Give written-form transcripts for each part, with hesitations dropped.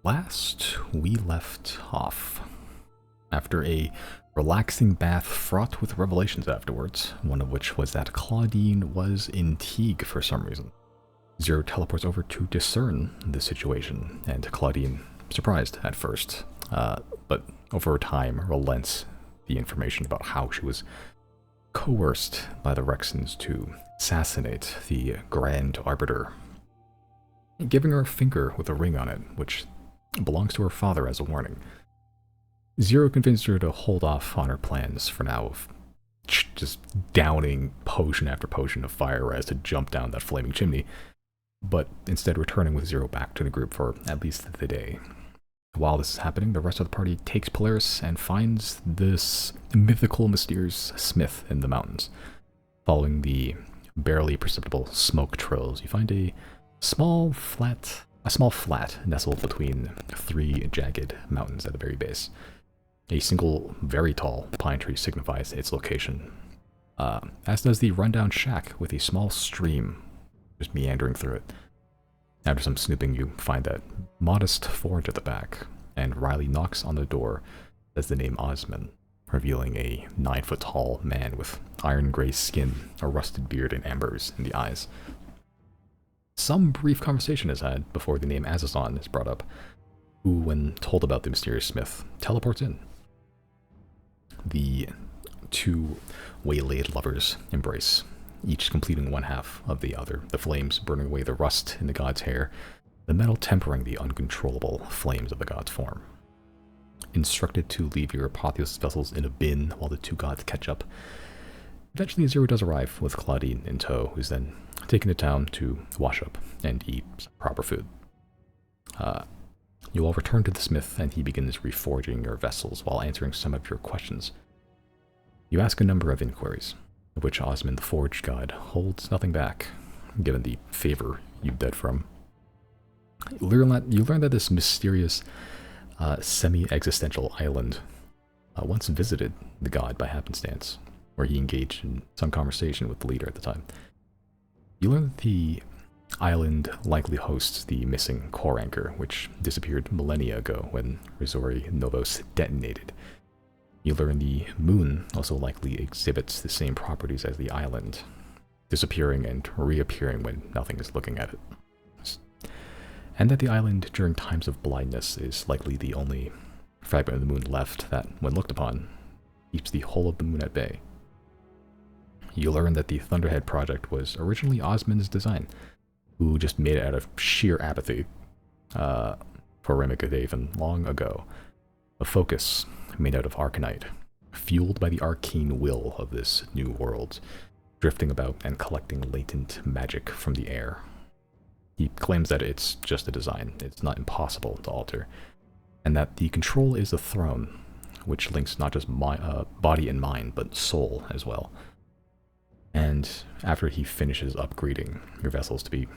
Last we left off, after a relaxing bath fraught with revelations afterwards, one of which was that Claudine was in Teague for some reason. Zero teleports over to discern the situation, and Claudine, surprised at first, but over time relents the information about how she was coerced by the Rexans to assassinate the Grand Arbiter, giving her a finger with a ring on it, which belongs to her father as a warning. Zero convinced her to hold off on her plans for now of just downing potion after potion of fire as to jump down that flaming chimney, but instead returning with Zero back to the group for at least the day. While this is happening, the rest of the party takes Polaris and finds this mythical, mysterious smith in the mountains. Following the barely perceptible smoke trails, you find a small flat nestled between three jagged mountains at the very base. A single, very tall pine tree signifies its location, as does the rundown shack with a small stream just meandering through it. After some snooping, you find that modest forge at the back, and Riley knocks on the door as the name Osman, revealing a 9-foot-tall man with iron-gray skin, a rusted beard, and ambers in the eyes. Some brief conversation is had before the name Azazon is brought up, who, when told about the mysterious smith, teleports in. The two waylaid lovers embrace, each completing one half of the other, the flames burning away the rust in the god's hair, the metal tempering the uncontrollable flames of the god's form. Instructed to leave your apotheosis vessels in a bin while the two gods catch up, eventually Zero does arrive with Claudine in tow, who's then taken to town to wash up and eat some proper food. You all return to the smith, and he begins reforging your vessels while answering some of your questions. You ask a number of inquiries, of which Osman the Forge God holds nothing back, given the favor you did from. You learn that this mysterious, semi-existential island once visited the god by happenstance, where he engaged in some conversation with the leader at the time. You learn that the island likely hosts the missing core anchor, which disappeared millennia ago when Risori Novos detonated. You learn the moon also likely exhibits the same properties as the island, disappearing and reappearing when nothing is looking at it. And that the island during times of blindness is likely the only fragment of the moon left that, when looked upon, keeps the whole of the moon at bay. You learn that the Thunderhead project was originally Osman's design, who just made it out of sheer apathy for Remicadaven long ago. A focus made out of Arcanite, fueled by the arcane will of this new world, drifting about and collecting latent magic from the air. He claims that it's just a design, it's not impossible to alter, and that the control is the throne, which links not just body and mind, but soul as well. And after he finishes upgrading your vessels to be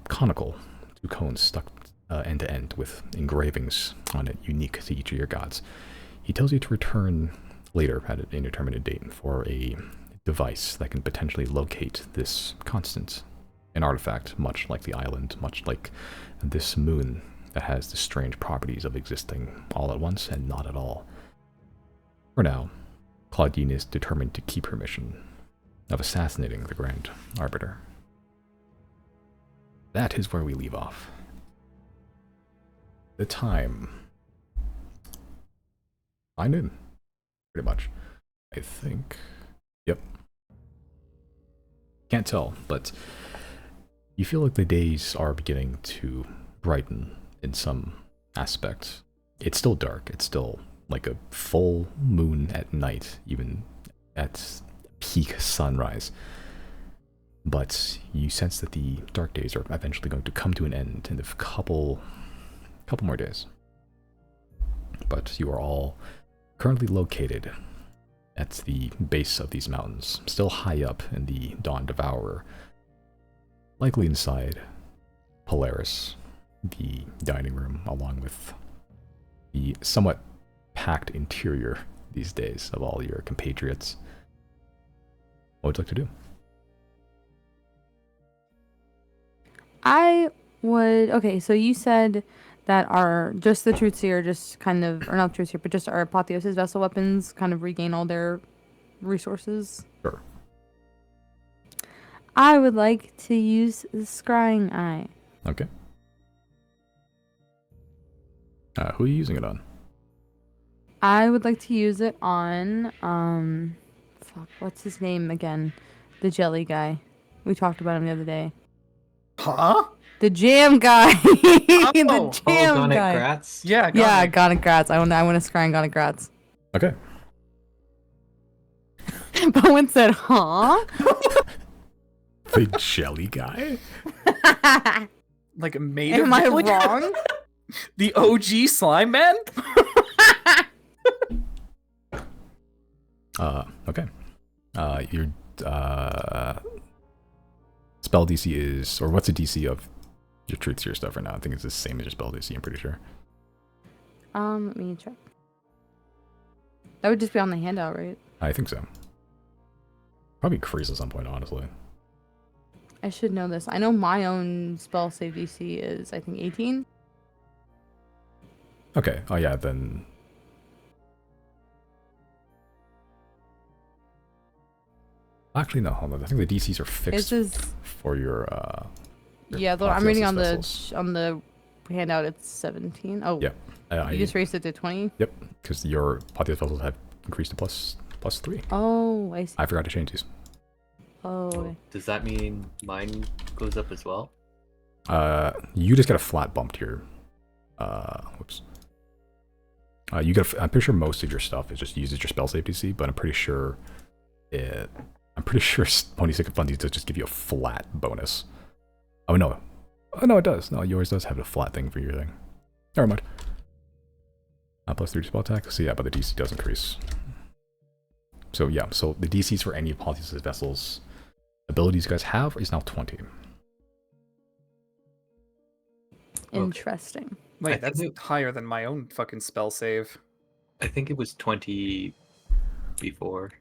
conical, two cones stuck end to end with engravings on it unique to each of your gods, he tells you to return later at an indeterminate date for a device that can potentially locate this constant, an artifact much like the island, much like this moon that has the strange properties of existing all at once and not at all. For now, Claudine is determined to keep her mission of assassinating the Grand Arbiter. That is where we leave off. The time. 9 noon, pretty much. I think. Yep. Can't tell, but you feel like the days are beginning to brighten in some aspect. It's still dark. It's still like a full moon at night, even at peak sunrise. But you sense that the dark days are eventually going to come to an end in a couple more days. But you are all currently located at the base of these mountains, still high up in the Dawn Devourer, likely inside Polaris, the dining room, along with the somewhat packed interior these days of all your compatriots. What would you like to do? Okay, so you said that are just the Truth Seer, just kind of, or not Truth Seer, but just our Apotheosis vessel weapons kind of regain all their resources. Sure. I would like to use the Scrying Eye. Okay. Who are you using it on? I would like to use it on, fuck, what's his name again? The jelly guy. We talked about him the other day. Huh? The jam guy. The Oh. jam Gonic guy. Grats? Yeah, Yeah, Gonic. Gonic Grats. I want to scry Gonic Grats. Okay. Bowen said, huh? The jelly guy? Like made Am of I jelly? wrong? The OG slime man? Okay. Your spell DC is, or what's the DC of your Truth Seer stuff right now? I think it's the same as your spell DC, I'm pretty sure. Let me check. That would just be on the handout, right? I think so. Probably increase at some point, honestly. I should know this. I know my own spell save DC is, I think, 18. Okay. Oh yeah, then. Actually, no. Hold on. I think the DCs are fixed This is for your. yeah. I'm reading on vessels. the handout. It's 17. Oh, Yep. you just raised it to 20. Yep. Because your Apotheosis vessels have increased to +3. Oh, I see. I forgot to change these. Oh, okay. Does that mean mine goes up as well? You just get a flat bump to your. Whoops. You get. I'm pretty sure most of your stuff is just uses your spell save DC, but I'm pretty sure it. I'm pretty sure Pony Sick of Fundies does just give you a flat bonus. Oh no. Oh no, it does. No, yours does have a flat thing for your thing. Never mind. +3 spell attack. So yeah, but the DC does increase. So yeah, so the DCs for any Apotheosis vessels abilities you guys have is now 20. Interesting. Wait, I that's think higher than my own fucking spell save. I think it was 20 before.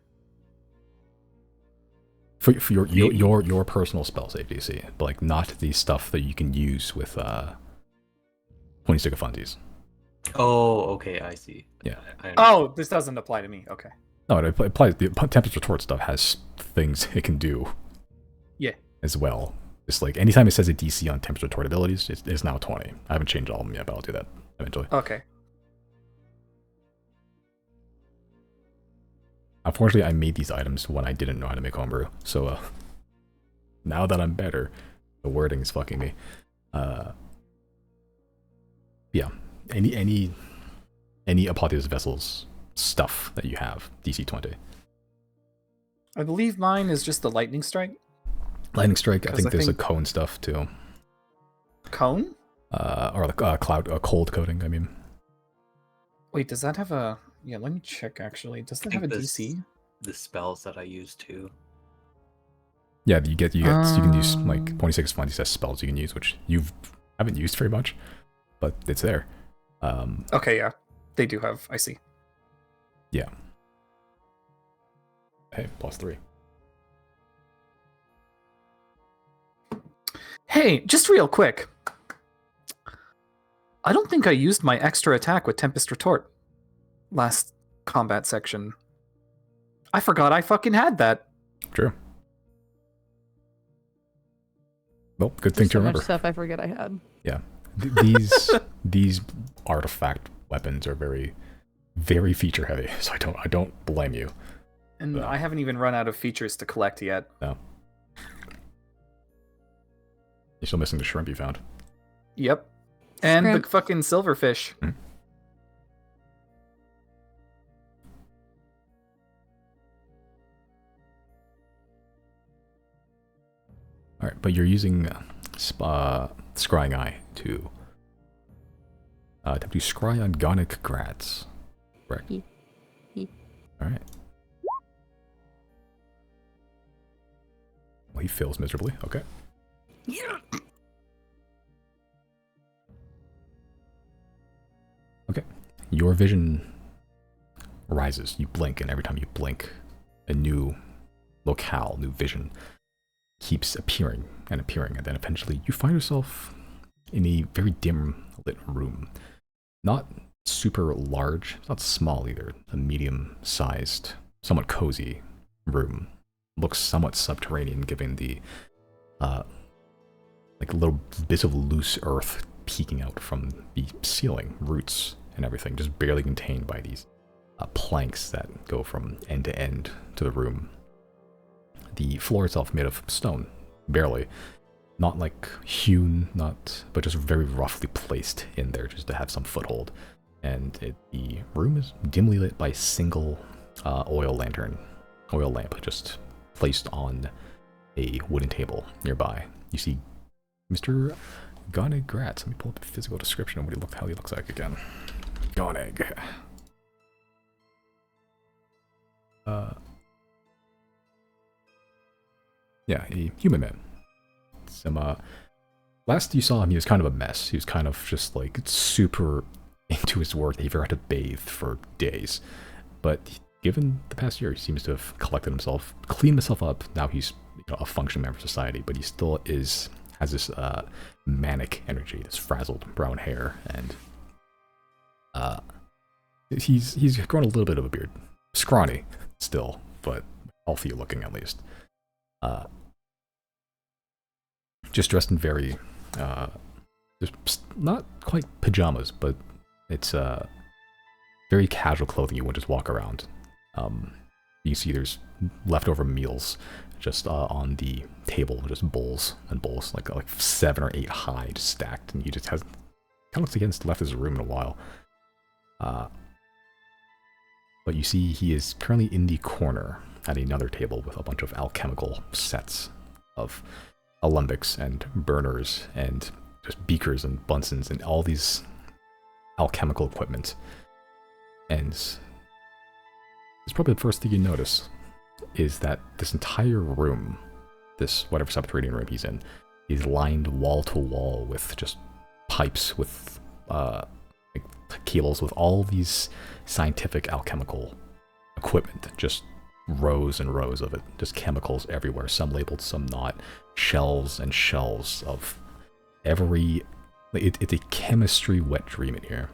For your personal spell save DC, but like not the stuff that you can use with Pony Stick of Fundies. Oh, okay, I see. Yeah. Oh, this doesn't apply to me. Okay. No, it applies. The Tempest Retort stuff has things it can do. Yeah. As well. Just like anytime it says a DC on Tempest Retort abilities, it's now 20. I haven't changed all of them yet, but I'll do that eventually. Okay. Unfortunately, I made these items when I didn't know how to make homebrew. So now that I'm better, the wording is fucking me. Yeah. Any Apotheosis vessels stuff that you have, DC 20. I believe mine is just the lightning strike. Lightning Strike, I 'Cause think I there's think- a cone stuff too. Cone? Or the cold coating, I mean. Wait, does that have a... Yeah, let me check actually. Does that have a DC? The spells that I use too. Yeah, you can use like 26 Fundies as spells you can use, which you haven't used very much, but it's there. Okay, yeah. They do have, I see. Yeah. Hey, +3. Hey, just real quick. I don't think I used my extra attack with Tempest Retort last combat section. I forgot I fucking had that. True. Well, good thing There's to so much remember. stuff I forget I had. Yeah. These artifact weapons are very, very feature heavy, so I don't blame you. And Yeah. I haven't even run out of features to collect yet. No. You're still missing the shrimp you found. Yep. And Scrimp. the fucking silverfish. All right, but you're using Scrying Eye to scry on Gonic Grats, correct? Ye. All right. Well, he fails miserably. Okay. Okay. Your vision rises. You blink, and every time you blink, a new locale, new vision keeps appearing and appearing, and then eventually you find yourself in a very dim lit room. Not super large, it's not small either. A medium-sized, somewhat cozy room. Looks somewhat subterranean, given the like little bits of loose earth peeking out from the ceiling, roots and everything, just barely contained by these planks that go from end to end to the room. The floor itself made of stone, barely. Not like hewn, but just very roughly placed in there just to have some foothold. And the room is dimly lit by a single oil lamp just placed on a wooden table nearby. You see Mr. Goneg Gratz. Let me pull up the physical description of how he looks like again. Goneg. Yeah, a human man. Last you saw him, he was kind of a mess. He was kind of just like super into his work. He forgot to bathe for days. But given the past year, he seems to have collected himself, cleaned himself up. Now he's a functioning member of society, but he still has this manic energy, this frazzled brown hair, and he's grown a little bit of a beard. Scrawny still, but healthy looking at least. Just dressed in very, just not quite pajamas, but it's very casual clothing. You wouldn't just walk around. You see there's leftover meals just on the table, just bowls and bowls, like 7 or 8 high, just stacked, and he just has, kind of looks like he hasn't left his room in a while. But you see he is currently in the corner at another table with a bunch of alchemical sets of alembics and burners and just beakers and Bunsen's and all these alchemical equipment. And it's probably the first thing you notice is that this entire room, this whatever subterranean room he's in, is lined wall to wall with just pipes with like cables with all these scientific alchemical equipment, just rows and rows of it, just chemicals everywhere, some labeled, some not, shelves and shelves of every, it's a chemistry wet dream in here.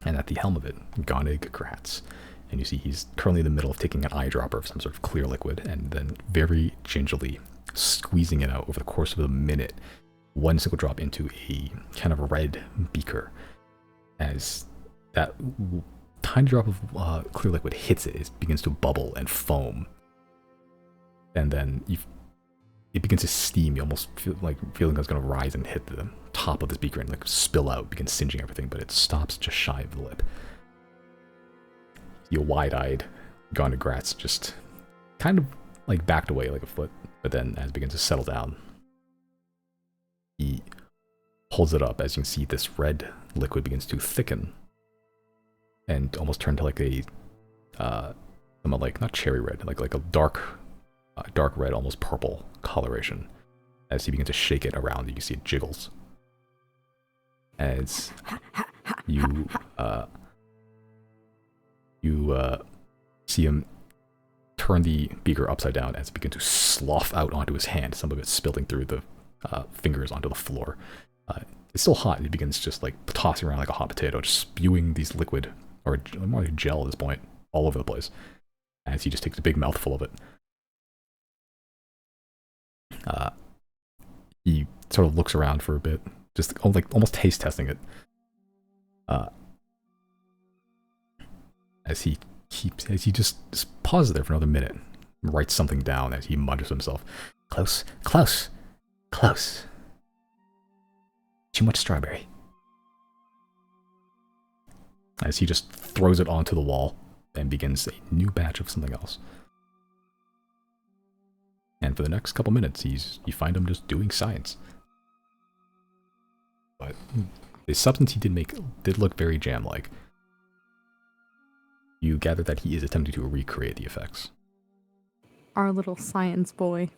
And at the helm of it, Goneg Gratz. And you see he's currently in the middle of taking an eyedropper of some sort of clear liquid and then very gingerly squeezing it out over the course of a minute, one single drop into a kind of red beaker. As that tiny drop of clear liquid hits it, it begins to bubble and foam. And then it begins to steam. You almost feel like feeling it's going to rise and hit the top of this beaker and like spill out, begin singeing everything, but it stops just shy of the lip. You wide-eyed Goneg Gratz just kind of like backed away like a foot, but then as it begins to settle down, he holds it up. As you can see, this red liquid begins to thicken and almost turn to like a somewhat like, not cherry red, like a dark red, almost purple coloration. As he begins to shake it around, you can see it jiggles. As you see him turn the beaker upside down as it begins to slough out onto his hand, some of it spilling through the fingers onto the floor. It's still hot, and he begins just like tossing around like a hot potato, just spewing these liquid, or more like gel at this point, all over the place, as he just takes a big mouthful of it. He sort of looks around for a bit, just like almost taste testing it. As he just pauses there for another minute, writes something down as he mutters to himself, "Close, close, close. Too much strawberry." As he just throws it onto the wall and begins a new batch of something else. And for the next couple minutes, you find him just doing science. But the substance he did make did look very jam-like. You gather that he is attempting to recreate the effects. Our little science boy.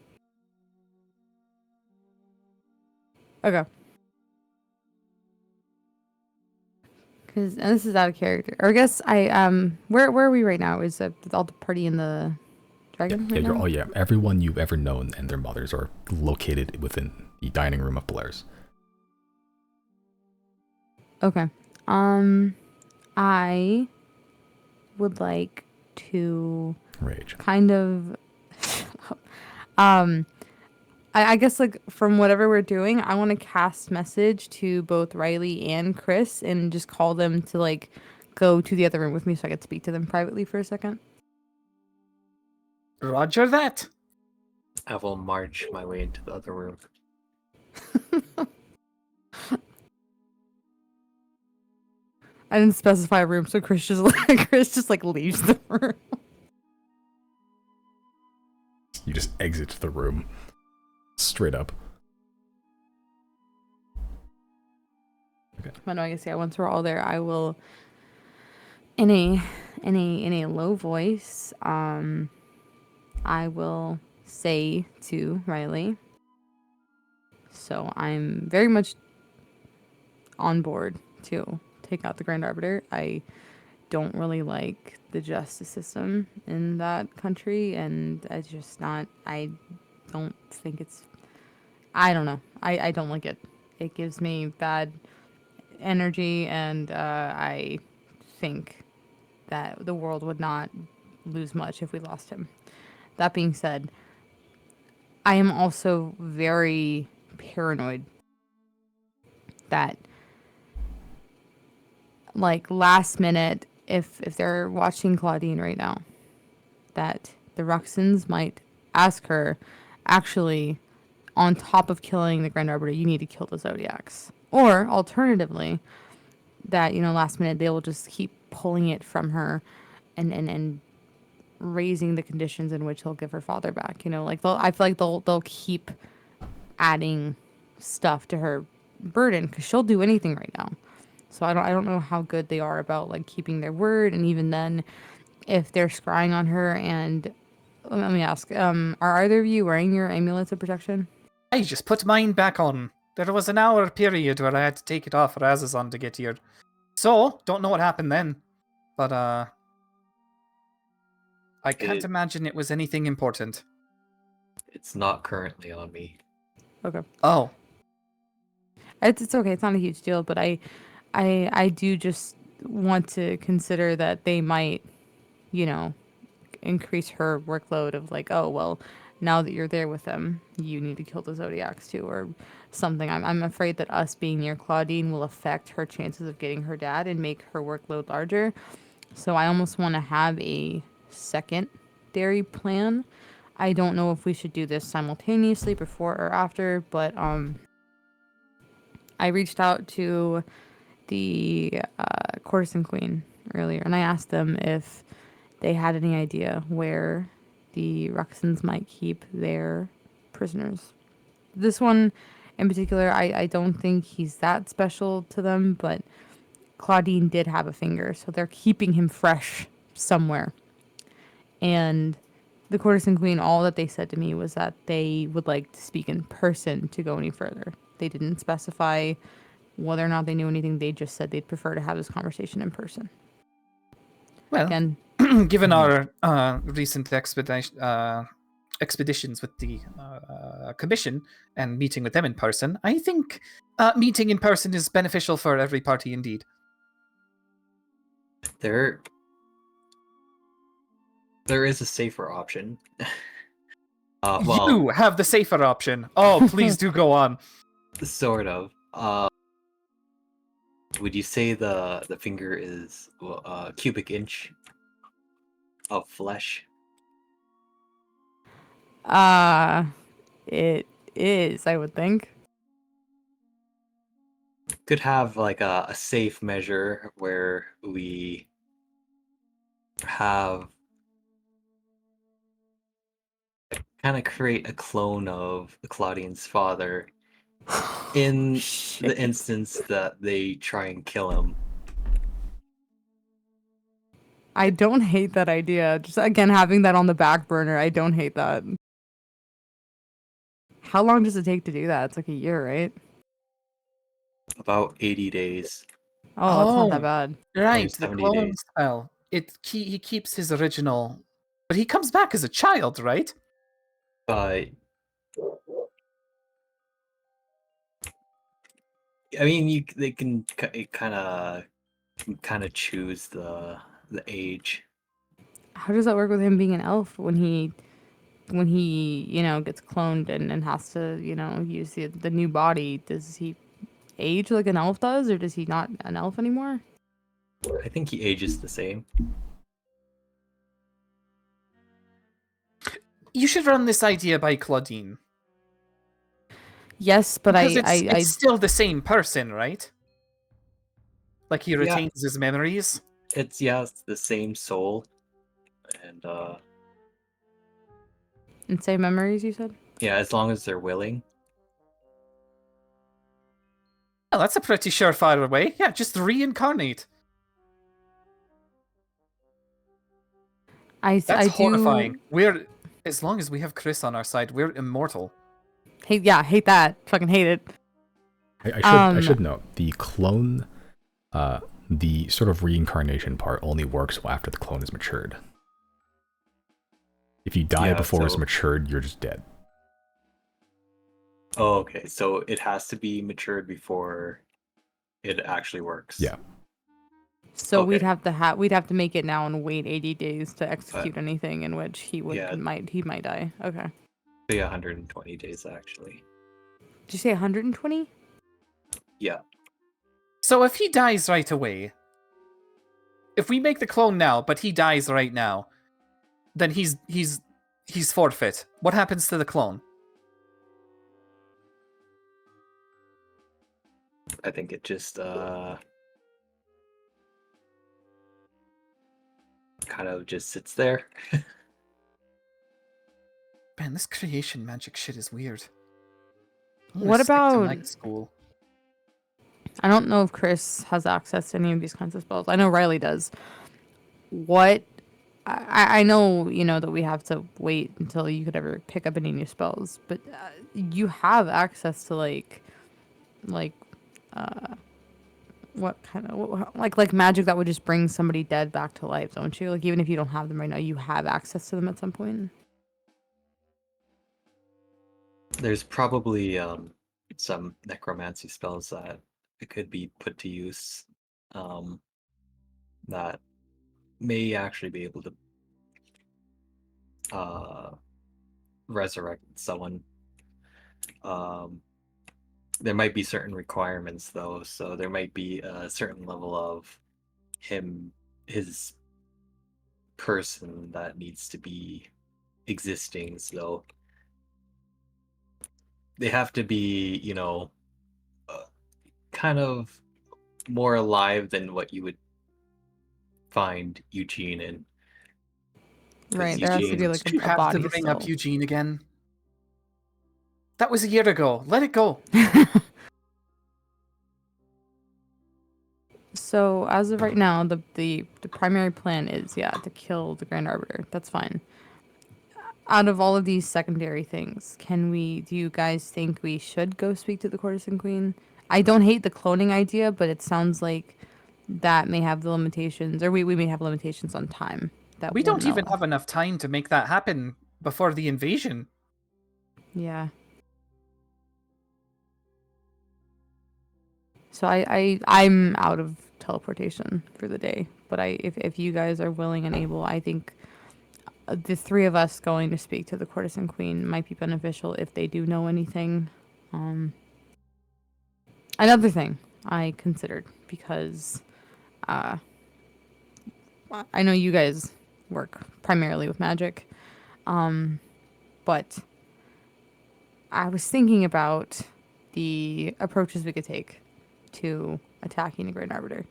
Okay. And this is out of character. Or I guess where are we right now? Is all the party in the dragon right now? Oh yeah, everyone you've ever known and their mothers are located within the dining room of Polaris. Okay. I would like to Rage. kind of um I guess like from whatever we're doing, I want to cast message to both Riley and Chris and just call them to like go to the other room with me so I could speak to them privately for a second. Roger that. I will march my way into the other room. I didn't specify a room, so Chris just like leaves the room. You just exit the room. Straight up. But no, I guess yeah. Once we're all there, I will, in a low voice, I will say to Riley. So I'm very much on board to take out the Grand Arbiter. I don't really like the justice system in that country, and it's just not. I don't think it's. I don't know. I don't like it. It gives me bad energy, and I think that the world would not lose much if we lost him. That being said, I am also very paranoid that, like, last minute, if they're watching Claudine right now, that the Ruxins might ask her, actually, on top of killing the Grand Arbiter, you need to kill the Zodiacs. Or, alternatively, that, last minute they will just keep pulling it from her and raising the conditions in which he'll give her father back. Like I feel like they'll keep adding stuff to her burden because she'll do anything right now. So I don't know how good they are about like keeping their word, and even then, if they're scrying on her. And let me ask, are either of you wearing your amulets of protection? I just put mine back on. There was an hour period where I had to take it off for Azazon to get here. So, don't know what happened then. But, I can't imagine it was anything important. It's not currently on me. Okay. Oh. It's okay. It's not a huge deal, but I do just want to consider that they might, increase her workload of like, oh well, now that you're there with them, you need to kill the Zodiacs too, or something. I'm afraid that us being near Claudine will affect her chances of getting her dad and make her workload larger. So I almost want to have a secondary plan. I don't know if we should do this simultaneously before or after, but I reached out to the courtesan queen earlier, and I asked them if they had any idea where the Ruxins might keep their prisoners. This one in particular, I don't think he's that special to them, but Claudine did have a finger, so they're keeping him fresh somewhere. And the courtesan queen, all that they said to me was that they would like to speak in person to go any further. They didn't specify whether or not they knew anything. They just said they'd prefer to have this conversation in person. Well, Again, given our recent expeditions with the commission and meeting with them in person, I think meeting in person is beneficial for every party indeed. There is a safer option. You have the safer option. Oh, please do go on. Sort of. Would you say the finger is a cubic inch of flesh? it is, I would think. Could have like a safe measure where we have kind of create a clone of Claudine's father in the instance that they try and kill him. I don't hate that idea. Just again, having that on the back burner, I don't hate that. How long does it take to do that? It's like a year, right? About 80 days. Oh, that's not that bad. Right, the 70 clone days. spell. He keeps his original, but he comes back as a child, right? I mean, they can kind of choose the age. How does that work with him being an elf when he gets cloned and has to, use the new body? Does he age like an elf does, or does he not an elf anymore? I think he ages the same. You should run this idea by Claudine. Yes, but Because it's still the same person, right? Like he retains his memories. It's the same soul, and same memories, you said? yeah, as long as they're willing. Well, that's a pretty surefire way. Yeah, just reincarnate. That's horrifying. As long as we have Chris on our side, we're immortal. Hate that. Fucking hate it. I should note the clone, the sort of reincarnation part only works after the clone is matured. If you die before it's matured, you're just dead. Oh, okay. So it has to be matured before it actually works. Yeah. So we'd have to make it now and wait 80 days to execute anything in which he might die. Okay. Be 120 days actually. Did you say 120? Yeah. So if he dies right away, if we make the clone now, but he dies right now, then he's forfeit. What happens to the clone? I think it just kind of just sits there. Man, this creation magic shit is weird. What about night school? I don't know if Chris has access to any of these kinds of spells. I know Riley does. What I know, that we have to wait until you could ever pick up any new spells, but you have access to what kind of like magic that would just bring somebody dead back to life, don't you? Like even if you don't have them right now, you have access to them at some point. There's probably some necromancy spells that it could be put to use that may actually be able to resurrect someone. There might be certain requirements though, so there might be a certain level of his person that needs to be existing, so they have to be, kind of more alive than what you would find Eugene in. Right, there has to be like a body to bring still. up Eugene again. That was a year ago. Let it go. So as of right now, the primary plan is to kill the Grand Arbiter. That's fine. Out of all of these secondary things, do you guys think we should go speak to the Courtesan Queen? I don't hate the cloning idea, but it sounds like that may have the limitations, or we may have limitations on time. We don't even have enough time to make that happen before the invasion. Yeah. So I'm out of teleportation for the day, but if you guys are willing and able, I think the three of us going to speak to the Courtesan Queen might be beneficial if they do know anything. Another thing I considered, because I know you guys work primarily with magic, but I was thinking about the approaches we could take to attacking the Great Arbiter.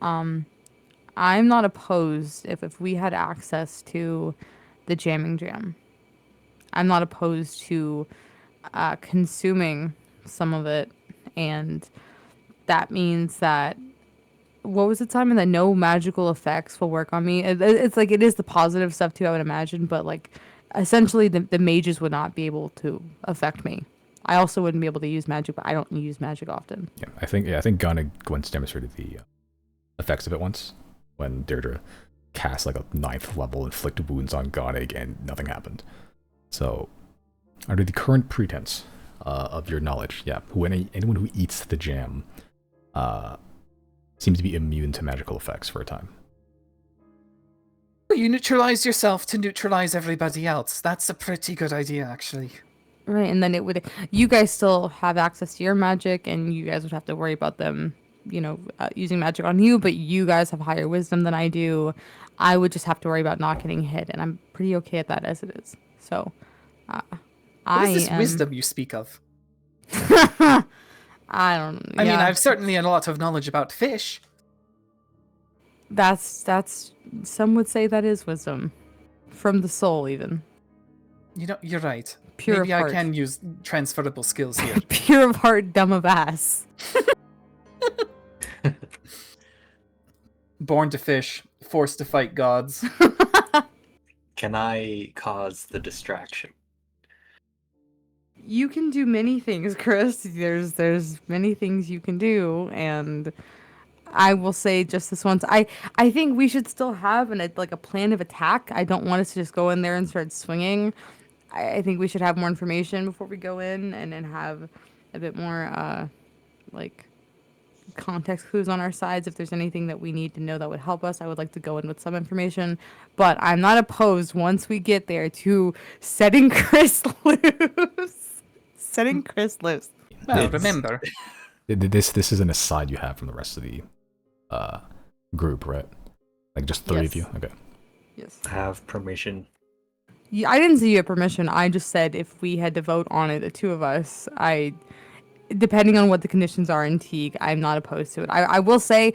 I'm not opposed if we had access to the jamming jam. I'm not opposed to consuming some of it, and that means that what was it, Simon? That no magical effects will work on me. It's like it is the positive stuff too, I would imagine, but like essentially the mages would not be able to affect me. I also wouldn't be able to use magic, but I don't use magic often. Yeah, I think Gwen's demonstrated the effects of it once when Deirdre cast like a 9th level inflict wounds on Gonnig and nothing happened. So, under the current pretense of your knowledge, yeah, anyone who eats the jam seems to be immune to magical effects for a time. You neutralize yourself to neutralize everybody else. That's a pretty good idea, actually. Right, and then you guys still have access to your magic, and you guys would have to worry about them, using magic on you, but you guys have higher wisdom than I do. I would just have to worry about not getting hit, and I'm pretty okay at that as it is. So, What is this wisdom you speak of? I don't know. I mean, I've certainly a lot of knowledge about fish. That's some would say that is wisdom. From the soul, even. You're right. Pure Maybe of I heart. can use transferable skills here. Pure of heart, dumb of ass. Born to fish, forced to fight gods. Can I cause the distraction? You can do many things, Chris. There's many things you can do, and I will say just this once. I think we should still have a plan of attack. I don't want us to just go in there and start swinging. I think we should have more information before we go in, and then have a bit more context clues on our sides. If there's anything that we need to know that would help us, I would like to go in with some information. But I'm not opposed once we get there to setting Chris loose. Setting Chris loose. Well, remember, This is an aside you have from the rest of the group, right? Like just three of Yes. you? Okay. Yes. I have permission. Yeah, I didn't see you have permission. I just said if we had to vote on it, the two of us, depending on what the conditions are in Teague, I'm not opposed to it. I will say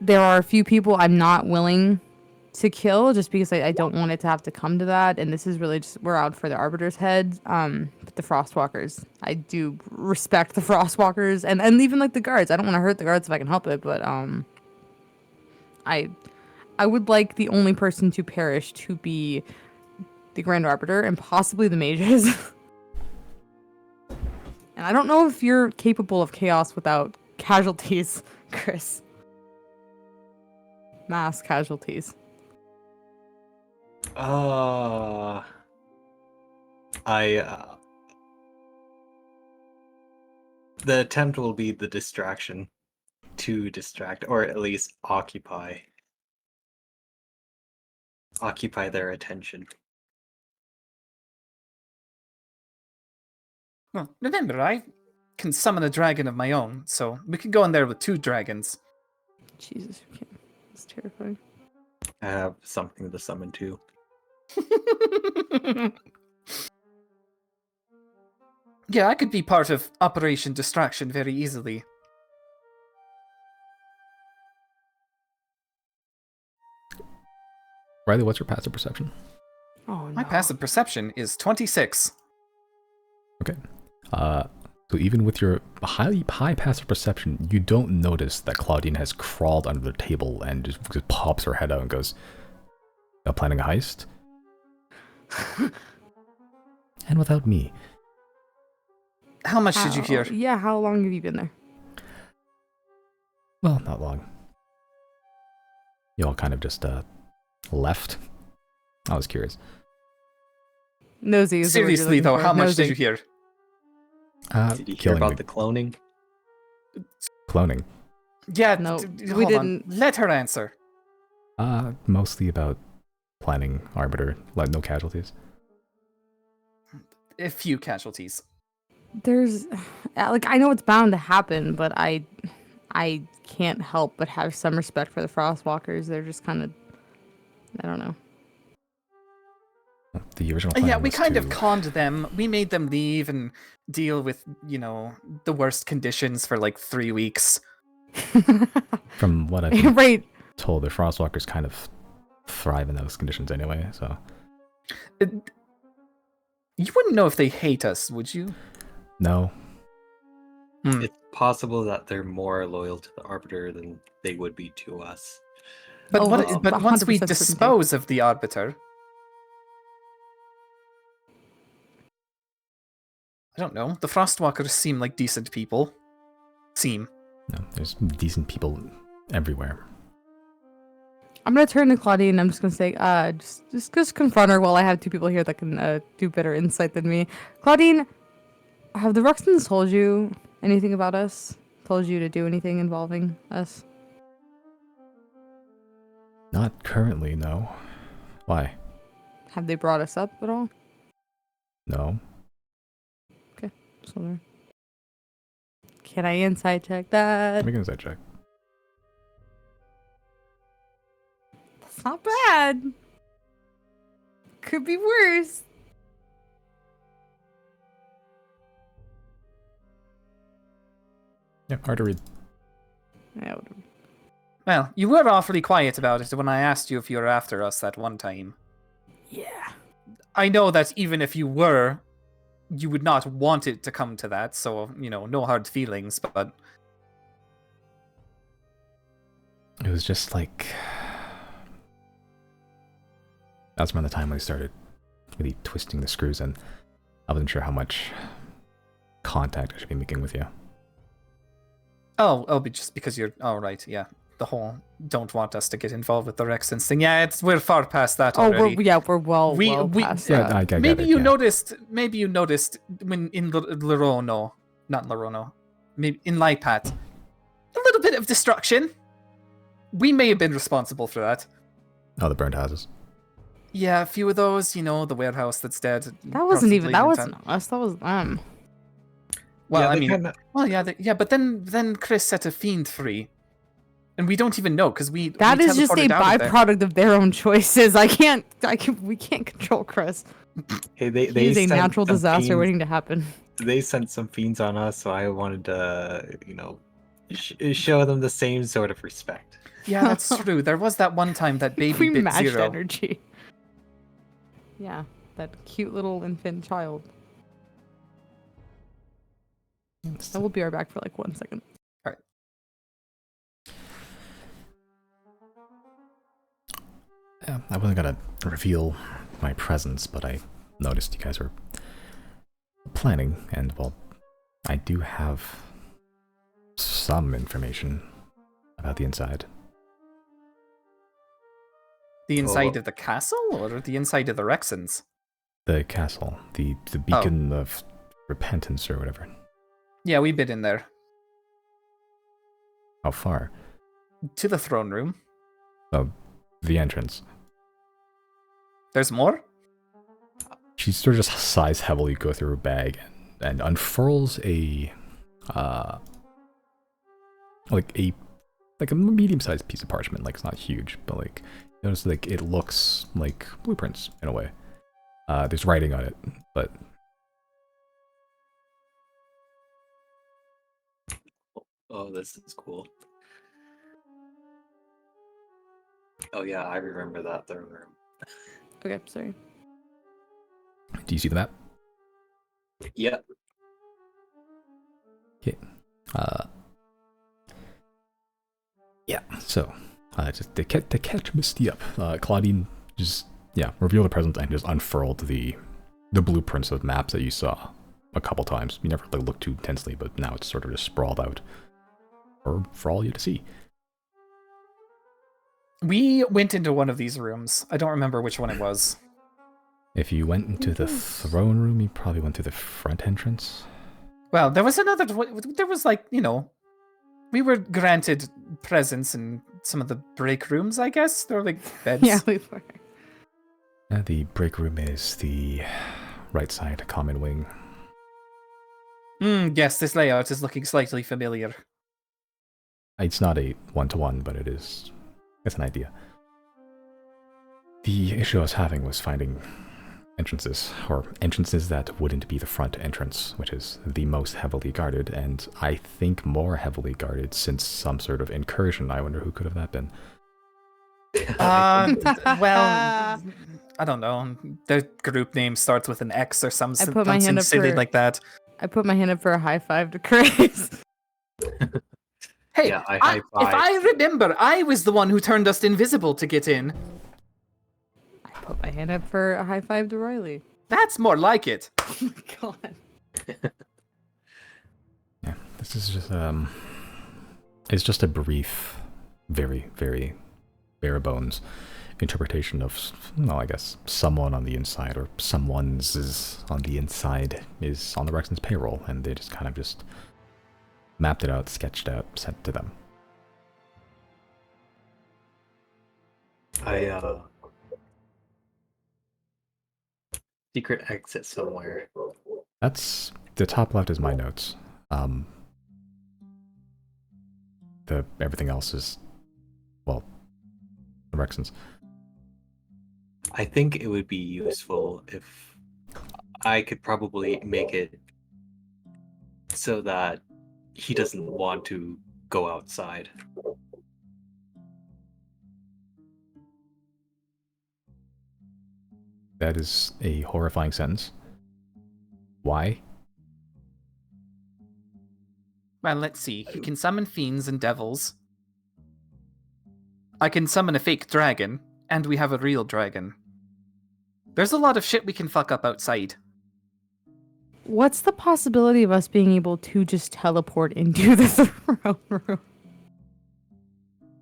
there are a few people I'm not willing to kill just because I don't want it to have to come to that. And this is really just, we're out for the Arbiter's head. But the Frostwalkers, I do respect the Frostwalkers and even like the guards. I don't want to hurt the guards if I can help it, but I would like the only person to perish to be the Grand Arbiter and possibly the mages. And I don't know if you're capable of chaos without casualties, Chris. Mass casualties. The attempt will be the distraction to distract, or at least occupy their attention. well, remember, I can summon a dragon of my own, so we can go in there with 2 dragons. Jesus, you can't. It's terrifying. I have something to summon too. Yeah, I could be part of Operation Distraction very easily. Riley, what's your passive perception? Oh no. My passive perception is 26. Okay. So even with your high passive perception, you don't notice that Claudine has crawled under the table and just pops her head out and goes, planning a heist? And without me. How much did you hear? Yeah, how long have you been there? Well, not long. You all kind of just left. I was curious. Nosy is the word you're Seriously, looking though, for. how much Nosy. did you hear? Did you hear Killing about me. the cloning? Cloning. Yeah, No, hold we on. didn't. Let her answer. Mostly about planning Arbiter, no casualties. A few casualties. There's I know it's bound to happen, but I can't help but have some respect for the Frostwalkers. They're just kind of, I don't know. The original plan Yeah, we was kind of to- conned them. We made them leave and deal with, the worst conditions for like 3 weeks. From what I've been Right. told, the Frostwalkers kind of thrive in those conditions anyway, so... You wouldn't know if they hate us, would you? No. It's possible that they're more loyal to the Arbiter than they would be to us. But Oh, what? that's But once we 100% certainty. dispose of the Arbiter, I don't know. The Frostwalkers seem like decent people. No, there's decent people everywhere. I'm gonna turn to Claudine and I'm just gonna say, just confront her while I have two people here that can do better insight than me. Claudine, Have the Ruxtons told you anything about us? Told you to do anything involving us? Not currently, no. Why? Have they brought us up at all? No. So, can I insight check that? Make an insight check. That's not bad. Could be worse. Yeah, hard to read. Yeah, Well, you were awfully quiet about it when I asked you if you were after us that one time. yeah. I know that even if you were, you would not want it to come to that, so, no hard feelings, but... It was just like... That's around the time when I started really twisting the screws, and I wasn't sure how much contact I should be making with you. Oh, but just because you're... Oh, right, yeah. The whole don't want us to get involved with the Rexons thing. Yeah, we're far past that already. We're well past Yeah, that. I get Maybe it, you yeah. noticed when in Lorono, not Lorono, maybe in Lipat, a little bit of destruction. We may have been responsible for that. Oh, the burned houses. Yeah, a few of those, the warehouse that's dead. That wasn't us. That was them. Well, Yeah, I they mean, kinda- but then Chris set a fiend free, and we don't even know because we. That we is just a teleported out of there. byproduct of their own choices. We can't control Chris. Hey, they He's a sent natural some disaster fiends- waiting to happen. They sent some fiends on us, so I wanted to, show them the same sort of respect. Yeah, that's true. There was that one time that baby We bit matched Zero. energy. Yeah, that cute little infant child. I will be right back for like 1 second. Yeah, I wasn't gonna reveal my presence, but I noticed you guys were planning, and well, I do have some information about the inside. The inside Oh. of the castle or the inside of the Rexons? The castle, the beacon of repentance or whatever. Yeah, we've been in there. How far? To the throne room. Oh, the entrance. There's more? She sort of just sighs heavily, go through her bag, and unfurls a medium-sized piece of parchment. Like, it's not huge, but like, notice like it looks like blueprints in a way. There's writing on it, but Oh, this is cool. Oh yeah, I remember that throne room. Okay, sorry. do you see the map? Yeah. Okay. Yeah. So, just to catch Misty up, Claudine just revealed the present and just unfurled the blueprints of maps that you saw a couple times. You never looked too intensely, but now it's sort of just sprawled out for all you to see. We went into one of these rooms. I don't remember which one it was. If you went into the throne room, you probably went to the front entrance. Well, there was another. There was we were granted presence in some of the break rooms. I guess they're like beds. Yeah, we were. The break room is the right side common wing. Yes, this layout is looking slightly familiar. It's not a one-to-one, but it's an idea. The issue I was having was finding entrances that wouldn't be the front entrance, which is the most heavily guarded, and I think more heavily guarded since some sort of incursion. I wonder who could have that been. Well, I don't know. Their group name starts with an X or something silly like that. I put my hand up for a high five to Chris. Hey, Yeah, I if high-fived. I remember, I was the one who turned us invisible to get in. I put my hand up for a high five to Riley. That's more like it. Oh my god. Yeah, this is just it's just a brief, very, very bare bones interpretation of, well, I guess someone on the inside or someone's is on the inside is on the Rexton's payroll, and they just kind of just mapped it out, sketched out, sent to them. Secret exit somewhere. That's the top left is my notes. Everything else is, well, the Rexton's. I think it would be useful if I could probably make it so that he doesn't want to go outside. That is a horrifying sentence. Why? Well, let's see. He can summon fiends and devils. I can summon a fake dragon, and we have a real dragon. There's a lot of shit we can fuck up outside. What's the possibility of us being able to just teleport into the throne room?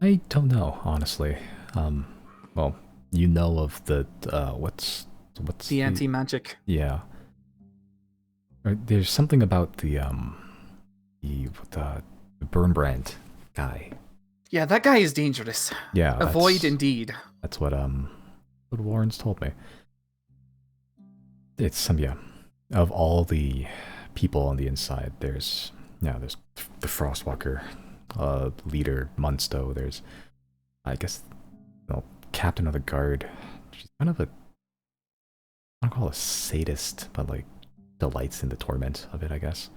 I don't know, honestly. Well, you know of the what's The anti-magic. Yeah. There's something about the Burnbrand guy. Yeah, that guy is dangerous. Yeah. Avoid indeed. That's what Warren's told me. It's some, yeah. Of all the people on the inside, there's the Frostwalker leader, Munsto. There's, I guess, captain of the guard. She's kind of a, I don't call her a sadist, but like delights in the torment of it, I guess.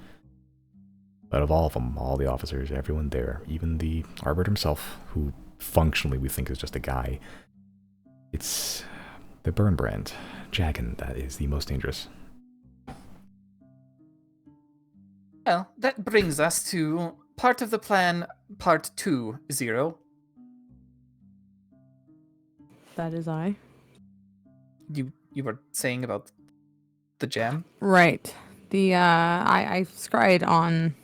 But of all of them, all the officers, everyone there, even the Arbiter himself, who functionally we think is just a guy, it's the Burnbrand Dragon that is the most dangerous. Well, that brings us to part of the plan, part 2-0. That is I. You were saying about the gem? Right. The I scryed on,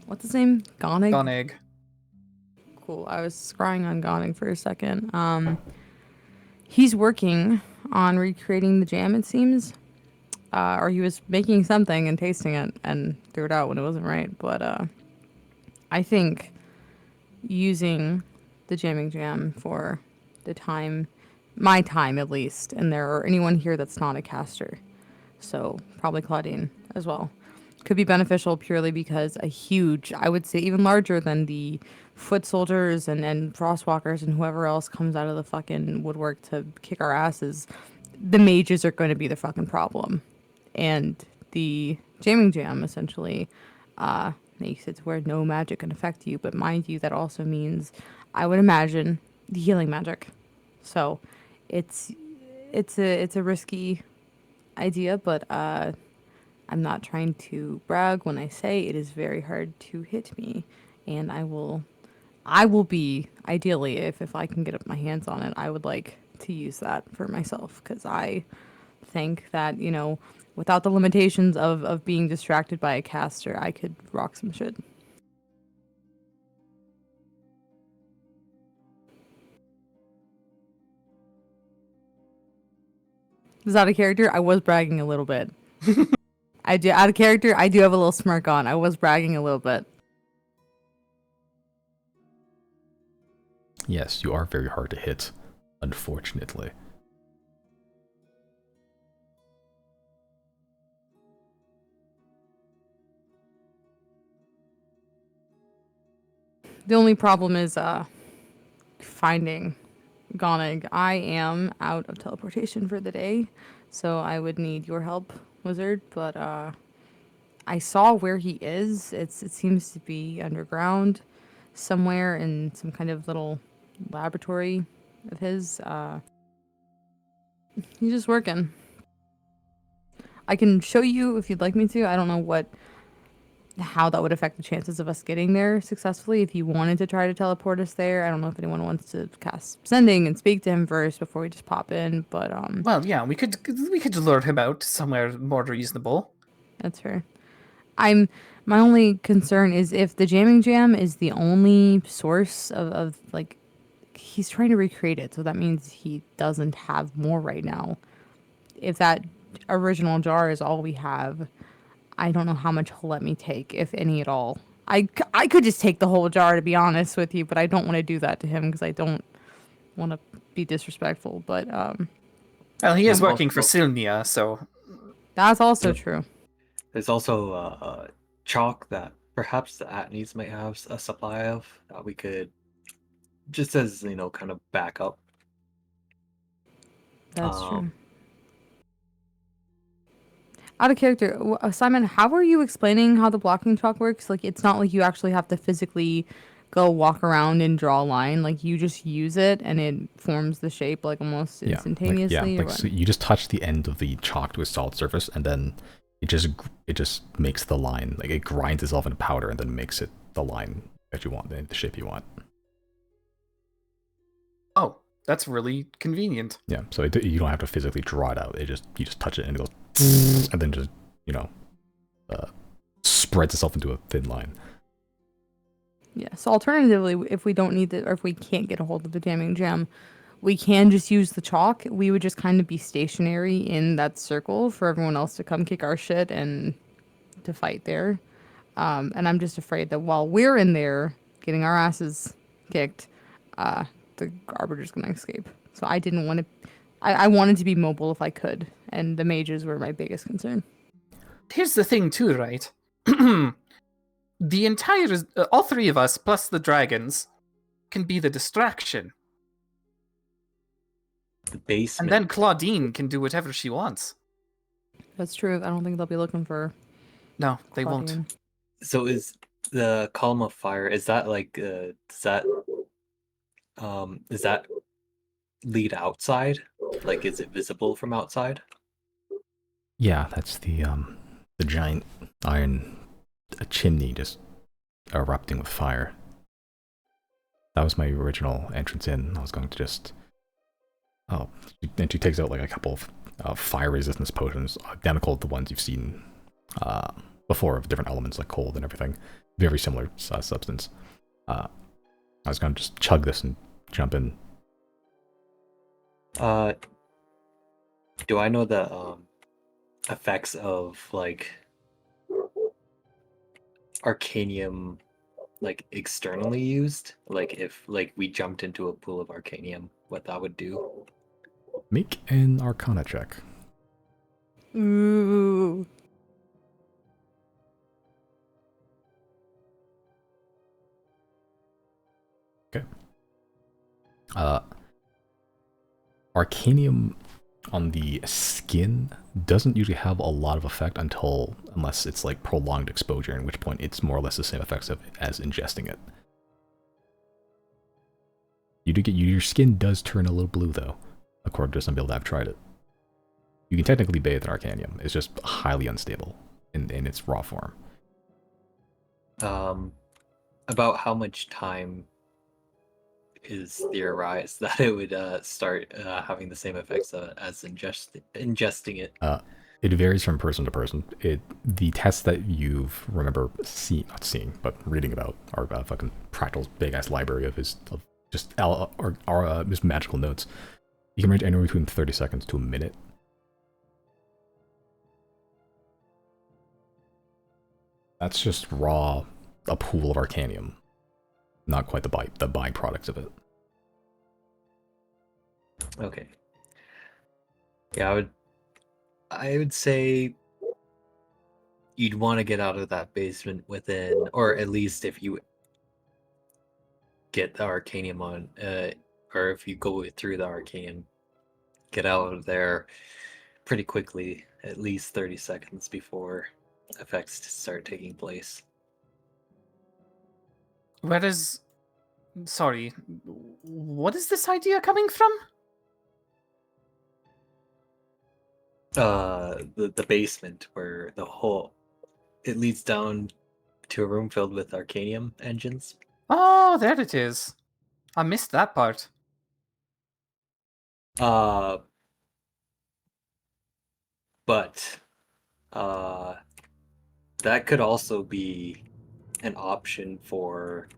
what's his name? Gonig? Gonig. Cool. I was scrying on Gonig for a second. He's working on recreating the jam, it seems. Or he was making something and tasting it and threw it out when it wasn't right. But I think using the jamming jam for the time, my time at least, and there are anyone here that's not a caster, so probably Claudine as well, could be beneficial purely because a huge, I would say even larger than the foot soldiers and frostwalkers and whoever else comes out of the fucking woodwork to kick our asses, the mages are going to be the fucking problem. And the jamming jam essentially makes it to where no magic can affect you, but mind you, that also means, I would imagine, the healing magic. So it's a risky idea, but I'm not trying to brag when I say it is very hard to hit me, and I will be, ideally, if I can get up my hands on it, I would like to use that for myself, because I think that, without the limitations of being distracted by a caster, I could rock some shit. Is that a character? I was bragging a little bit. Out of character, I do have a little smirk on. I was bragging a little bit. Yes, you are very hard to hit, unfortunately. The only problem is finding Gonig. I am out of teleportation for the day, so I would need your help, Wizard. But I saw where he is. It seems to be underground, somewhere in some kind of little laboratory of his. He's just working. I can show you if you'd like me to. I don't know how that would affect the chances of us getting there successfully. If you wanted to try to teleport us there, I don't know if anyone wants to cast sending and speak to him first before we just pop in. But well, yeah, we could lure him out somewhere more reasonable. That's fair. My only concern is if the jamming jam is the only source of like he's trying to recreate it, so that means he doesn't have more right now. If that original jar is all we have, I don't know how much he'll let me take, if any at all. I could just take the whole jar, to be honest with you, but I don't want to do that to him because I don't want to be disrespectful. But Well, he is Yeah, working for also- Sylnia, so that's also true. There's also chalk that perhaps the Atneys might have a supply of that we could, just as kind of backup. That's Um, true. Out of character, Simon, how are you explaining how the blocking chalk works? Like, it's not like you actually have to physically go walk around and draw a line. Like, you just use it and it forms the shape like almost instantaneously. Or Like what? so you just touch the end of the chalk to a solid surface, and then it just makes the line, like it grinds itself into powder, and then makes it the line that you want, the shape you want. oh, that's really convenient. Yeah, so you don't have to physically draw it out. You just touch it and it goes, and then just uh, spreads itself into a thin line. Yeah. So alternatively, if we don't need or if we can't get a hold of the damning gem, we can just use the chalk. We would just kind of be stationary in that circle for everyone else to come kick our shit and to fight there. And I'm just afraid that while we're in there getting our asses kicked, the Arbiter's gonna escape. So I didn't want to. I wanted to be mobile if I could, and the mages were my biggest concern. Here's the thing, too, right? The entire, all three of us plus the dragons can be the distraction, the basement. and then Claudine can do whatever she wants. That's true. I don't think they'll be looking for. No, they Claudine. won't. So is the column of fire? Is that like? Does that lead outside? Like, is it visible from outside? Yeah, that's the giant iron chimney just erupting with fire. That was my original entrance in. I was going to just and she takes out like a couple of fire resistance potions, identical to the ones you've seen before, of different elements like cold and everything. Very similar substance. I was going to just chug this and jump in. Do I know the effects of like arcanium, like externally used? Like if like we jumped into a pool of arcanium, what that would do? Make an Arcana check. Ooh. Okay. Arcanium on the skin doesn't usually have a lot of effect unless it's like prolonged exposure, in which point it's more or less the same effects as ingesting it. You do get your skin does turn a little blue though, according to some people that have tried it. You can technically bathe in Arcanium. It's just highly unstable in its raw form. About how much time is theorized that it would start having the same effects as ingesting it? It varies from person to person. The tests that you've not seeing, but reading about are fucking Practical's big ass library of just magical notes. You can range anywhere between 30 seconds to a minute. That's just raw, a pool of Arcanium. Not quite the byproducts of it. Okay. Yeah, I would say you'd want to get out of that basement within, or at least if you get the Arcanium on, or if you go through the Arcanium, get out of there pretty quickly, at least 30 seconds before effects start taking place. Sorry, what is this idea coming from? The basement where it leads down to a room filled with Arcanium engines. Oh, there it is. I missed that part. But that could also be an option for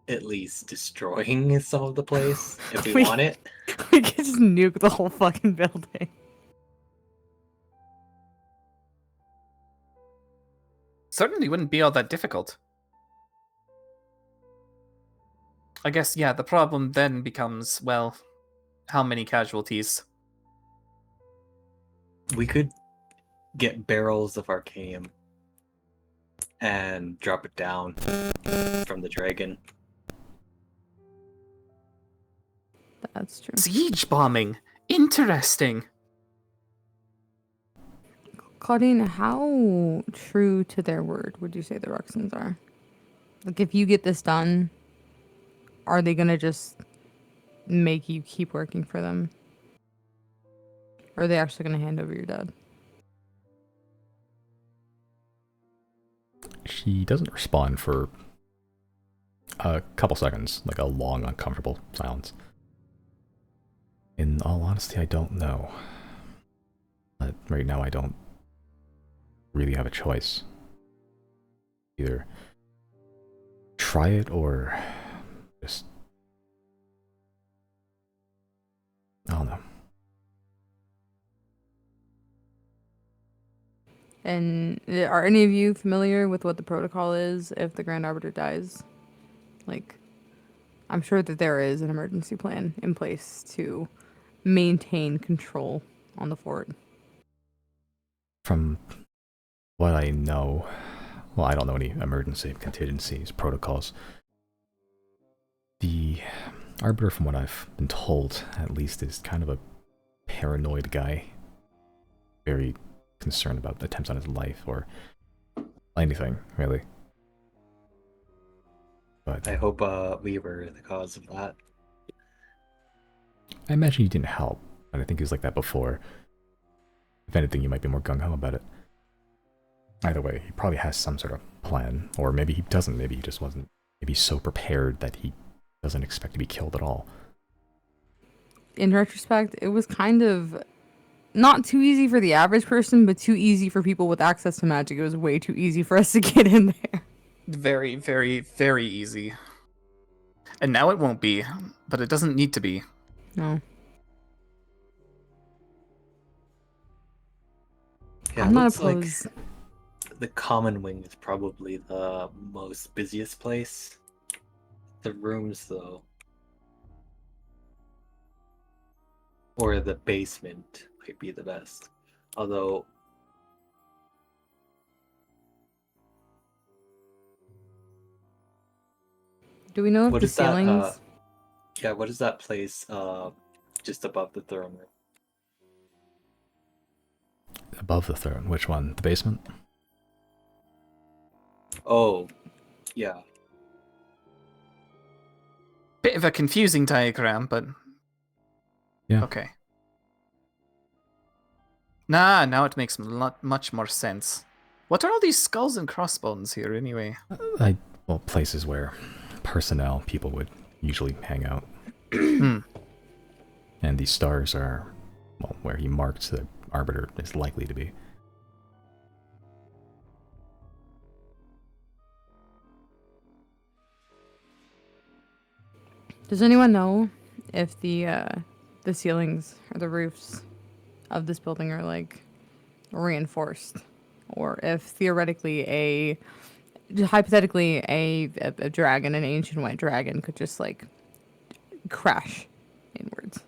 at least destroying some of the place if we We- want it. We could just nuke the whole fucking building. Certainly wouldn't be all that difficult. I guess, yeah, the problem then becomes, well, how many casualties? We could get barrels of arcanium and drop it down from the dragon. That's true. Siege bombing! Interesting! Claudine, how true to their word would you say the Ruxins are? Like, if you get this done, are they gonna just make you keep working for them? Or are they actually gonna hand over your dad? She doesn't respond for a couple seconds, like a long, uncomfortable silence. In all honesty, I don't know. But right now, I don't really have a choice. Either try it or just... I don't know. And are any of you familiar with what the protocol is if the Grand Arbiter dies? Like, I'm sure that there is an emergency plan in place to maintain control on the fort. From what I know, well, I don't know any emergency contingencies, protocols. The Arbiter, from what I've been told, at least, is kind of a paranoid guy. Very concerned about attempts on his life or anything, really. But I hope we were the cause of that. I imagine he didn't help, and I think he was like that before. If anything, you might be more gung-ho about it. Either way, he probably has some sort of plan, or maybe he doesn't. Maybe he just wasn't. Maybe he's so prepared that he doesn't expect to be killed at all. In retrospect, it was kind of not too easy for the average person, but too easy for people with access to magic. It was way too easy for us to get in there. Very, very, very easy. And now it won't be, but it doesn't need to be. No. Yeah, I'm not looks opposed. like the common wing is probably the most busiest place. The rooms, though, or the basement might be the best. Although, Do we know if what the is that? ceilings? Yeah, what is that place just above the throne room? Above the throne, which one? The basement? Oh, yeah. Bit of a confusing diagram, but Yeah. okay. Nah, now it makes much more sense. What are all these skulls and crossbones here, anyway? Well, places where personnel, people would usually hang out. Hmm. And these stars are, well, where he marked the Arbiter is likely to be. Does anyone know if the ceilings or the roofs of this building are like reinforced, or if theoretically hypothetically a dragon, an ancient white dragon, could just like crash inwards,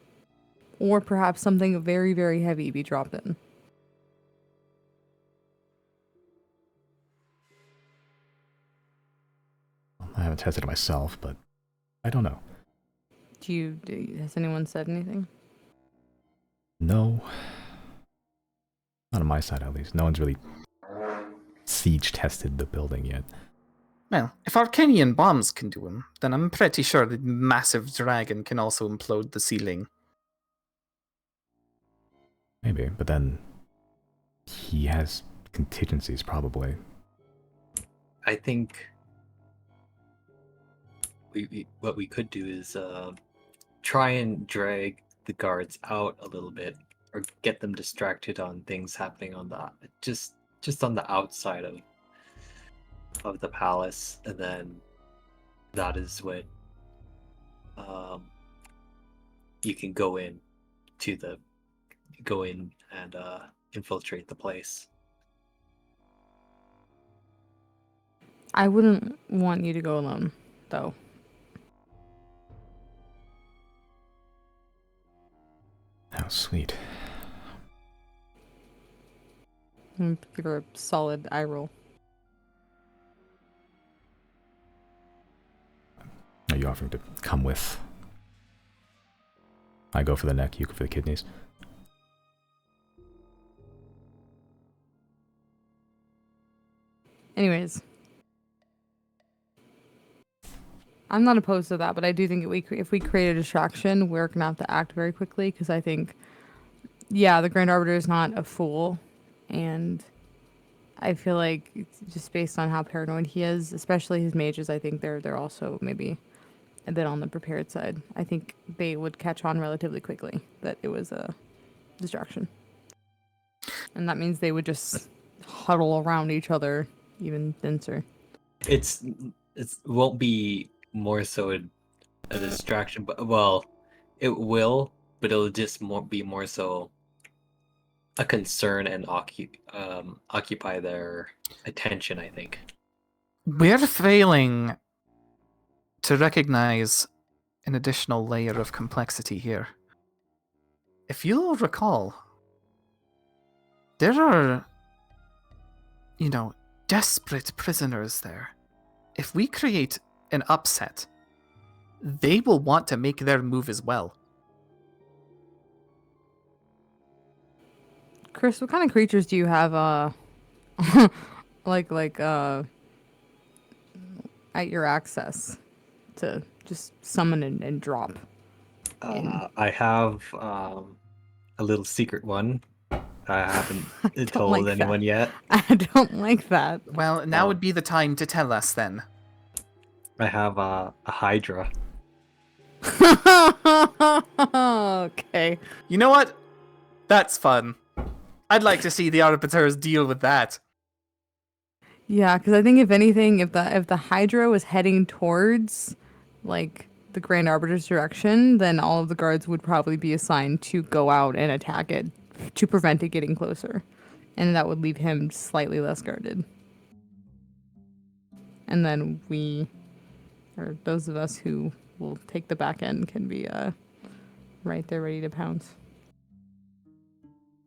or perhaps something very, very heavy be dropped in? I haven't tested it myself, but I don't know. Has anyone said anything? No. Not on my side, at least. No one's really siege tested the building yet. Well, if Arcanian bombs can do them, then I'm pretty sure the massive dragon can also implode the ceiling. Maybe, but then he has contingencies, probably. I think what we could do is try and drag the guards out a little bit, or get them distracted on things happening on the just on the outside of the palace, and then that is when you can go in and infiltrate the place. I wouldn't want you to go alone, though. How sweet. Give her a solid eye roll. Are you offering to come with? I go for the neck, you go for the kidneys. Anyways. I'm not opposed to that, but I do think if we create a distraction, we're going to have to act very quickly, because I think, yeah, the Grand Arbiter is not a fool, and I feel like it's just based on how paranoid he is, especially his mages, I think they're also maybe a bit on the prepared side. I think they would catch on relatively quickly that it was a distraction. And that means they would just huddle around each other even denser. It won't be more so a distraction, but well, it will, but it'll just be more so a concern and occupy their attention, I think. We're failing to recognize an additional layer of complexity here. If you'll recall, there are, desperate prisoners there. If we create an upset, they will want to make their move as well. Chris, what kind of creatures do you have like at your access to just summon and drop? I have a little secret one. I haven't told like anyone that. yet. I don't like that. Well, now would be the time to tell us then. I have a Hydra. Okay. You know what? That's fun. I'd like to see the Arbiters deal with that. Yeah, because I think if anything, if the Hydra was heading towards like the Grand Arbiter's direction, then all of the guards would probably be assigned to go out and attack it to prevent it getting closer, and that would leave him slightly less guarded. And then we, or those of us who will take the back end, can be right there ready to pounce.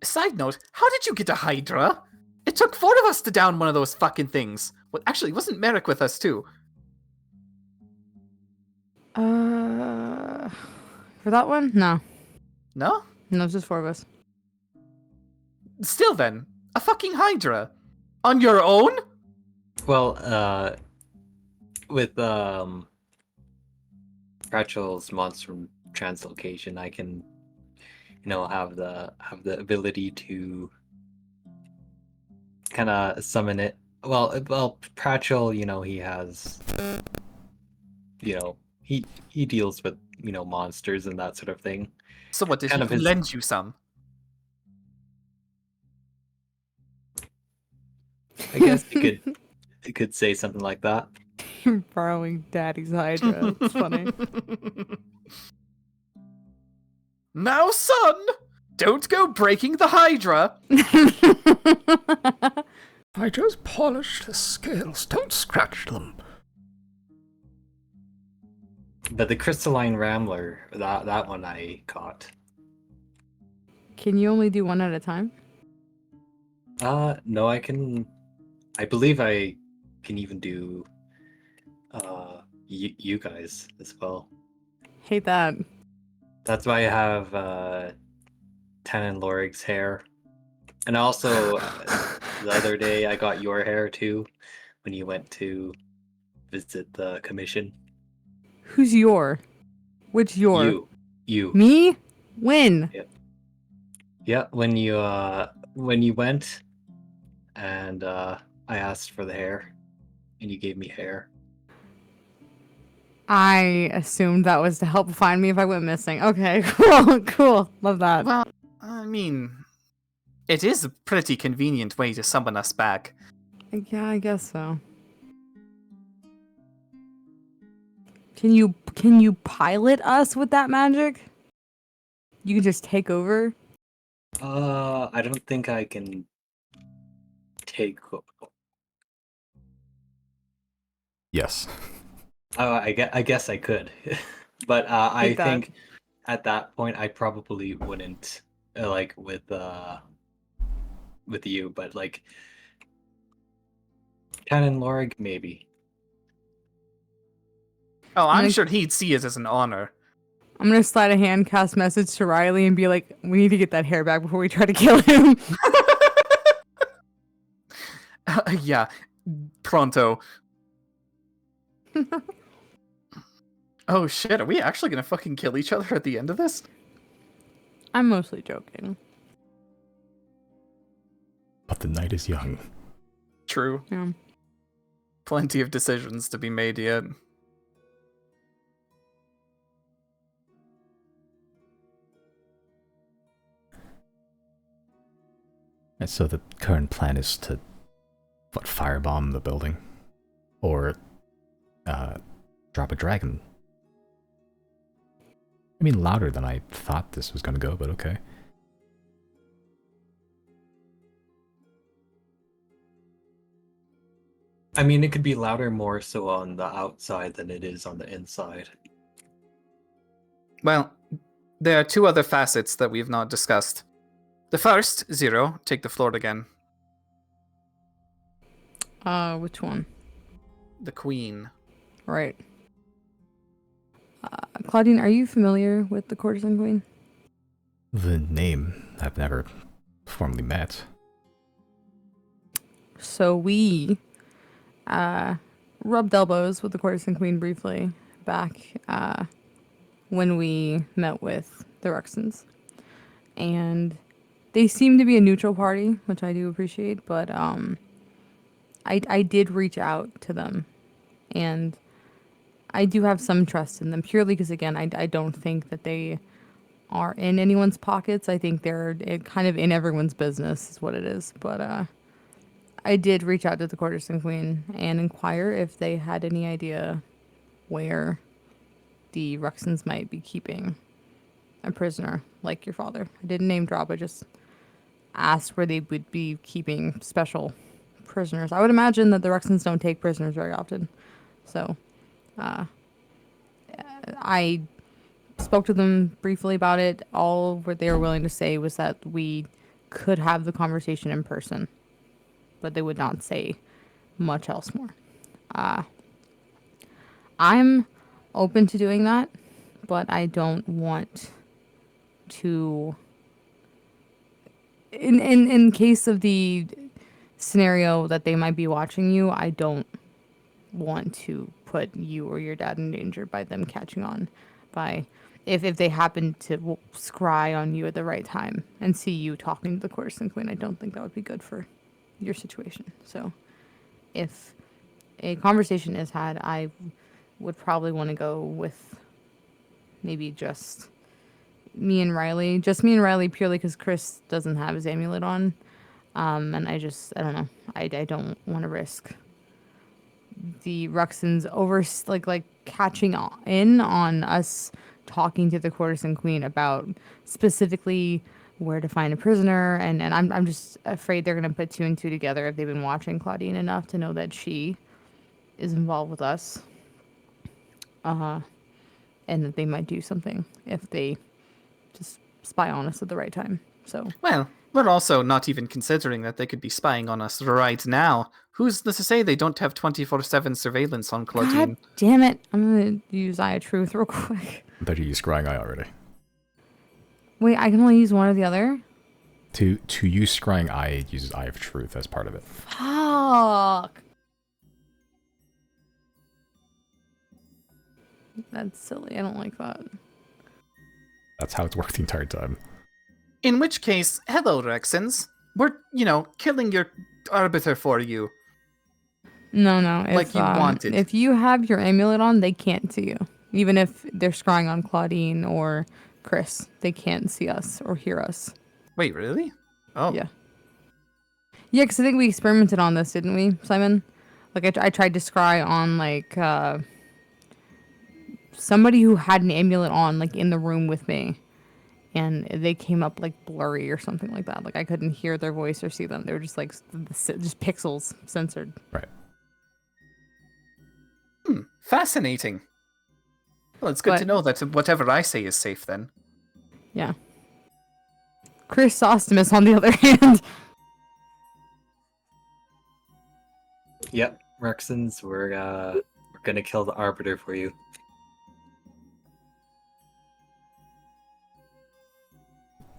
Side note, how did you get a Hydra? It took 4 of us to down one of those fucking things. Well, actually, wasn't Merrick with us too? For that one? No. No? No, it's just 4 of us. Still then, a fucking Hydra? On your own? Well, with Rachel's monster translocation, I can, have the ability to kind of summon it. Well, Pratchell, he has, he deals with, monsters and that sort of thing. So what, did Kind he of his- lend you some? I guess you could say something like that. You're borrowing Daddy's Hydra. It's funny. Now, son! Don't go breaking the Hydra! I just polished the scales, don't scratch them. But the crystalline rambler, that one I caught. Can you only do one at a time? No, I believe I can even do you guys as well. Hate that. That's why I have Tannen Lorig's hair. And also the other day I got your hair too when you went to visit the commission. Who's your? Which your? You. Me? When? Yeah, when you went and I asked for the hair and you gave me hair. I assumed that was to help find me if I went missing. Okay, cool. Love that. Well, I mean, it is a pretty convenient way to summon us back. Yeah, I guess so. Can you pilot us with that magic? You can just take over. I don't think I can take. Yes. I guess I could, but I Take that. think at that point I probably wouldn't like with you, but like Canon Lorig maybe. Oh, I'm Like- sure he'd see it as an honor. I'm gonna slide a hand cast message to Riley and be like, "We need to get that hair back before we try to kill him." Yeah, pronto. Oh shit, are we actually gonna fucking kill each other at the end of this? I'm mostly joking. But the night is young. True. Yeah. Plenty of decisions to be made yet. And so the current plan is to, what, firebomb the building? Or, drop a dragon? I mean, louder than I thought this was gonna go, but okay. I mean, it could be louder more so on the outside than it is on the inside. Well, there are two other facets that we've not discussed. The first, Zero, take the floor again. Which one? The Queen. Right. Claudine, are you familiar with the Courtesan Queen? The name I've never formally met. So we rubbed elbows with the Courtesan Queen briefly back when we met with the Ruxins. And they seem to be a neutral party, which I do appreciate, but I did reach out to them. And I do have some trust in them, purely because, again, I don't think that they are in anyone's pockets. I think they're kind of in everyone's business is what it is. But I did reach out to the Courtesan Queen and inquire if they had any idea where the Ruxins might be keeping a prisoner like your father. I didn't name drop, I just asked where they would be keeping special prisoners. I would imagine that the Ruxins don't take prisoners very often. So I spoke to them briefly about it. All what they were willing to say was that we could have the conversation in person, but they would not say much else more. I'm open to doing that, but I don't want to. In case of the scenario that they might be watching you, I don't want to put you or your dad in danger by them catching on, by if they happen to scry on you at the right time and see you talking to the Courtesan Queen. I don't think that would be good for your situation. So if a conversation is had, I would probably want to go with maybe just me and Riley purely because Chris doesn't have his amulet on. And I don't know. I don't want to risk the Ruxins like catching in on us talking to the Courtesan Queen about specifically where to find a prisoner, and I'm just afraid they're gonna put two and two together if they've been watching Claudine enough to know that she is involved with us. And that they might do something if they just spy on us at the right time. So Well, we're also not even considering that they could be spying on us right now. Who's to say they don't have 24/7 surveillance on Claudine? God damn it! I'm gonna use Eye of Truth real quick. I bet you used Scrying Eye already. Wait, I can only use one or the other? To use Scrying Eye, it uses Eye of Truth as part of it. Fuck. That's silly. I don't like that. That's how it's worked the entire time. In which case, hello, Rexons. We're, killing your arbiter for you. No. If, Like you wanted. If you have your amulet on, they can't see you. Even if they're scrying on Claudine or Chris, they can't see us or hear us. Wait, really? Oh. Yeah. Yeah, because I think we experimented on this, didn't we, Simon? Like, I tried to scry on, like, somebody who had an amulet on, like, in the room with me. And they came up, like, blurry or something like that. Like, I couldn't hear their voice or see them. They were just, like, just pixels censored. Right. Fascinating. Well, it's good But- to know that whatever I say is safe then. Yeah. Chrysostomus, on the other hand. Yep, Rexons, we're gonna kill the Arbiter for you.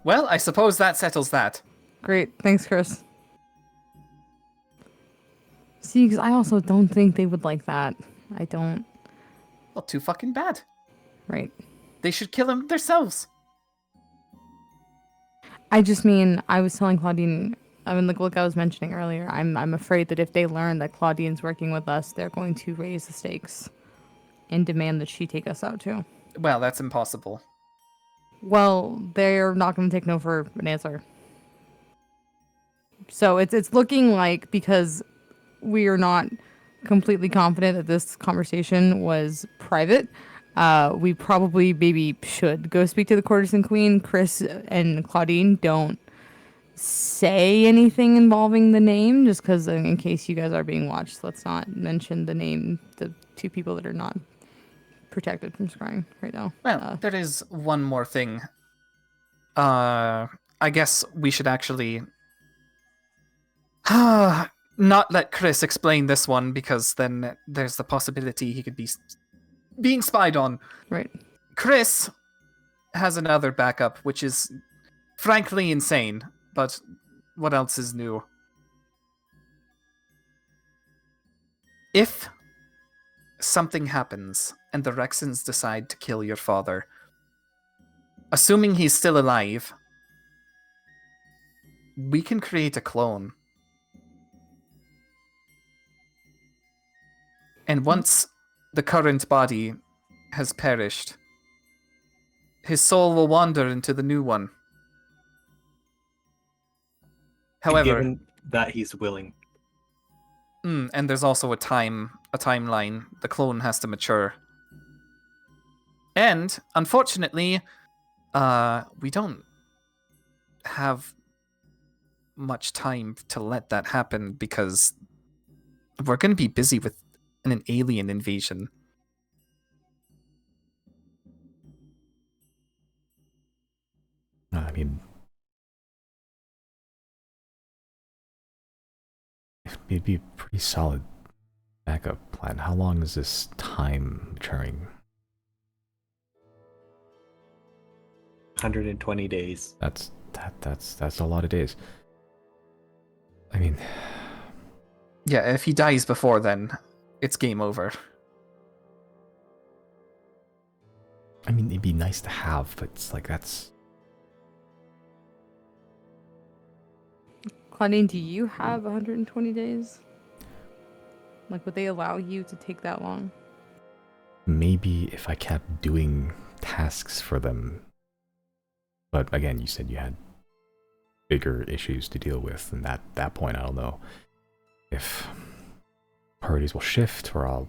Well, I suppose that settles that. Great. Thanks, Chris. See, because I also don't think they would like that. I don't. Well, too fucking bad. Right. They should kill him themselves. I just mean, I was telling Claudine, I mean, like I was mentioning earlier, I'm afraid that if they learn that Claudine's working with us, they're going to raise the stakes and demand that she take us out too. Well, that's impossible. Well, they're not going to take no for an answer. So it's looking like, because we are not completely confident that this conversation was private, we probably maybe should go speak to the courtesan queen. Chris and Claudine, don't say anything involving the name, just because in case you guys are being watched, let's not mention the name, the two people that are not protected from scrying right now. Well, there is one more thing. I guess we should actually not let Chris explain this one, because then there's the possibility he could be being spied on. Right. Chris has another backup, which is frankly insane, but what else is new? If something happens and the Rexons decide to kill your father, assuming he's still alive, we can create a clone. And once the current body has perished, his soul will wander into the new one. However, Given that he's willing. and there's also a timeline. The clone has to mature. And unfortunately, we don't have much time to let that happen, because we're going to be busy with an alien invasion. I mean, it'd be a pretty solid backup plan. How long is this time maturing? 120 days. That's a lot of days. I mean, Yeah, if he dies before then, it's game over. I mean, it'd be nice to have, but it's like that's. Claudine, do you have 120 days? Like, would they allow you to take that long? Maybe if I kept doing tasks for them. But again, you said you had bigger issues to deal with, and at that point, I don't know if priorities will shift, or I'll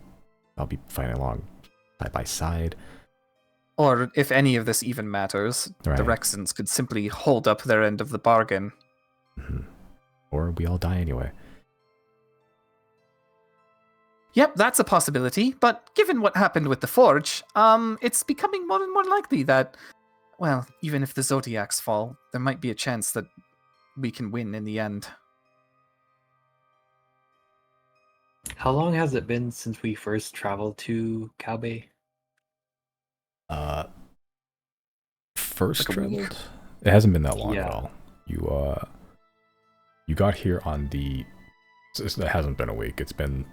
be fighting along side by side. Or if any of this even matters, Right. the Rexons could simply hold up their end of the bargain. Mm-hmm. Or we all die anyway. Yep, that's a possibility, but given what happened with the Forge, it's becoming more and more likely that, well, even if the Zodiacs fall, there might be a chance that we can win in the end. How long has it been since we first traveled to Calbe? First Like a week. traveled? It hasn't been that long Yeah. at all. You got here on the. It hasn't been a week. It's been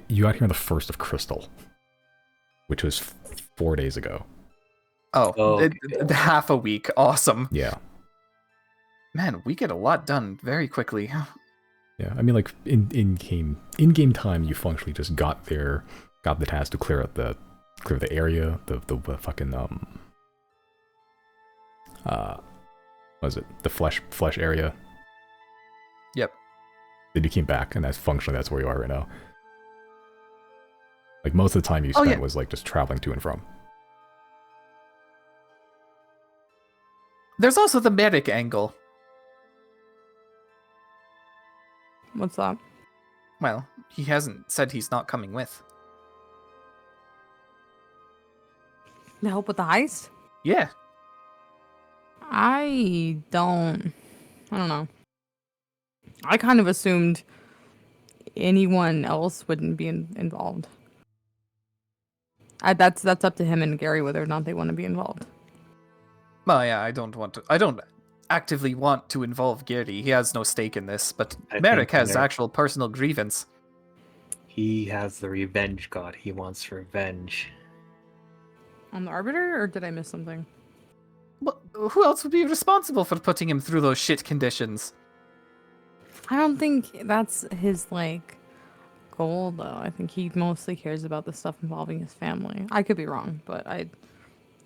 you got here on the 1st of Crystal, which was 4 days ago. Oh, Okay. half a week. Awesome. Yeah. Man, we get a lot done very quickly. Yeah, I mean, like in game time, you functionally just got there, got the task to clear the area, the fucking what was it, the flesh area. Yep. Then you came back, and that's where you are right now. Like, most of the time you Oh, spent yeah. was, like, just traveling to and from. There's also the Merrick angle. What's that? Well, he hasn't said he's not coming with. To help with the heist? Yeah. I don't know. I kind of assumed anyone else wouldn't be involved. That's up to him and Gary whether or not they want to be involved. Well, yeah, I don't actively want to involve Gary. He has no stake in this, but I Merrick think has Merrick- actual personal grievance. He has the revenge god. He wants revenge. On the Arbiter, or did I miss something? Well, who else would be responsible for putting him through those shit conditions? I don't think that's his, like, goal, though. I think he mostly cares about the stuff involving his family. I could be wrong, but I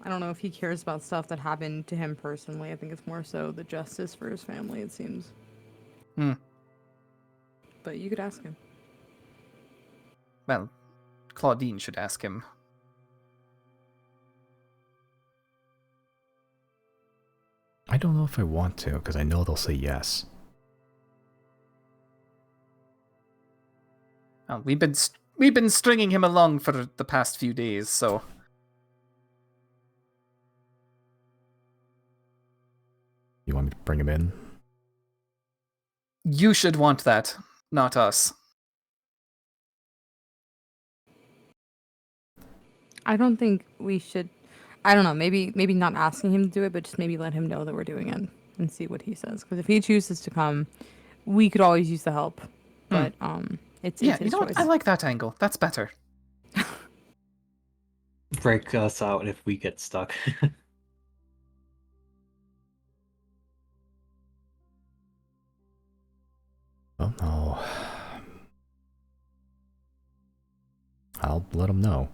don't know if he cares about stuff that happened to him personally. I think it's more so the justice for his family, it seems. Hmm. But you could ask him. Well, Claudine should ask him. I don't know if I want to, because I know they'll say yes. Well, we've been stringing him along for the past few days, so You want me to bring him in? you should want that, not us. I don't think we should. I don't know. Maybe not asking him to do it, but just maybe let him know that we're doing it and see what he says. Because if he chooses to come, we could always use the help. But it's Yeah, his you know choice. what? I like that angle. That's better. Break us out if we get stuck. Well, I'll let him know.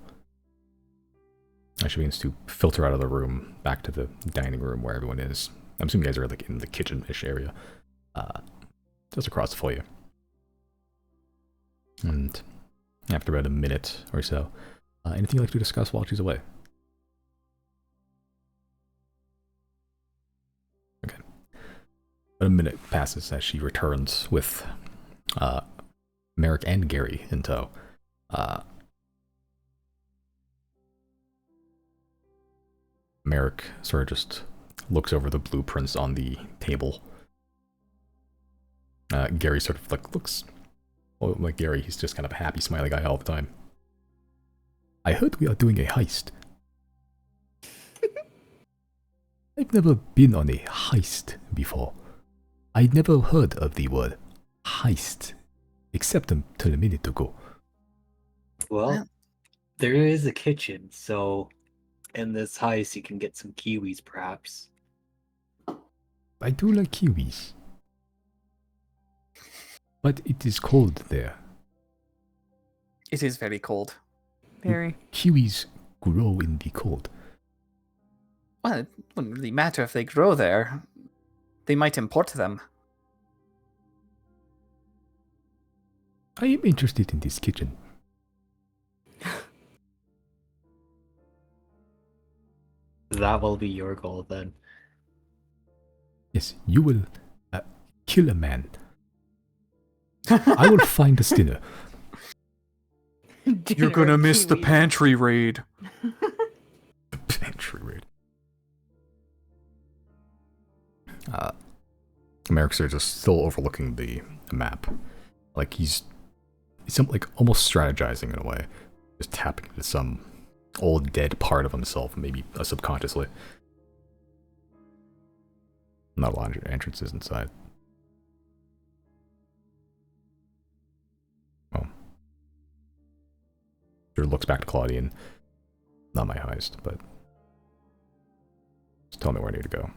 I should begin to filter out of the room back to the dining room where everyone is. I'm assuming you guys are like in the kitchen-ish area, just across the foyer. And after about a minute or so, anything you'd like to discuss while she's away? Okay. About a minute passes as she returns with Merrick and Gary in tow. Merrick sort of just looks over the blueprints on the table. Gary sort of looks, well, like Gary, he's just kind of a happy, smiley guy all the time. I heard we are doing a heist. I've never been on a heist before. I'd never heard of the word heist, except until a minute ago. Well, there is a kitchen, so in this heist you can get some kiwis, perhaps. I do like kiwis. But it is cold there. It is very cold. Very. Kiwis grow in the cold. Well, it wouldn't really matter if they grow there. They might import them. I am interested in this kitchen. That will be your goal then. Yes, you will kill a man. I will find a dinner. You're gonna miss the Kiwis. pantry raid. The pantry raid. Merrick's are just still overlooking the map. Like he's like almost strategizing in a way. Just tapping into some old dead part of himself, maybe subconsciously. Not a lot of entrances inside. Oh. Sure looks back to Claudian. Not my heist, but just tell me where I need to go.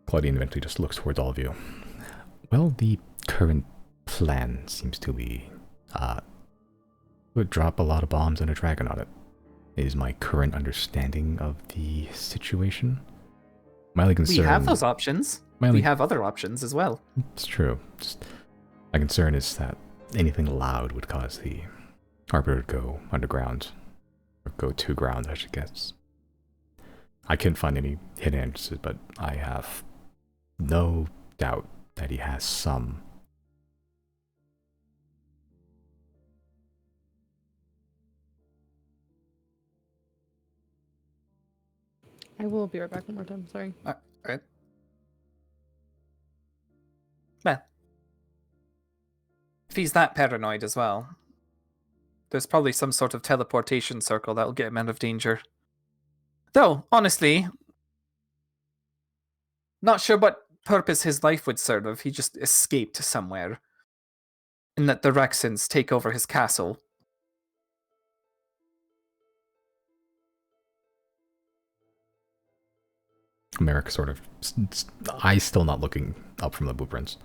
Claudian eventually just looks towards all of you. Well, the current plan seems to be, would drop a lot of bombs and a dragon on it. Is my current understanding of the situation. My only concern... We have those options. My only, We have other options as well. It's true. Just My concern is that anything loud would cause the Arbiter to go underground. Or go to ground, I should guess. I couldn't find any hidden entrances, but I have no doubt that he has some. I will be right back one more time. Sorry. Right. Well, if he's that paranoid as well, there's probably some sort of teleportation circle that'll get him out of danger. Though, honestly, not sure what purpose his life would serve if he just escaped somewhere and let the Rexons take over his castle. Merrick sort of eyes still not looking up from the blueprints.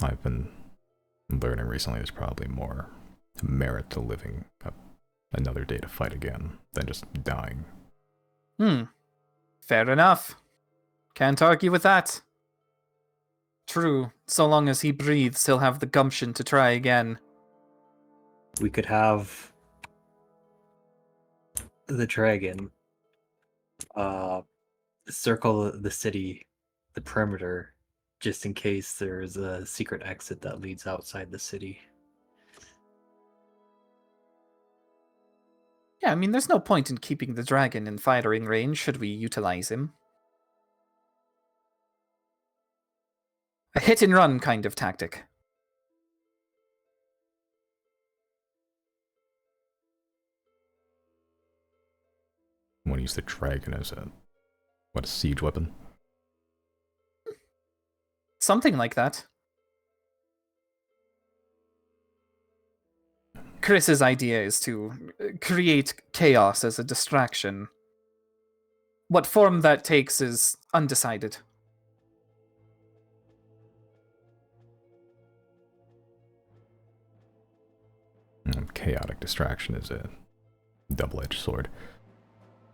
I've been learning recently there's probably more merit to living another day to fight again than just dying. Fair enough. Can't argue with that. True, so long as he breathes, he'll have the gumption to try again. We could have the dragon circle the city, the perimeter, just in case there's a secret exit that leads outside the city. Yeah, I mean, there's no point in keeping the dragon in firing range should we utilize him. A hit and run kind of tactic. I want to use the dragon as a siege weapon? Something like that. Chris's idea is to create chaos as a distraction. What form that takes is undecided. Chaotic distraction is a double-edged sword.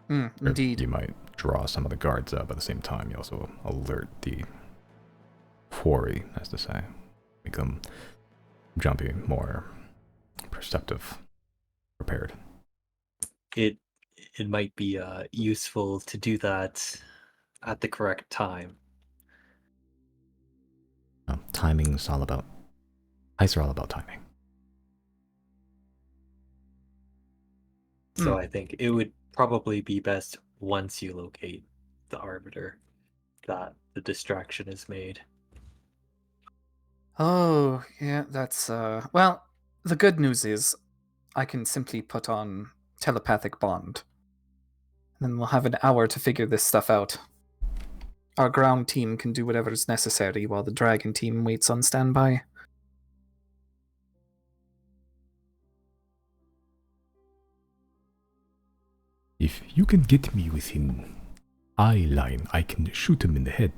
Indeed. You might draw some of the guards up at the same time. You also alert the quarry, as to say. Make them jumpy, more perceptive, prepared. It might be useful to do that at the correct time. Timing's all about... Heists are all about timing. So I think it would probably be best once you locate the Arbiter that the distraction is made. Oh, yeah, that's, well, the good news is I can simply put on telepathic bond. And then we'll have an hour to figure this stuff out. Our ground team can do whatever is necessary while the dragon team waits on standby. If you can get me within eye line, I can shoot him in the head.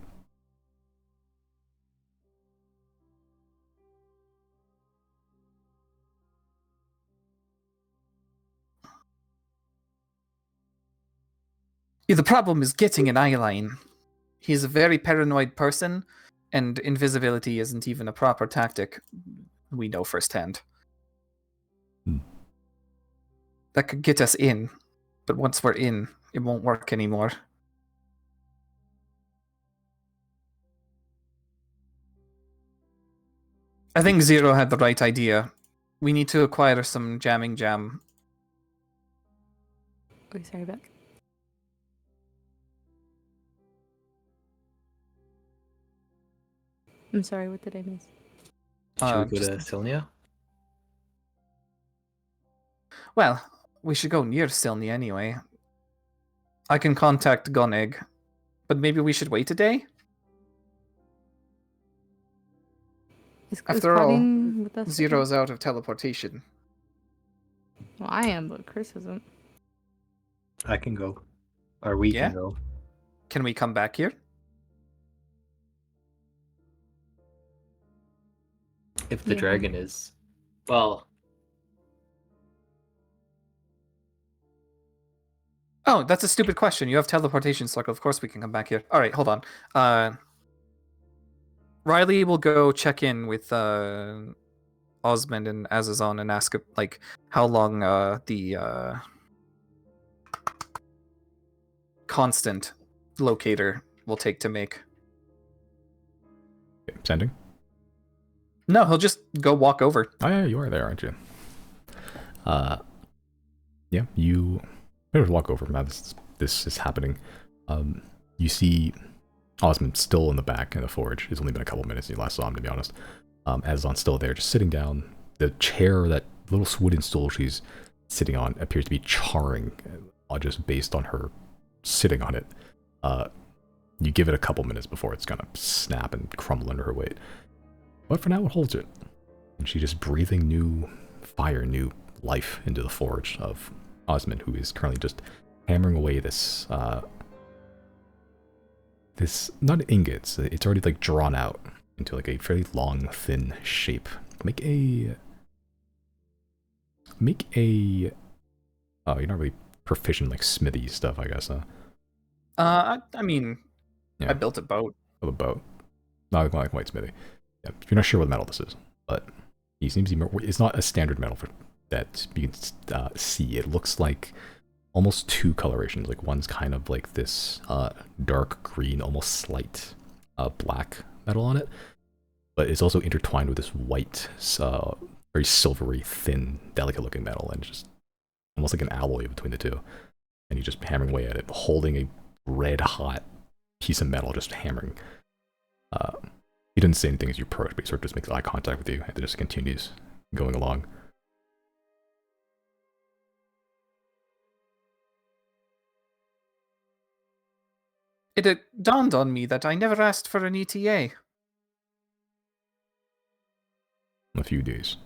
Yeah, the problem is getting an eye line. He's a very paranoid person, and invisibility isn't even a proper tactic. We know firsthand. That could get us in, but once we're in, it won't work anymore. I think Zero had the right idea. We need to acquire some jamming jam. Oh, sorry, Beck. I'm sorry, what did I miss? Should we go Just- to Silnia? Well, we should go near Silny anyway. I can contact Goneg, but maybe we should wait a day? Is After all, Claudine with us? Zero's out of teleportation. Well, I am, but Chris isn't. I can go. Or we Yeah? can go. Can we come back here? If the Yeah. dragon is... Well, Oh, that's a stupid question. You have teleportation circle. Of course we can come back here. All right, hold on. Riley will go check in with Osmond and Azazon and ask like how long the constant locator will take to make. Okay, sending. No, he'll just go walk over. Oh yeah, you are there, aren't you? Yeah, you better walk over now. This is happening. You see Osmond still in the back in the forge. It's only been a couple minutes since you last saw him, to be honest. Azazon's still there, just sitting down. The chair, that little wooden stool she's sitting on, appears to be charring, just based on her sitting on it. You give it a couple minutes before it's gonna snap and crumble under her weight. But for now, it holds it. And she's just breathing new fire, new life into the forge of Osmond, who is currently just hammering away this, not ingots, it's already like drawn out into like a fairly long, thin shape. Make a, oh, you're not really proficient like smithy stuff, I guess, huh? I mean, Yeah. I built a boat. Of a boat. Not like white smithy. Yeah. You're not sure what metal this is, but he seems to be, it's not a standard metal that you can see. It looks like almost two colorations. Like one's kind of like this dark green, almost slight black metal on it, but it's also intertwined with this white, very silvery, thin, delicate looking metal, and just almost like an alloy between the two. And you're just hammering away at it, holding a red hot piece of metal, just hammering. He doesn't say anything as you approach, but he sort of just makes eye contact with you, and it just continues going along. It dawned on me that I never asked for an ETA. In a few days.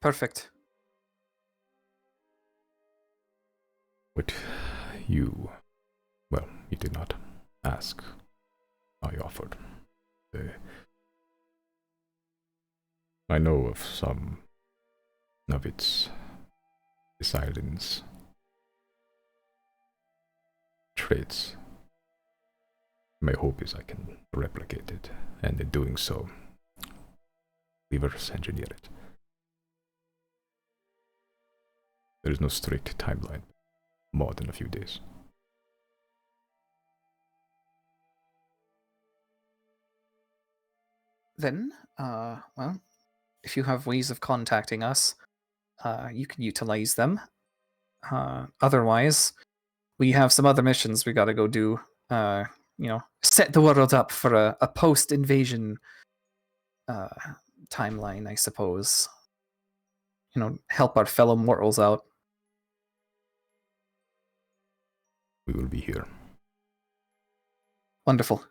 Perfect. But you, well, you did not ask. I offered. I know of some of its Poseidon's traits. My hope is I can replicate it, and in doing so, reverse engineer it. There is no strict timeline, more than a few days. Then, well, if you have ways of contacting us, you can utilize them. Otherwise, we have some other missions we gotta go do. Set the world up for a post-invasion timeline, I suppose. Help our fellow mortals out. We will be here. Wonderful.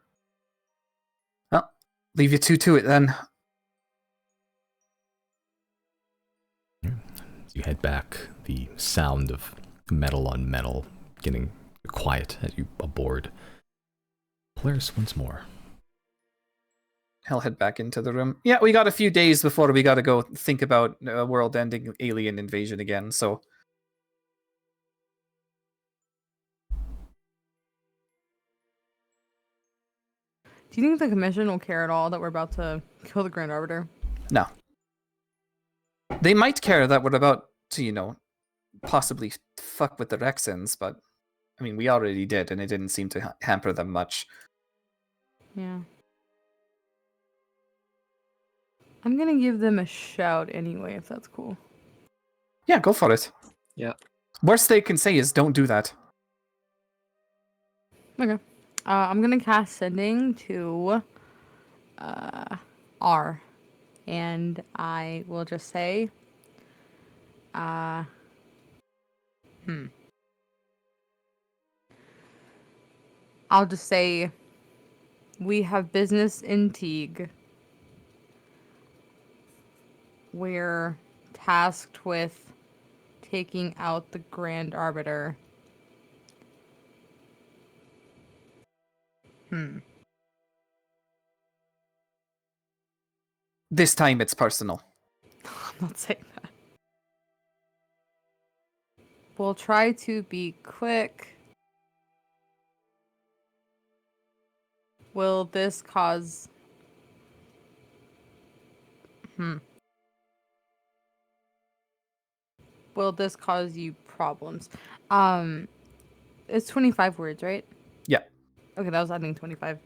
Well, leave you two to it then. As you head back, the sound of metal on metal getting quiet as you aboard. Polaris once more. I'll head back into the room. Yeah, we got a few days before we gotta go think about a world-ending alien invasion again, so... Do you think the commission will care at all that we're about to kill the Grand Arbiter? No. They might care that we're about to, possibly fuck with the Rexans, but, I mean, we already did, and it didn't seem to hamper them much. Yeah. I'm gonna give them a shout anyway, if that's cool. Yeah, go for it. Yeah. Worst they can say is don't do that. Okay. I'm gonna cast sending to R, and I will just say, I'll just say, we have business in Teague. We're tasked with taking out the Grand Arbiter. This time it's personal. I'm not saying that. We'll try to be quick. Will this cause... Will this cause you problems? It's 25 words, right? Yeah. Okay, that was adding 25.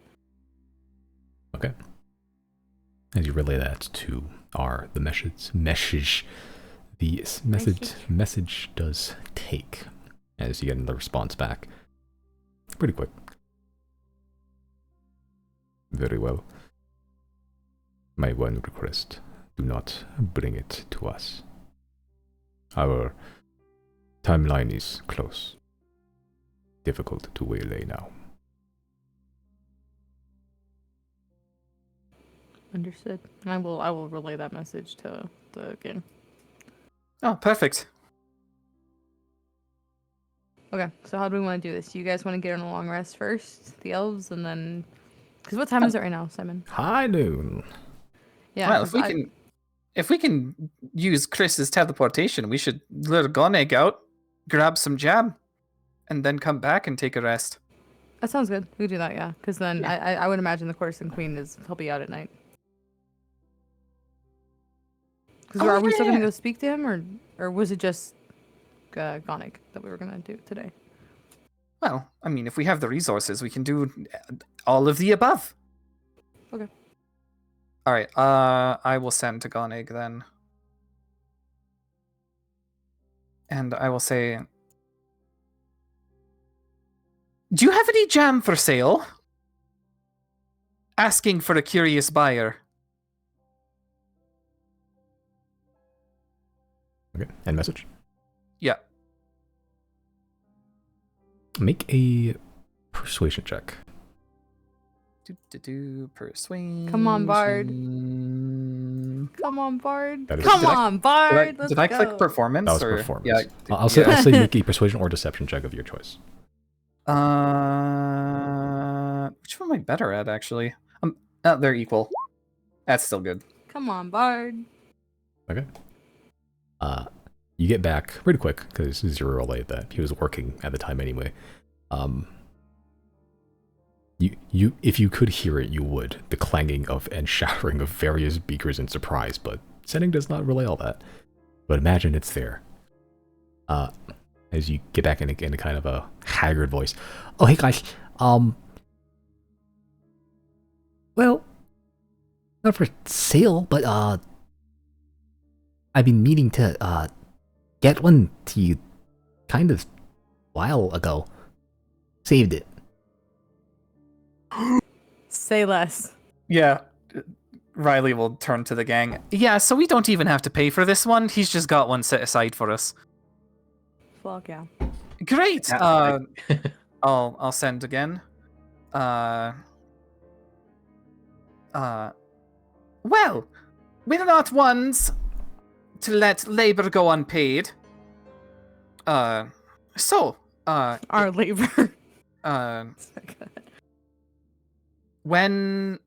Okay. As you relay that to the message, the message does take as you get the response back. Pretty quick. Very well. My one request, do not bring it to us. Our timeline is close. Difficult to waylay now. Understood. I will relay that message to the gang. Oh, perfect. Okay, so how do we want to do this? You guys want to get on a long rest first, the elves, and then... Because what time is it right now, Simon? High noon. Yeah, Well, 'cause if we can use Chris's teleportation, we should lure Goneg out, grab some jam, and then come back and take a rest. that sounds good. We can do that, yeah. Because then Yeah. I would imagine the Courtesan Queen he'll be out at night. Because Oh, are we still yeah. gonna go speak to him, or was it just Gonik that we were gonna do today? Well, I mean, if we have the resources, we can do all of the above. Okay. All right. I will send to Goneg then, and I will say, "Do you have any jam for sale?" Asking for a curious buyer. Okay, and message. Yeah. Make a persuasion check. Persuasion. Come on, Bard. Come on, Bard. That is- Come Did I- on, Bard. Let's Did I go. click performance? That was or... performance. Yeah. I'll say make a persuasion or deception check of your choice. Which one am I better at, actually? They're equal. That's still good. Come on, Bard. Okay. You get back pretty quick because Zero relayed that he was working at the time anyway. You if you could hear it, you would, the clanging of and shattering of various beakers in surprise, but setting does not relay all that. But imagine it's there. As you get back in a kind of a haggard voice. Oh, hey guys. Well, not for sale, but I've been meaning to get one to you kind of while ago. Saved it. Say less. Yeah. Riley will turn to the gang. Yeah, so we don't even have to pay for this one. He's just got one set aside for us. Fuck yeah. Great. Yeah, I'll send again. Well, we're not ones to let labor go unpaid. Our labor. When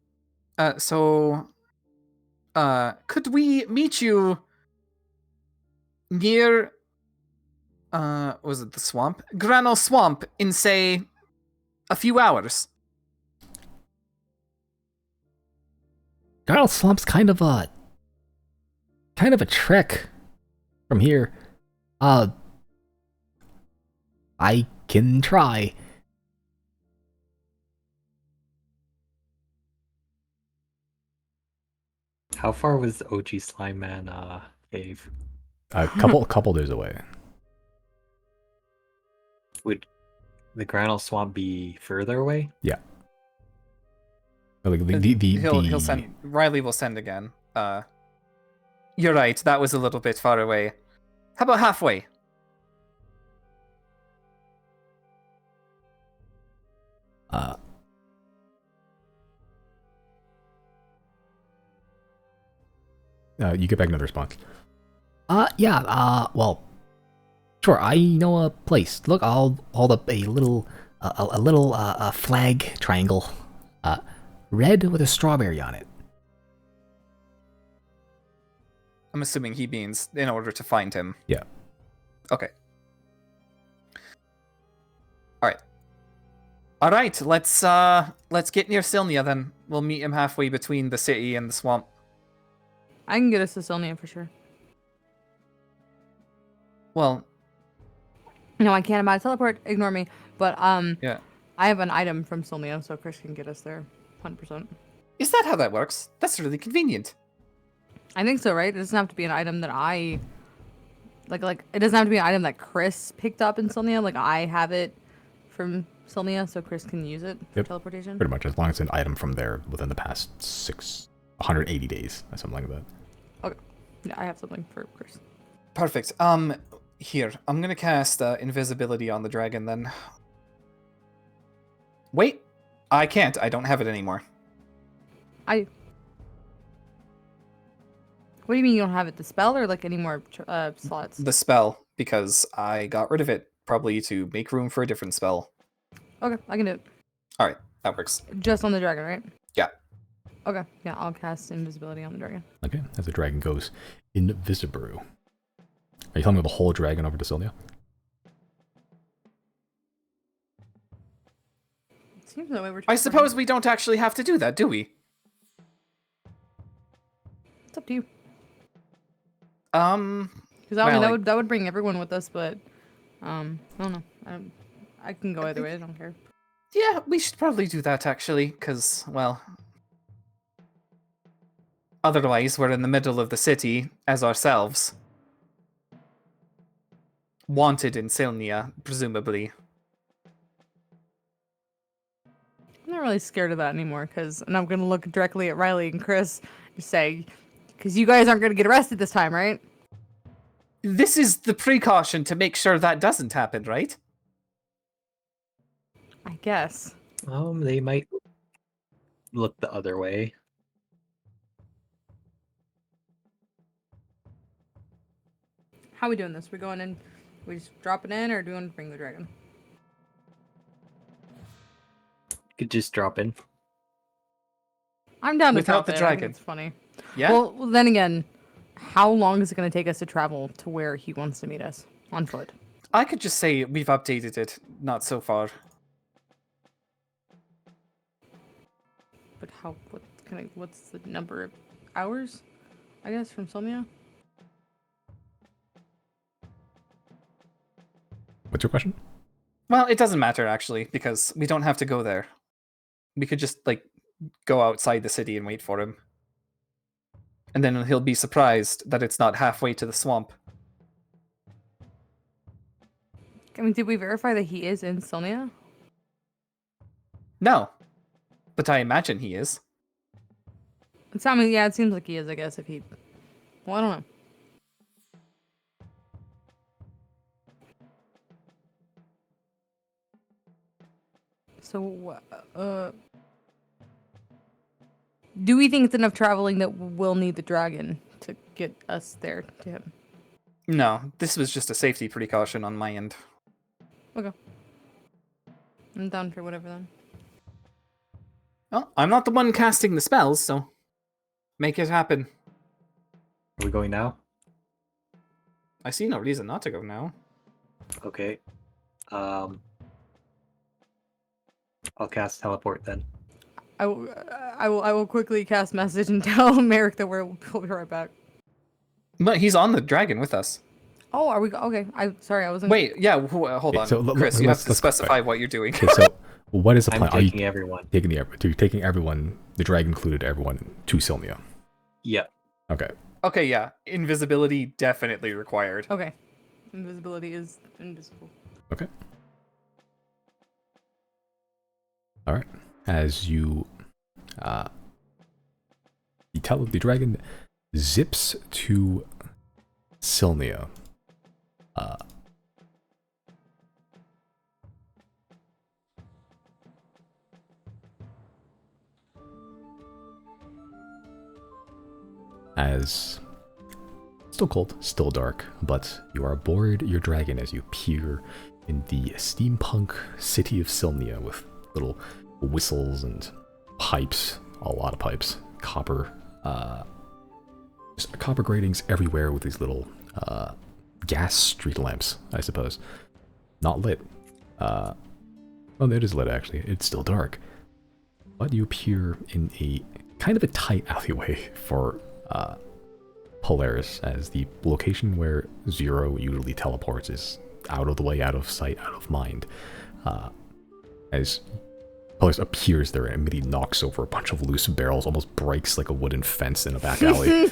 could we meet you near was it the swamp? Granal Swamp in, say, a few hours? Garl Swamp's kind of a trek from here. I can try. How far was OG Slime Man cave? A couple days away. Would the Granal Swamp be further away? Yeah. Like He'll send. Riley will send again. You're right. That was a little bit far away. How about halfway? You get back another response. Well, sure, I know a place. Look, I'll hold up a little flag triangle, red with a strawberry on it. I'm assuming he means in order to find him. Yeah. Okay. All right. All right, let's get near Silnia then. We'll meet him halfway between the city and the swamp. I can get us to Silnia for sure. Well, No, I can't. I'm out of teleport. Ignore me. But yeah. I have an item from Silnia, so Chris can get us there, 100%. Is that how that works? That's really convenient. I think so, right? It doesn't have to be an item that I like. It doesn't have to be an item that Chris picked up in Silnia. Like I have it from Silnia, so Chris can use it for Yep. teleportation. Pretty much, as long as it's an item from there within the past 180 days, or something like that. Okay. Yeah, I have something for Chris. Perfect. Here, I'm gonna cast invisibility on the dragon then. Wait, I can't. I don't have it anymore. What do you mean you don't have it? The spell or like any more slots? The spell, because I got rid of it, probably to make room for a different spell. Okay, I can do it. All right, that works. Just on the dragon, right? Yeah. Okay, yeah, I'll cast invisibility on the dragon. Okay, as the dragon goes invisible. Are you telling me the whole dragon over to Silnia? It seems that way we're. I suppose we don't actually have to do that, do we? It's up to you. Because Because I mean, that would bring everyone with us, but I don't know. I can go either way. I don't care. Yeah, we should probably do that actually, because, well, otherwise we're in the middle of the city as ourselves. Wanted in Silnia, presumably. I'm not really scared of that anymore, and I'm gonna look directly at Riley and Chris and say, because you guys aren't gonna get arrested this time, right? This is the precaution to make sure that doesn't happen, right? I guess. They might look the other way. How are we doing this? We going in? We just drop it in, or do we want to bring the dragon? Could just drop in. I'm down to Without drop the it. I dragon. think it's funny. Yeah? Well, then again, how long is it going to take us to travel to where he wants to meet us on foot? I could just say we've updated it, not so far. But what's the number of hours? I guess from Silmia. What's your question? Well, it doesn't matter actually, because we don't have to go there. We could just, like, go outside the city and wait for him. And then he'll be surprised that it's not halfway to the swamp. I mean, did we verify that he is in Silmia? No. But I imagine he is. It seems like he is. I guess if he. Well, I don't know. So, do we think it's enough traveling that we'll need the dragon to get us there to him? No, this was just a safety precaution on my end. Okay. I'm down for whatever then. Well, I'm not the one casting the spells, so make it happen. Are we going now? I see no reason not to go now. Okay. I'll cast teleport then. I will quickly cast message and tell Merrick that we'll be right back. But he's on the dragon with us. Oh, are we okay? Sorry, I wasn't. Wait, yeah, hold Okay, on. so Chris, you have to let's specify clarify. what you're doing. Okay, so what is the I'm plan? Are you taking everyone. taking everyone, the dragon included, everyone to Silmia? Yep. Okay. Okay, yeah. Invisibility definitely required. Okay. Invisibility is invisible. Okay. All right. As you the dragon zips to Silnia. As still cold, still dark, but you are aboard your dragon as you peer in the steampunk city of Silnia with little whistles and pipes, a lot of pipes, copper, just copper gratings everywhere with these little gas street lamps, I suppose. Not lit. Well, it is lit actually. It's still dark. But you appear in a kind of a tight alleyway for Polaris, as the location where Zero usually teleports is out of the way, out of sight, out of mind. As Polaris appears there and immediately knocks over a bunch of loose barrels, almost breaks like a wooden fence in a back alley.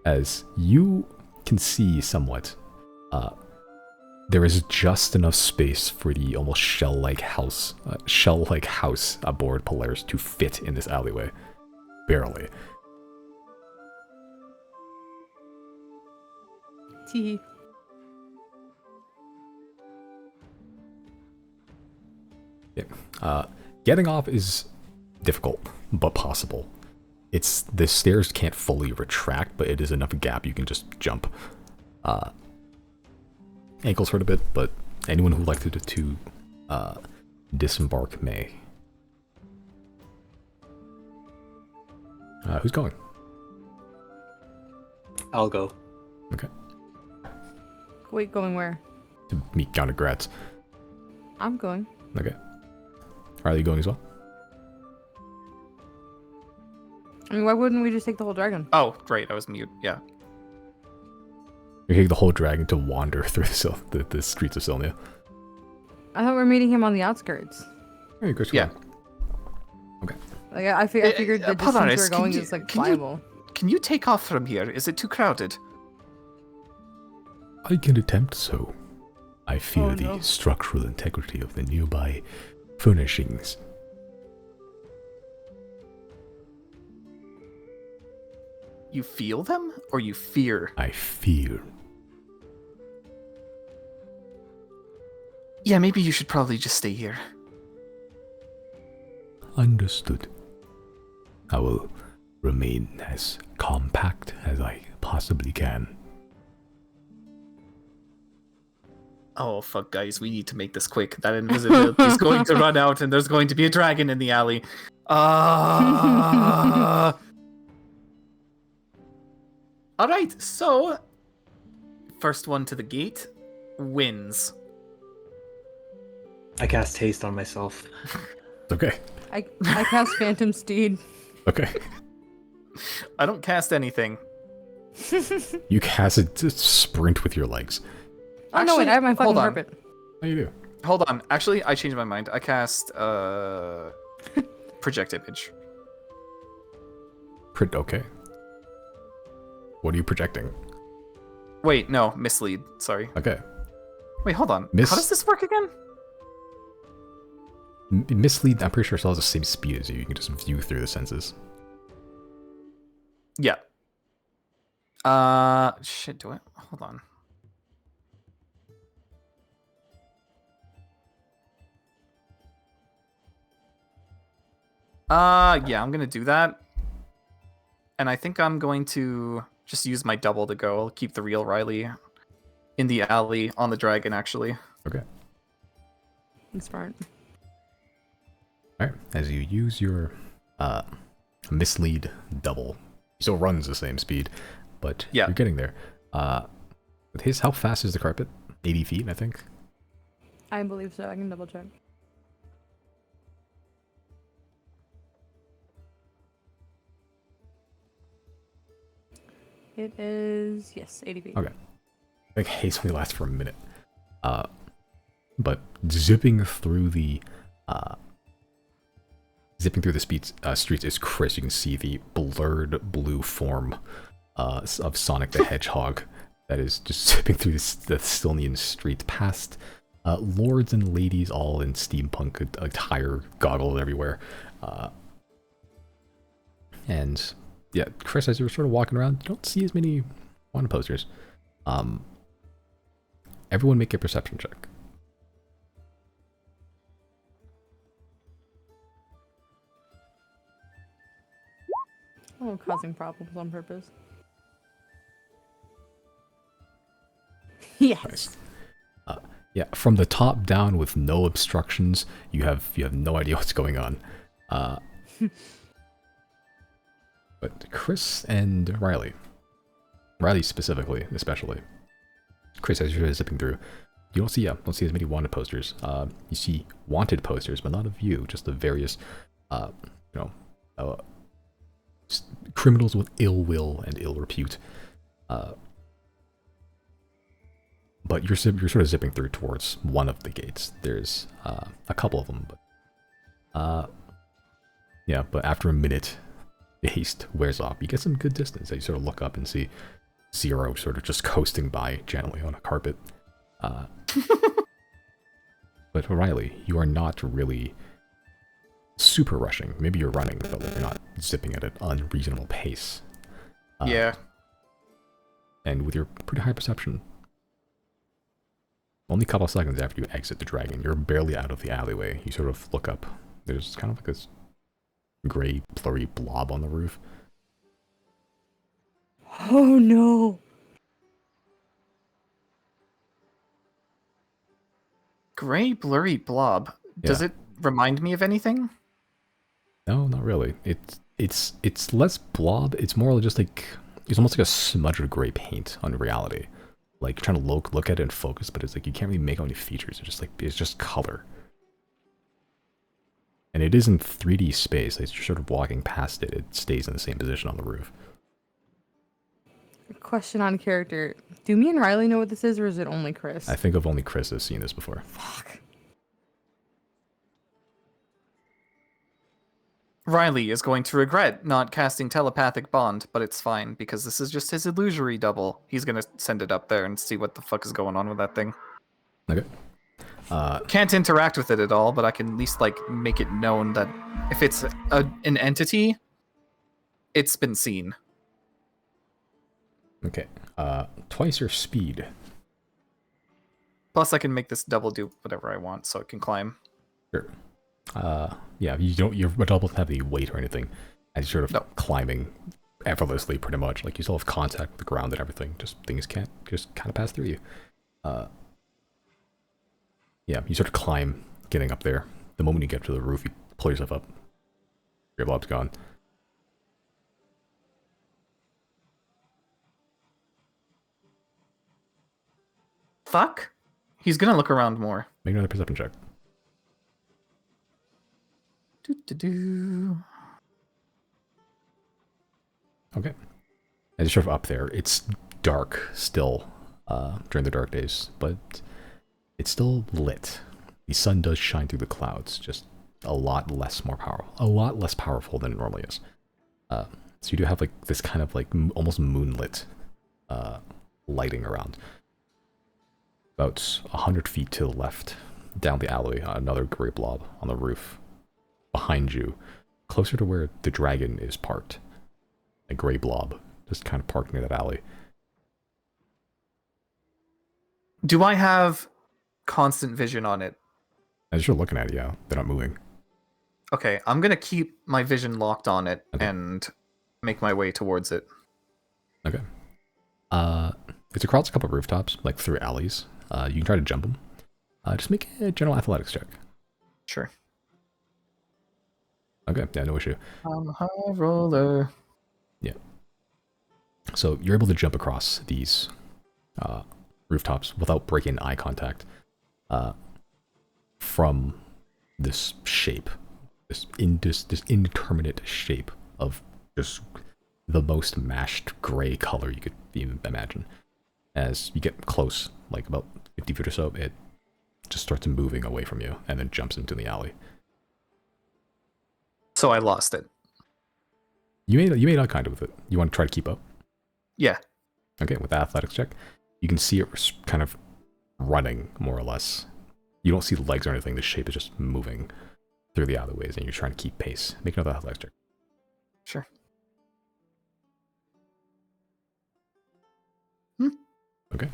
As you can see somewhat, there is just enough space for the almost shell-like house aboard Polaris to fit in this alleyway. Barely. Tee. Yeah. Getting off is difficult, but possible. The stairs can't fully retract, but it is enough gap you can just jump. Ankles hurt a bit, but anyone who would like to disembark may. Who's going? I'll go. Okay. Wait, going where? To meet Counter Gratz. I'm going. Okay. Are you going as well? I mean, why wouldn't we just take the whole dragon? Oh, great. I was mute. Yeah. You take the whole dragon to wander through the streets of Sylnia. I thought we were meeting him on the outskirts. Hey, Chris. Yeah. Okay. Like I figured the distance Polaris, we were going can you- is like can you- viable. Can you take off from here? Is it too crowded? I can attempt so. I fear Oh, the no. structural integrity of the nearby furnishings. You feel them, or you fear? I fear. Yeah, maybe you should probably just stay here. Understood. I will remain as compact as I possibly can. Oh, fuck, guys, we need to make this quick. That invisibility is going to run out, and there's going to be a dragon in the alley. Alright, so... First one to the gate wins. I cast haste on myself. Okay. I cast Phantom Steed. Okay. I don't cast anything. You cast it to sprint with your legs. Oh no, wait, I have my fucking hold on. carpet. How you do? Hold on. Actually, I changed my mind. I cast project image. Okay. What are you projecting? Wait, no, mislead. Sorry. Okay. Wait, hold on. Miss- How does this work again? Mislead, I'm pretty sure still has the same speed as you. You can just view through the senses. Yeah. Shit, do I? Hold on. Yeah, I'm gonna do that. And I think I'm going to just use my double to go. I'll keep the real Riley in the alley on the dragon, actually. Okay. That's smart. Alright. As you use your mislead double, he still runs the same speed, but Yeah. you're getting there. With his, how fast is the carpet? 80 feet, I think. I believe so. I can double check. It is, yes, 80 feet. Okay. I think haste only lasts for a minute. But zipping through the streets is Chris. You can see the blurred blue form of Sonic the Hedgehog that is just zipping through the Sylnian streets past lords and ladies all in steampunk attire, goggles everywhere. And yeah, Chris, as you're sort of walking around, you don't see as many wanted posters. Everyone make a perception check. Oh, causing problems on purpose. Yes. Nice. Yeah, from the top down with no obstructions, you have no idea what's going on. But Chris and Riley specifically, especially Chris, as you're zipping through, don't see as many wanted posters. You see wanted posters, but not of you, just the various, uh, you know, uh, criminals with ill will and ill repute. But you're sort of zipping through towards one of the gates. There's a couple of them, but yeah. But after a minute, the haste wears off. You get some good distance. You sort of look up and see Zero sort of just coasting by gently on a carpet. But Riley, you are not really super rushing. Maybe you're running, but like you're not zipping at an unreasonable pace. Yeah. And with your pretty high perception, only a couple of seconds after you exit the dragon, you're barely out of the alleyway. You sort of look up. There's kind of like this gray, blurry blob on the roof. Oh no. Gray, blurry blob. Does Yeah. it remind me of anything? No, not really. It's less blob. It's more just like it's almost like a smudge of gray paint on reality. Like you're trying to look at it and focus, but it's like you can't really make out any features. It's just color. And it is in 3D space. As you're sort of walking past it, it stays in the same position on the roof. Question on character. Do me and Riley know what this is, or is it only Chris? I think of only Chris has seen this before. Fuck. Riley is going to regret not casting telepathic bond, but it's fine because this is just his illusory double. He's gonna send it up there and see what the fuck is going on with that thing. Okay. Can't interact with it at all, but I can at least like make it known that if it's an entity, it's been seen. Okay. Twice your speed. Plus, I can make this double do whatever I want, so it can climb. Sure. Yeah, your double have any weight or anything. As you're sort of climbing effortlessly, pretty much. Like you still have contact with the ground and everything. Just things can't just kind of pass through you. Yeah, you sort of climb, getting up there. The moment you get to the roof, you pull yourself up. Your blob's gone. Fuck? He's gonna look around more. Make another perception check. Do-do-do. Okay. As you're sort of up there, it's dark still during the dark days, but it's still lit. The sun does shine through the clouds, just a lot less powerful than it normally is. So you do have like this kind of like almost moonlit lighting around. About 100 feet to the left, down the alley, another gray blob on the roof. Behind you, closer to where the dragon is parked. A gray blob, just kind of parked near that alley. Do I have constant vision on it? As you're looking at it, yeah, they're not moving. Okay, I'm gonna keep my vision locked on it Okay. and make my way towards it. Okay. It's across a couple of rooftops, like through alleys. You can try to jump them. Just make a general athletics check. Sure. Okay, yeah, no issue. I'm a high roller. Yeah. So you're able to jump across these rooftops without breaking eye contact from this shape, this indeterminate shape of just the most mashed gray color you could even imagine. As you get close, like about 50 feet or so, it just starts moving away from you and then jumps into the alley. So I lost it. You made eye contact with it. You want to try to keep up? Yeah. Okay, with the athletics check, you can see it kind of running, more or less. You don't see legs or anything. The shape is just moving through the alleyways, and you're trying to keep pace. Make another athletics check. Sure. Okay.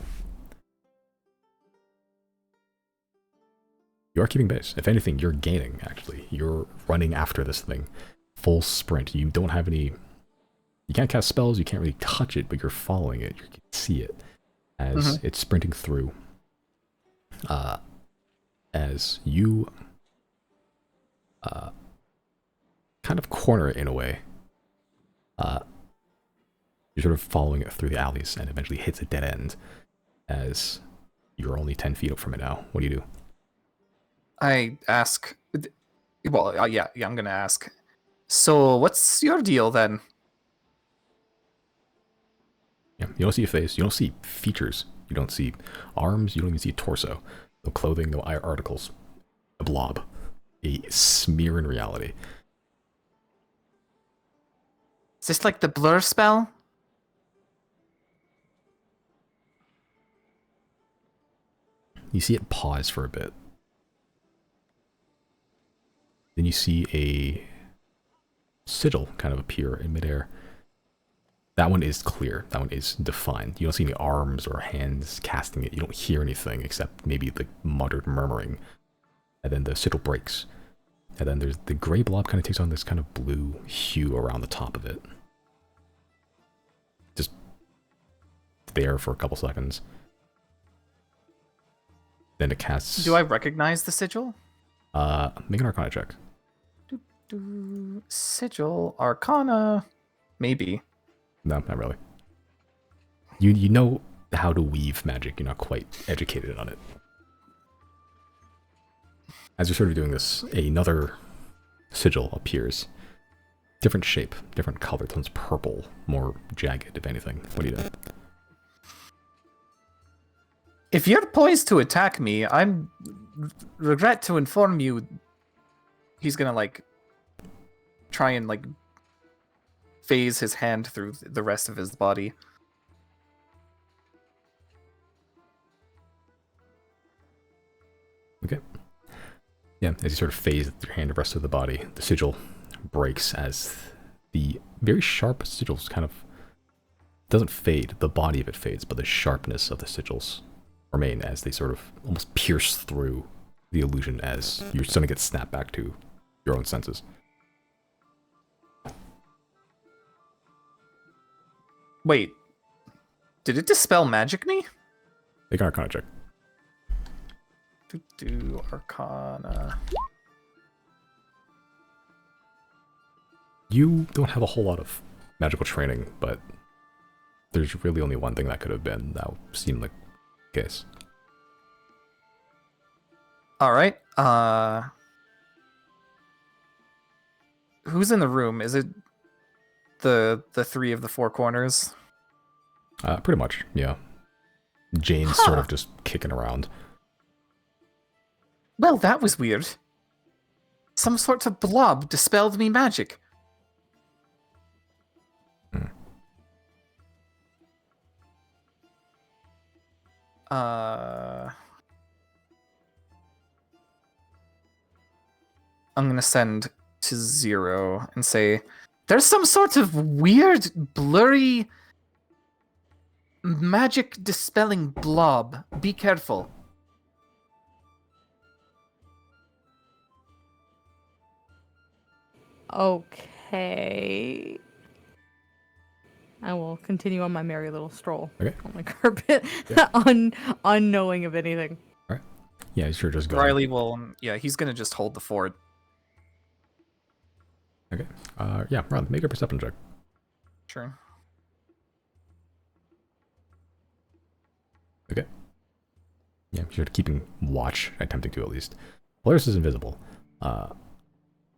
You are keeping pace. If anything, you're gaining, actually. You're running after this thing. Full sprint. You don't have any... You can't cast spells, you can't really touch it, but you're following it. You can see it as it's sprinting through. As you kind of corner it in a way. You're sort of following it through the alleys and eventually hits a dead end as You're only 10 feet up from it now. What do you do? I ask. Well, yeah, I'm gonna ask. So, what's your deal then? Yeah, you don't see a face. You don't see features. You don't see arms. You don't even see torso. No clothing, no articles. A blob. A smear in reality. Is this like the blur spell? You see it pause for a bit. Then you see a sigil kind of appear in midair. That one is clear. That one is defined. You don't see any arms or hands casting it. You don't hear anything except maybe the muttered murmuring. And then the sigil breaks. And then there's the gray blob kind of takes on this kind of blue hue around the top of it. Just there for a couple seconds. Then it casts... Do I recognize the sigil? Make an Arcana check. Sigil, Arcana, maybe. No, not really. You know how to weave magic. You're not quite educated on it. As you're sort of doing this, another sigil appears. Different shape, different color. This one's purple, more jagged, if anything. What do you do? If you're poised to attack me, I'm regret to inform you he's gonna like try and like phase his hand through the rest of his body. Okay. Yeah, as you sort of phase your hand the rest of the body, the sigil breaks as the very sharp sigils kind of doesn't fade. The body of it fades, but the sharpness of the sigils remain as they sort of almost pierce through the illusion as you're starting to get snapped back to your own senses. Wait, did it dispel magic me? Make an Arcana check. Do Arcana. You don't have a whole lot of magical training, but there's really only one thing that could have been. That seemed like the case. All right. Who's in the room? Is it the three of the four corners? Pretty much, yeah. Jane's sort of just kicking around. Well, that was weird. Some sort of blob dispelled me magic. I'm gonna send to 0 and say, there's some sort of weird, blurry, magic dispelling blob. Be careful. Okay. I will continue on my merry little stroll. Okay. On the carpet, unknowing of anything. All right. Yeah, sure. Just go. Riley will, yeah, he's gonna just hold the fort. Okay. Yeah, Riley, make a perception check. Sure. Okay. Yeah, you're keeping watch, attempting to at least. Polaris is invisible.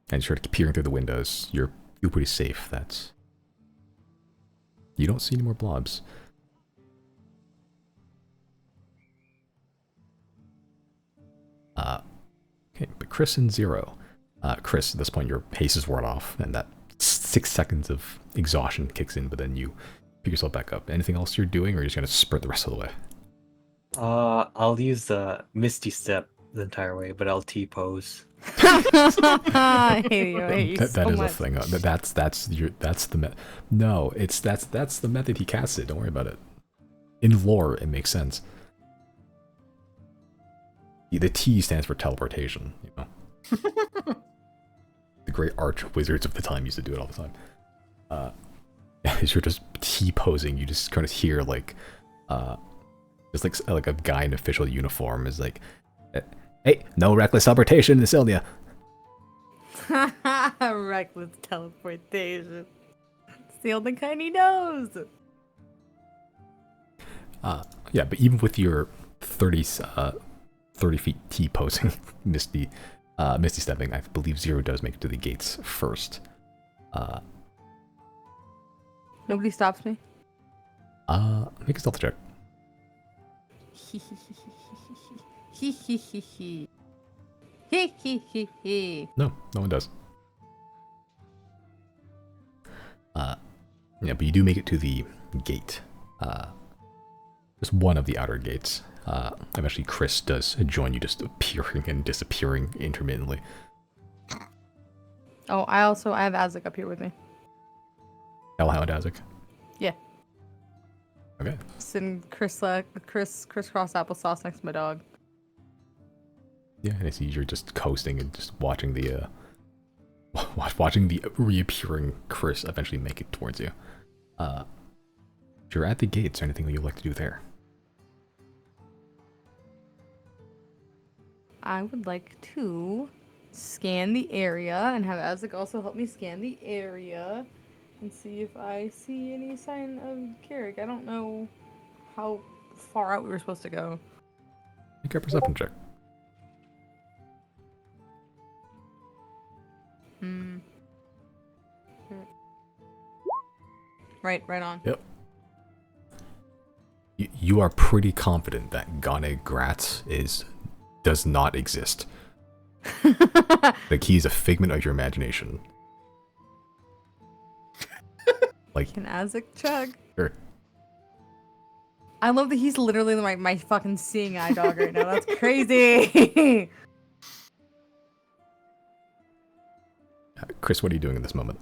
And you're peering through the windows. You're pretty safe. That's. You don't see any more blobs. Okay, but Chris and 0. Chris, at this point, your haste is worn off, and that 6 seconds of exhaustion kicks in, but then you pick yourself back up. Anything else you're doing, or are you just going to sprint the rest of the way? I'll use the Misty Step the entire way, but I'll T-pose. I hate you. That so is much. a thing. That's the No, that's the method he casts it. Don't worry about it. In lore, it makes sense. The T stands for teleportation. You know, the great arch wizards of the time used to do it all the time. As you're just T posing, you just kind of hear like, just like a guy in official uniform is like, "Hey, no reckless teleportation, Isilnia." Reckless teleportation. It's the only kind he knows. Yeah, but even with your 30 feet T-posing, Misty stepping. I believe Zero does make it to the gates first. Nobody stops me. Make a stealth check. Hee hee hee hee hee. Hee hee hee hee. No one does. Yeah, but you do make it to the gate. Just one of the outer gates. Eventually Chris does join you, just appearing and disappearing intermittently. Oh, I have Azek up here with me. Hellhound Isaac. Yeah. Okay. Sitting crisscross applesauce next to my dog. Yeah, and I see you're just coasting and just watching the watching the reappearing Chris eventually make it towards you. If you're at the gates, or anything that you'd like to do there? I would like to scan the area and have Azek also help me scan the area and see if I see any sign of Carrick. I don't know how far out we were supposed to go. Make a perception check. Right on. Yep. You are pretty confident that Gane Gratz does not exist. Like, he's a figment of your imagination. Like, Can Azek check? sure. I love that he's literally my fucking seeing eye dog right now. That's crazy. Chris, what are you doing in this moment?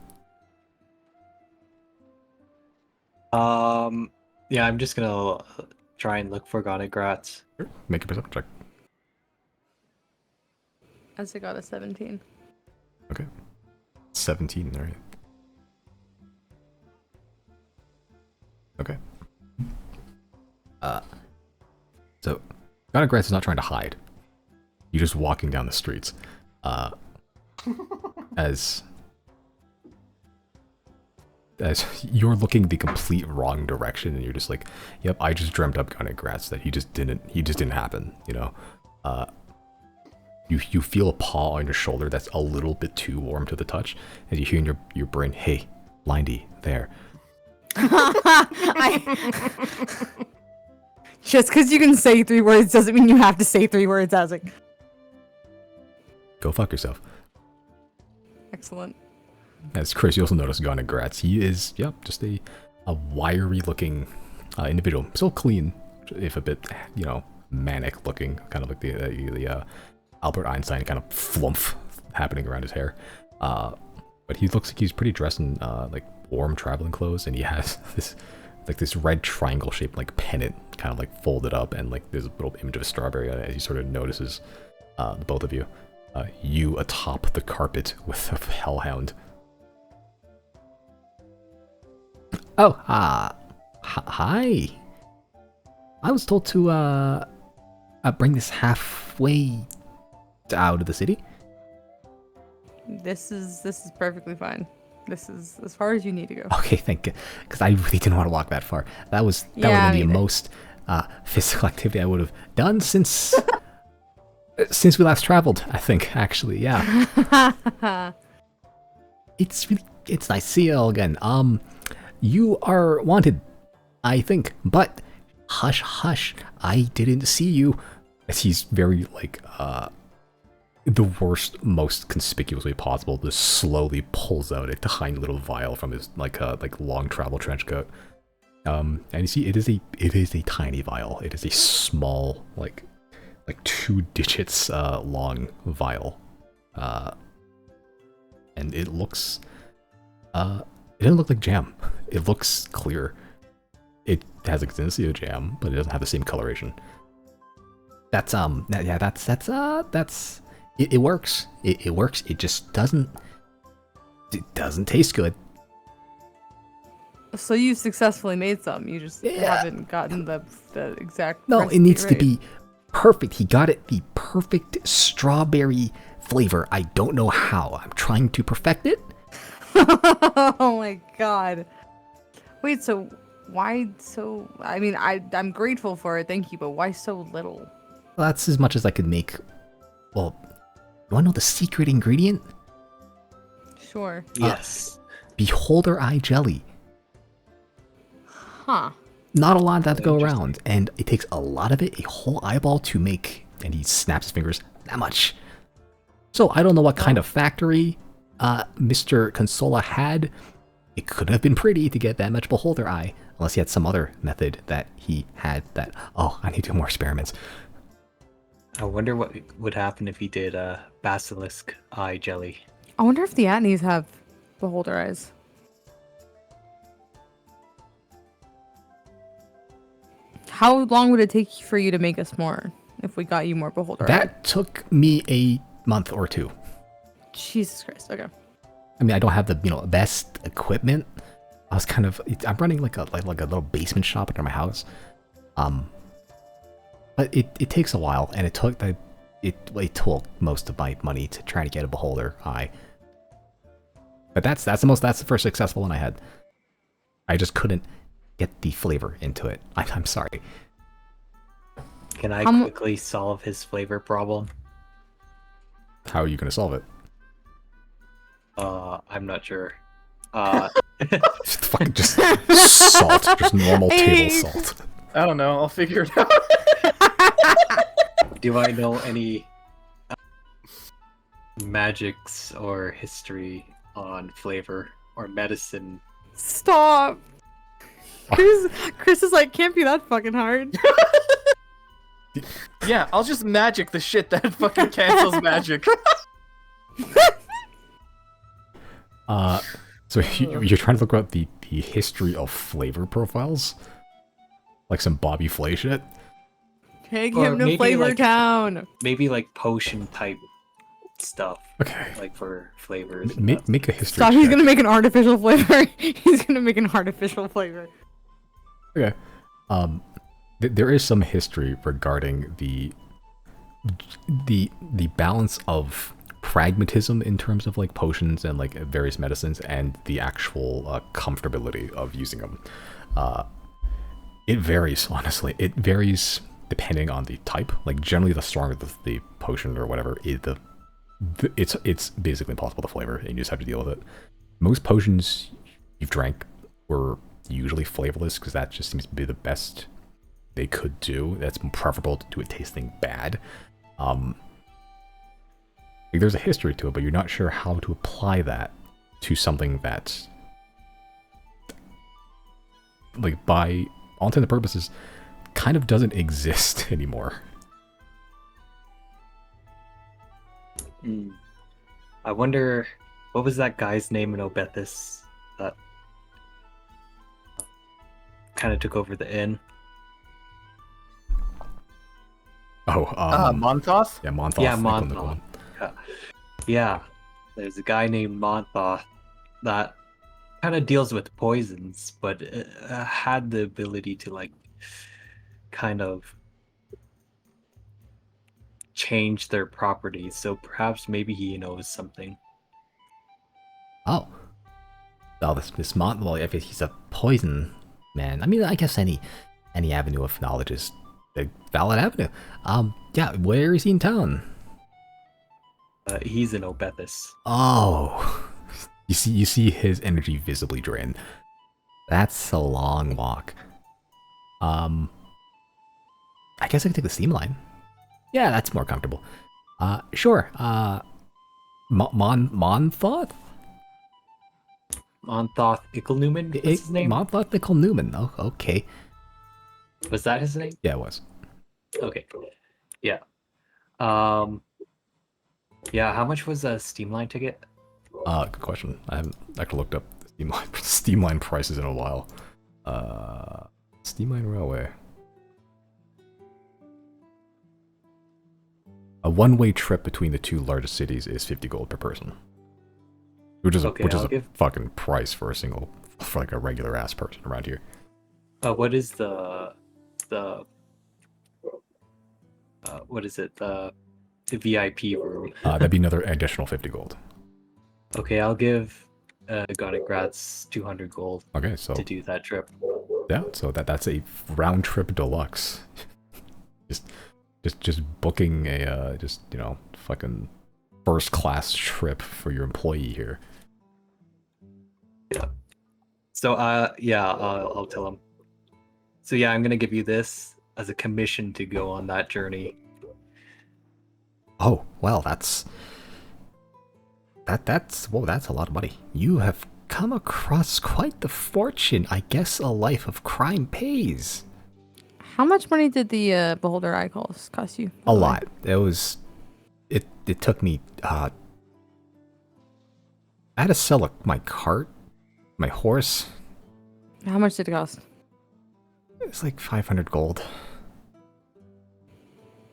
Yeah, I'm just gonna try and look for Gonigrats. Sure. Make a perception check. Azek got a 17. Okay. 17, alright. Okay. So, Gonigrats is not trying to hide. You're just walking down the streets. As you're looking the complete wrong direction, and you're just like, yep, I just dreamt up Gonigrats that he just didn't happen, you know? You feel a paw on your shoulder that's a little bit too warm to the touch, and you hear in your brain, hey, Lindy, there. Just because you can say 3 words doesn't mean you have to say 3 words, Azek. Go fuck yourself. Excellent. As Chris, you also notice Gonigrats. He is, yep, just a wiry looking individual. Still clean, if a bit, you know, manic looking, kind of like the Albert Einstein kind of flump happening around his hair. But he looks like he's pretty dressed in like warm traveling clothes, and he has this red triangle shaped like pennant kind of like folded up, and like there's a little image of a strawberry on it. As he sort of notices the both of you. You atop the carpet with a hellhound. Oh, hi. I was told to bring this halfway out of the city. This is perfectly fine. This is as far as you need to go. Okay, thank you. Because I really didn't want to walk that far. That was Yeah, one of the me neither. most physical activity I would have done since since we last traveled. I think, actually, yeah. It's nice to see you all again. You are wanted, I think, but hush, hush. I didn't see you. As he's very like the worst, most conspicuous way possible, just slowly pulls out a tiny little vial from his like long travel trench coat. And you see, it is a tiny vial. It is a small, like 2 digits long vial, and it looks it doesn't look like jam. It looks clear. It has a consistency of jam, but it doesn't have the same coloration. That's it works. It works. It just doesn't taste good. So you successfully made some. You just haven't gotten the exact. No, it recipe needs to right. be perfect. He got it the perfect strawberry flavor. I don't know how. I'm trying to perfect it. Oh my god. Wait, so Why so? I mean, I'm grateful for it, thank you, but why so little? Well, that's as much as I could make. Well, you want to know the secret ingredient? Sure. Yes. Beholder eye jelly. Huh. Not a lot of that to Oh, go interesting. around, and it takes a lot of it, a whole eyeball to make, and he snaps his fingers, that much. So I don't know what kind of factory Mr. Consola had. It couldn't have been pretty to get that much beholder eye, unless he had some other method that he had that, oh, I need to do more experiments. I wonder what would happen if he did a basilisk eye jelly. I wonder if the Atneys have beholder eyes. How long would it take for you to make us more if we got you more beholder eyes? That took me a month or two. Jesus Christ. Okay. I mean, I don't have the best equipment. I was kind of I'm running like a little basement shop under my house, but it takes a while, and it took most of my money to try to get a beholder eye. But that's the first successful one I had. I just couldn't get the flavor into it. I'm sorry. Can I quickly solve his flavor problem? How are you gonna solve it? I'm not sure. Just fucking just salt, just normal table salt. I don't know. I'll figure it out. Do I know any magics or history on flavor or medicine? Stop. Chris is like, can't be that fucking hard. Yeah, I'll just magic the shit that fucking cancels magic. So you're trying to look up the history of flavor profiles? Like some Bobby Flay shit? Take Or him to maybe, Flavor like- Town. Maybe like potion type stuff, Okay. like for flavors. and Make, stuff. make a history Stop, check. he's gonna make an artificial flavor. He's gonna make an artificial flavor. Okay. There is some history regarding the balance of pragmatism in terms of like potions and like various medicines and the actual comfortability of using them. It varies, honestly. It varies depending on the type. Like generally, the stronger the potion or whatever, it's basically impossible to flavor, and you just have to deal with it. Most potions you've drank were usually flavorless because that just seems to be the best they could do. That's preferable to it tasting bad. Like there's a history to it, but you're not sure how to apply that to something that, like, by all intents and purposes, kind of doesn't exist anymore. I wonder, what was that guy's name in Obethus that kind of took over the inn? Oh, Monthoth? yeah, Monthoth. Yeah, they call him the Monthoth. one. Yeah, there's a guy named Monthoth that kind of deals with poisons, but had the ability to like kind of change their properties. So perhaps maybe he knows something. Oh. Oh, this well, if he's a poison man. I mean, I guess any avenue of knowledge is a valid avenue. Yeah, where is he in town? He's in Obethus. Oh. You see his energy visibly drain. That's a long walk. I guess I could take the steam line. Yeah, that's more comfortable. Sure. Monthoth? Monthoth Ickelnewman? What's his name? Monthoth Nickel Newman. Oh, okay. Was that his name? Yeah, it was. Okay. Yeah. Yeah, how much was a steam line ticket? Good question. I haven't actually looked up the steam line prices in a while. Steam line railway. A one-way trip between the two largest cities is 50 gold per person, which is Okay, a I'll give- fucking price for like a regular ass person around here. What is the what is it? The VIP room. That'd be another additional 50 gold. Okay, I'll give Gonic Grats 200 gold Okay, so to do that trip. Yeah, so that's a round trip deluxe. just booking a just fucking first class trip for your employee here. Yeah. So yeah, I'll tell him. So yeah, I'm gonna give you this as a commission to go on that journey. Oh well, that's a lot of money. You have come across quite the fortune. I guess a life of crime pays. How much money did the beholder eye cost you? A lot. It took me I had to sell my cart, my horse. How much did it cost? It's like 500 gold.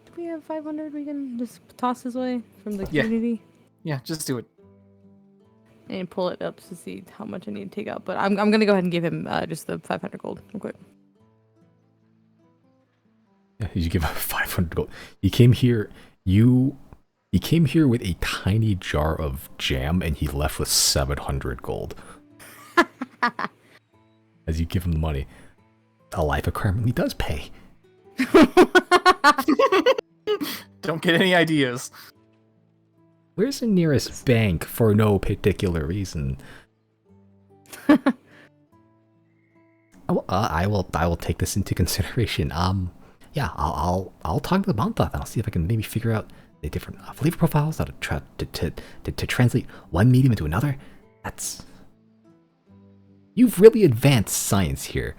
Do we have 500 we can just toss his way from the Yeah. community? Yeah, just do it. And pull it up to see how much I need to take out. But I'm gonna go ahead and give him just the 500 gold real quick. Yeah, you give 500 gold. He came here with a tiny jar of jam and he left with 700 gold. As you give him the money. A life of crime really does pay. Don't get any ideas. Where's the nearest bank for no particular reason? I will take this into consideration. Yeah, I'll talk to the Montauk and I'll see if I can maybe figure out the different flavor profiles, how to translate one medium into another. You've really advanced science here.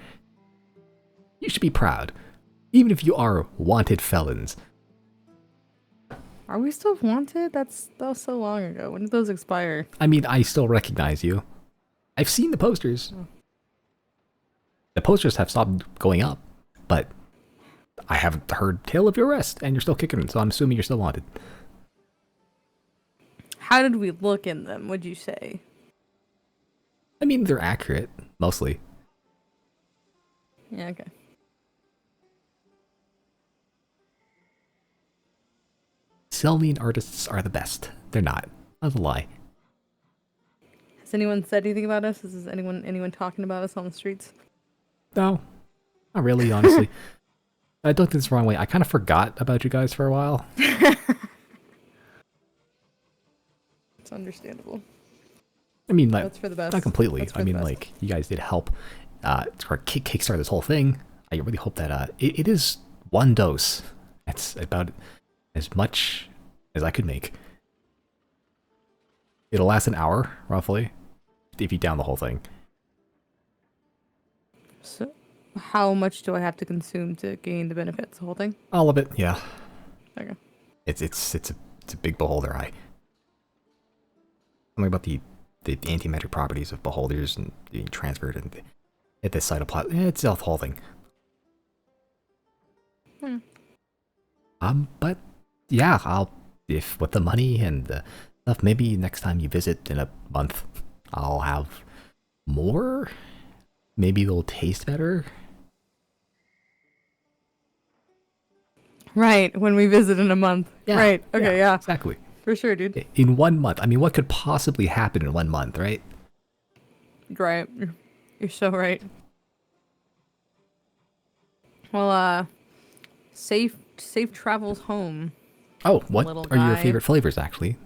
You should be proud, even if you are wanted felons. Are we still wanted? That was so long ago. When did those expire? I mean, I still recognize you. I've seen the posters. Oh. The posters have stopped going up, but I haven't heard tale of your arrest, and you're still kicking it, so I'm assuming you're still wanted. How did we look in them, would you say? I mean, they're accurate, mostly. Yeah, okay. Selmian artists are the best. They're not. That's a lie. Has anyone said anything about us? Is anyone talking about us on the streets? No. Not really, honestly. I don't think it's the wrong way. I kind of forgot about you guys for a while. It's understandable. I mean, like, That's for the best. not completely. That's for I the mean, best. like, you guys did help kickstart this whole thing. I really hope that it is one dose. That's about as much as I could make. It'll last an hour, roughly, if you down the whole thing. So, how much do I have to consume to gain the benefits? The whole thing? All of it, yeah. Okay. It's a big beholder eye. Something about the antimatter properties of beholders and being transferred and at this cytoplasm. It's the whole thing. But yeah, if with the money and the stuff, maybe next time you visit in a month, I'll have more. Maybe they'll taste better. Right, when we visit in a month. Yeah, Right, okay, yeah. Exactly. For sure, dude. In 1 month. I mean, what could possibly happen in 1 month, right? Right. You're so right. Well, safe travels home. Oh, what Little are your guy. favorite flavors, actually?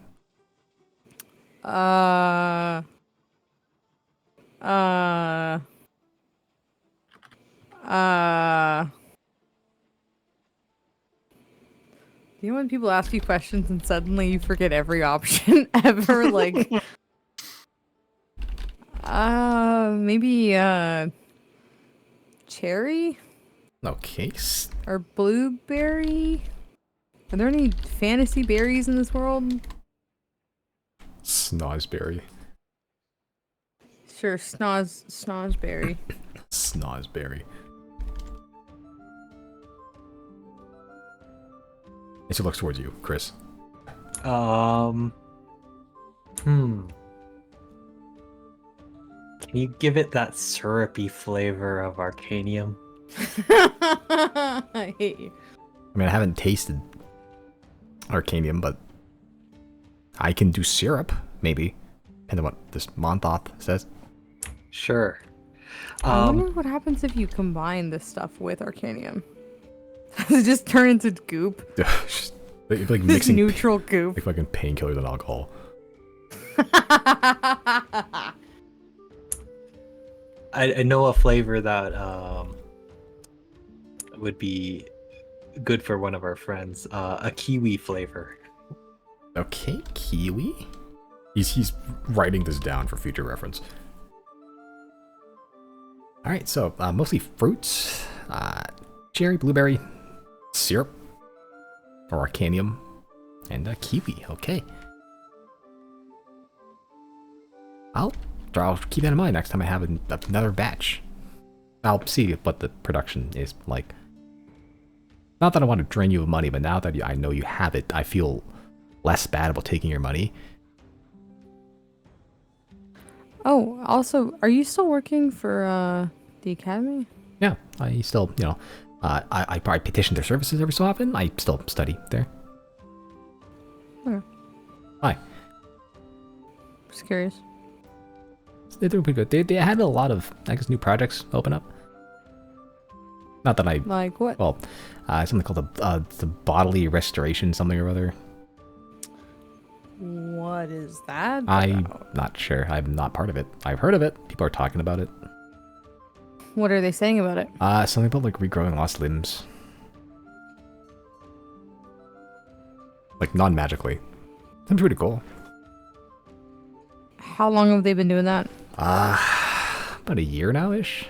You know when people ask you questions and suddenly you forget every option ever? Like, maybe, cherry Okay. or blueberry? Are there any fantasy berries in this world? Snozberry. Sure, snozberry. Snozberry. As he looks towards you, Chris. Can you give it that syrupy flavor of arcanium? I hate you. I mean, I haven't tasted arcanium, but I can do syrup, maybe. Depending on what this Monthoth says. Sure. I wonder what happens if you combine this stuff with Arcanium. Does it just turn into goop? Like This mixing neutral goop. like fucking painkillers and alcohol. I know a flavor that would be good for one of our friends. A kiwi flavor. Okay, kiwi. He's writing this down for future reference. All right, so mostly fruits, cherry, blueberry, syrup, or arcanium, and kiwi. Okay. I'll keep that in mind next time I have another batch. I'll see what the production is like. Not that I want to drain you of money, but now that I know you have it, I feel less bad about taking your money. Oh, also, are you still working for the academy? Yeah, I still, I probably petition their services every so often. I still study there. Okay. Hi. Just curious. They're doing pretty good. They had a lot of, I guess, new projects open up. Not that I... Like what? Well, something called the bodily restoration something or other. What is that I'm about? not sure. I'm not part of it. I've heard of it. People are talking about it. What are they saying about it? Something about like regrowing lost limbs. Like non-magically. Sounds pretty cool. How long have they been doing that? About a year now-ish.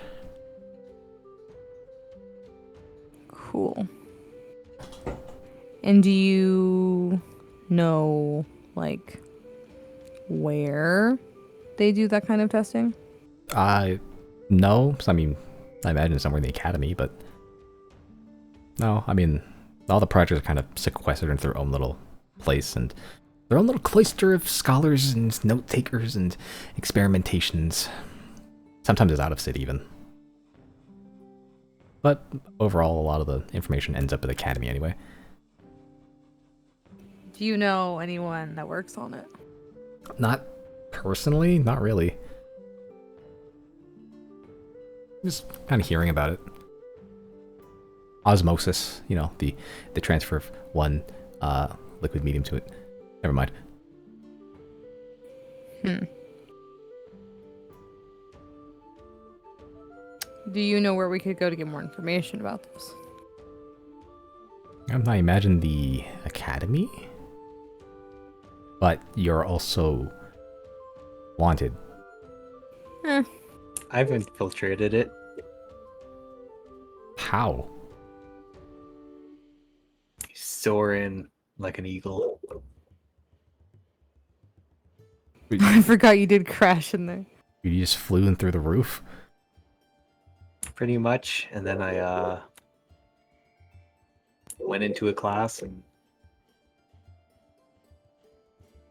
Cool. And do you know, like, where they do that kind of testing? No. I mean, I imagine somewhere in the academy, but... No, I mean, all the projects are kind of sequestered into their own little place, and their own little cloister of scholars and note-takers and experimentations. Sometimes it's out of city, even. But overall, a lot of the information ends up at the academy anyway. Do you know anyone that works on it? Not personally, not really. Just kind of hearing about it. Osmosis, the transfer of one liquid medium to it. Never mind. Do you know where we could go to get more information about this? I imagine the academy, but you're also wanted. I've infiltrated it. How? Soaring like an eagle. I forgot you did crash in there. You just flew in through the roof? Pretty much. And then I went into a class, and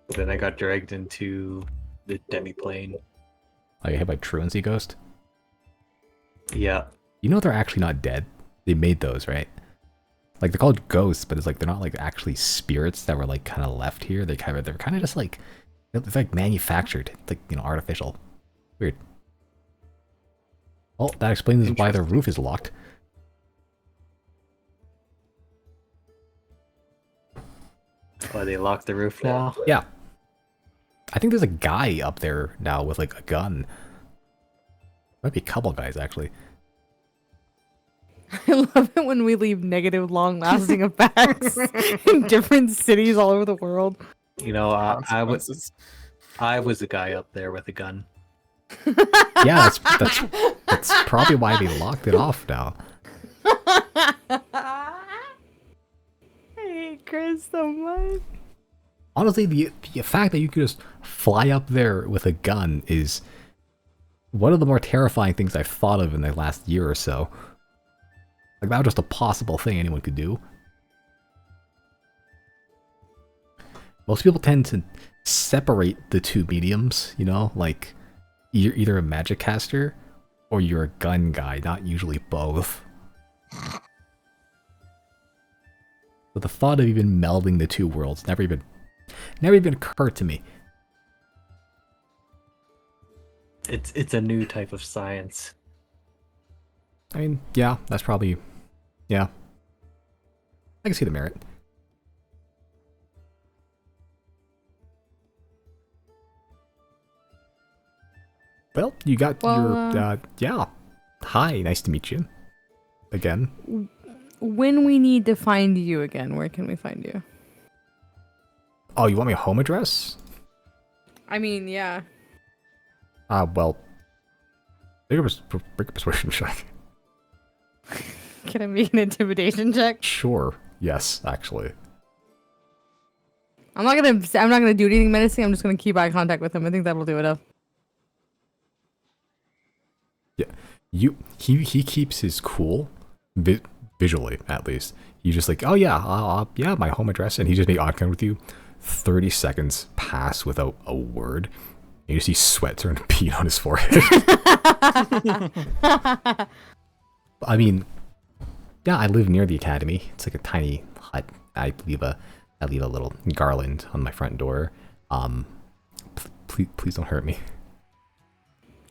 then I got dragged into the demiplane. Like hit by truancy ghost? Yeah. You know they're actually not dead. They made those, right? Like they're called ghosts, but it's like they're not like actually spirits that were like kind of left here. They're kind of just like it's like manufactured, like artificial. Weird. Oh, that explains why the roof is locked. Oh, they locked the roof now? Yeah. I think there's a guy up there now with like a gun. Might be a couple guys actually. I love it when we leave negative, long-lasting effects in different cities all over the world. I was a guy up there with a gun. Yeah, that's probably why they locked it off now. I hate Chris so much. Honestly, the fact that you could just fly up there with a gun is one of the more terrifying things I've thought of in the last year or so. Like, that was just a possible thing anyone could do. Most people tend to separate the two mediums, like you're either a magic caster or you're a gun guy, not usually both. But the thought of even melding the two worlds never even occurred to me. It's a new type of science. I mean, yeah, that's probably, yeah. I can see the merit. Well, you got your, yeah. Hi, nice to meet you. Again. When we need to find you again, where can we find you? Oh, you want my home address? I mean, yeah. Well, make a persuasion check. Can I make an intimidation check? Sure. Yes, actually. I'm not gonna do anything menacing. I'm just gonna keep eye contact with him. I think that'll do enough. Yeah, he keeps his cool, visually at least. You just like, oh yeah, yeah, my home address, and he just make eye contact with you. 30 seconds pass without a word. And you see sweat turn to pee on his forehead. I mean, yeah, I live near the academy. It's like a tiny hut. I leave a little garland on my front door. Please don't hurt me.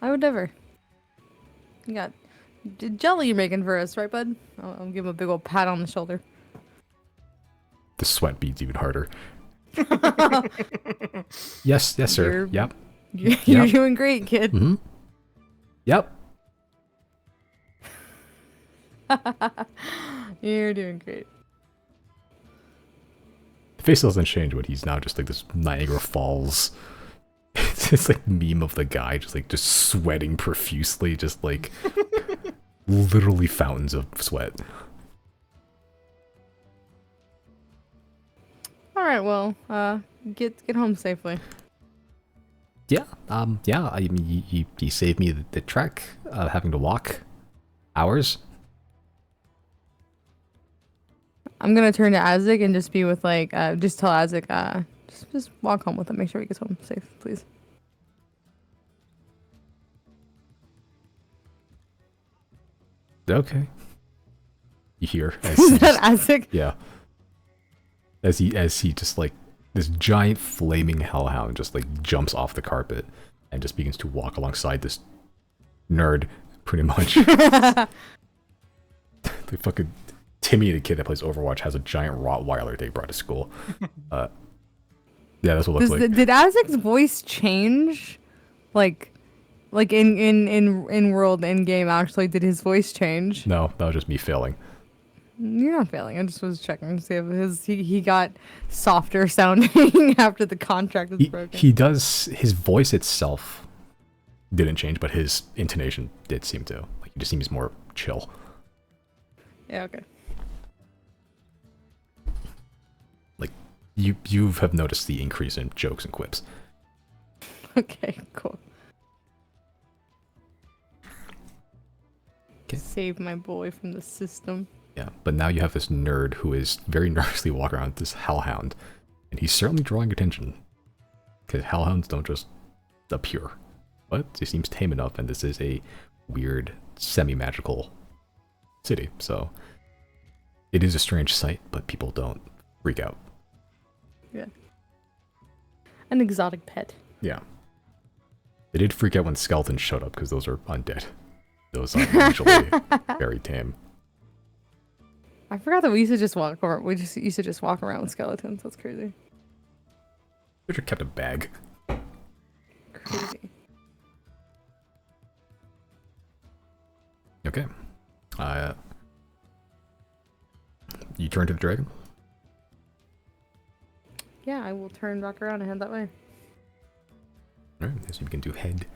I would never. You got jelly you're making for us, right, bud? I'll give him a big old pat on the shoulder. The sweat beads even harder. Yes, sir. Yep. You're doing great, kid. Mm-hmm. Yep. You're doing great. The face doesn't change, but he's now just like this Niagara Falls. It's like meme of the guy just sweating profusely, just like literally fountains of sweat. All right, well, get home safely. Yeah, yeah. I mean, he saved me the trek, having to walk hours. I'm gonna turn to Azik and just be with like, just tell Azik, just walk home with him. Make sure he gets home safe, please. Okay. You hear? Is that Azik? Yeah. As he just like this giant flaming hellhound just like jumps off the carpet and just begins to walk alongside this nerd, pretty much. The fucking Timmy, the kid that plays Overwatch, has a giant Rottweiler they brought to school. Yeah, that's what it looks like. Did Azik's voice change? Like in world in game actually, did his voice change? No, that was just me failing. You're not failing. I just was checking to see if he got softer sounding after the contract was broken. He does. His voice itself didn't change, but his intonation did seem to. Like, he just seems more chill. Yeah. Okay. Like you have noticed the increase in jokes and quips. Okay. Cool. Okay. Save my boy from the system. Yeah, but now you have this nerd who is very nervously walking around with this hellhound, and he's certainly drawing attention. Because hellhounds don't just appear. But it seems tame enough, and this is a weird, semi-magical city, so it is a strange sight, but people don't freak out. Yeah. An exotic pet. Yeah. They did freak out when skeletons showed up, because those are undead. Those are usually very tame. I forgot that we used to just walk around. We just used to just walk around with skeletons. That's crazy. Richard kept a bag. Crazy. Okay. You turn to the dragon? Yeah, I will turn back around and head that way. Alright, so you begin to head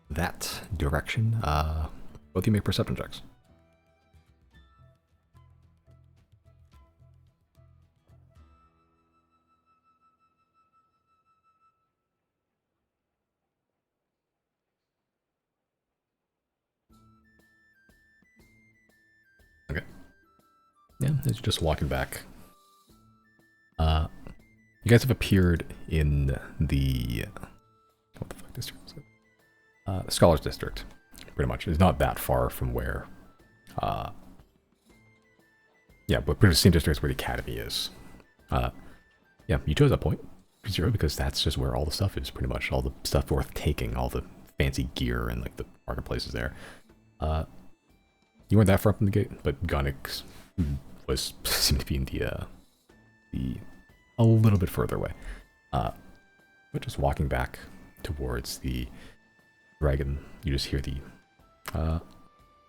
that direction. Both of you make perception checks. Okay. Yeah, as you're just walking back. You guys have appeared in the... What the fuck district was it? Scholars District, pretty much. It's not that far from where... yeah, but pretty much the same district as where the academy is. Yeah, you chose that point, 0, because that's just where all the stuff is, pretty much. All the stuff worth taking, all the fancy gear and like the marketplaces there. You weren't that far from the gate, but Gonix was seemed to be in the a little bit further away. But just walking back towards the dragon, you just hear the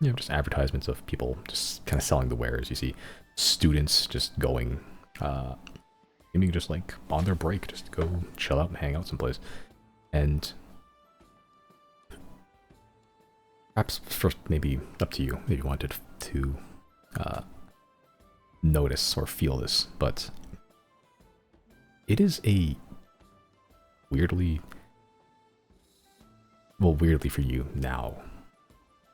just advertisements of people just kind of selling the wares. You see students just going, seeming just like on their break, just go chill out and hang out someplace. And perhaps first, maybe up to you, maybe you wanted to notice or feel this, but it is a weirdly for you now,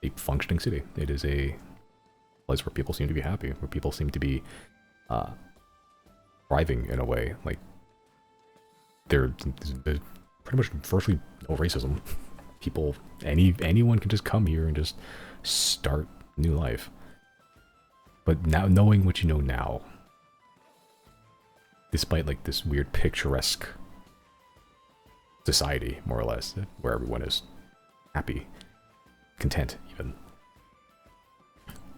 a functioning city. It is a place where people seem to be happy, where people seem to be thriving in a way. Like, there's pretty much virtually no racism. People, anyone can just come here and just start new life. But now, knowing what you know now, despite like this weird picturesque society, more or less, where everyone is happy, content even,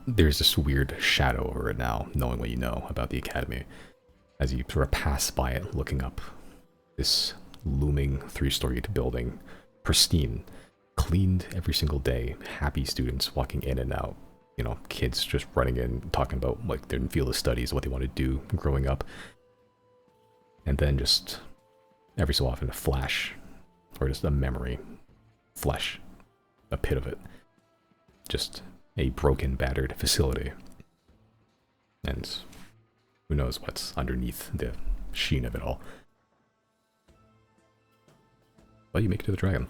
there's this weird shadow over it now, knowing what you know about the academy, as you sort of pass by it, looking up this looming 3-storied building, pristine, cleaned every single day, happy students walking in and out, you know, kids just running in, talking about like their field of studies, what they want to do growing up. And then just every so often a flash, or just a memory, flesh, a pit of it. Just a broken, battered facility. And who knows what's underneath the sheen of it all. But you make it to the dragon.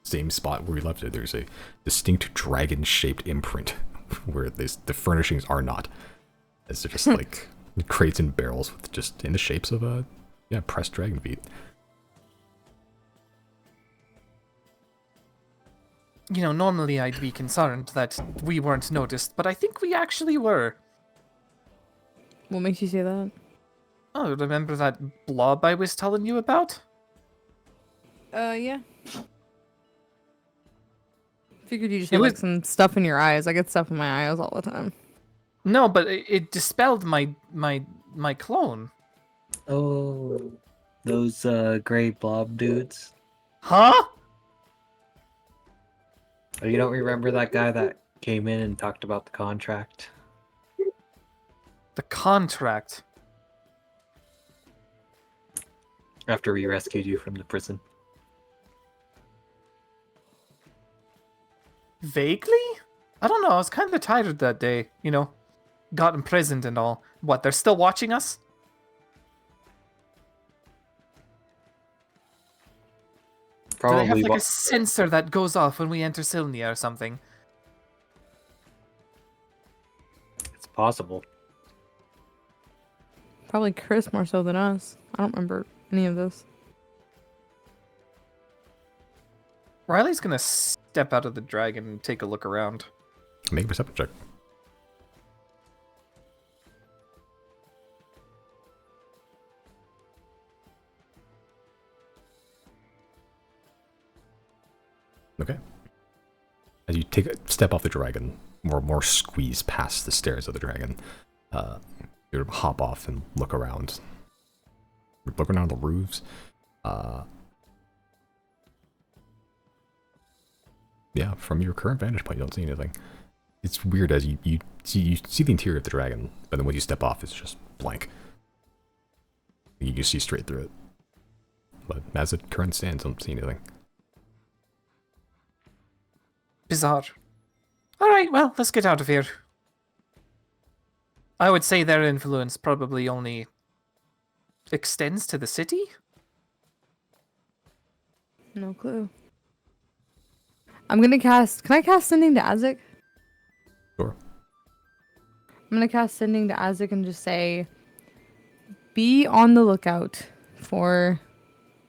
Same spot where we left it, there's a distinct dragon-shaped imprint where the furnishings are not. It's just like crates and barrels with just in the shapes of pressed dragon feet. You know, normally I'd be concerned that we weren't noticed, but I think we actually were. What makes you say that? Oh, remember that blob I was telling you about? Yeah. Figured you just It had like was- some stuff in your eyes. I get stuff in my eyes all the time. No, but it dispelled my clone. Oh, those gray blob dudes. Huh? Oh, you don't remember that guy that came in and talked about the contract? The contract. After we rescued you from the prison. Vaguely? I don't know, I was kind of tired that day, you know. Got imprisoned and all. What, they're still watching us? Do Probably they have like a sensor that goes off when we enter Sylnia or something? it's possible. Probably Chris more so than us. I don't remember any of this. Riley's gonna step out of the dragon and take a look around. Make a perception check. Okay. As you take a step off the dragon, more squeeze past the stairs of the dragon, you hop off and look around. Look around the roofs. Yeah, from your current vantage point, you don't see anything. It's weird as you see the interior of the dragon, but then when you step off, it's just blank. You can see straight through it. But as it current stands, I don't see anything. Bizarre. Alright, well, let's get out of here. I would say their influence probably only extends to the city? No clue. I'm gonna cast. Can I cast Sending to Azek? Sure. I'm gonna cast Sending to Azek and just say, be on the lookout for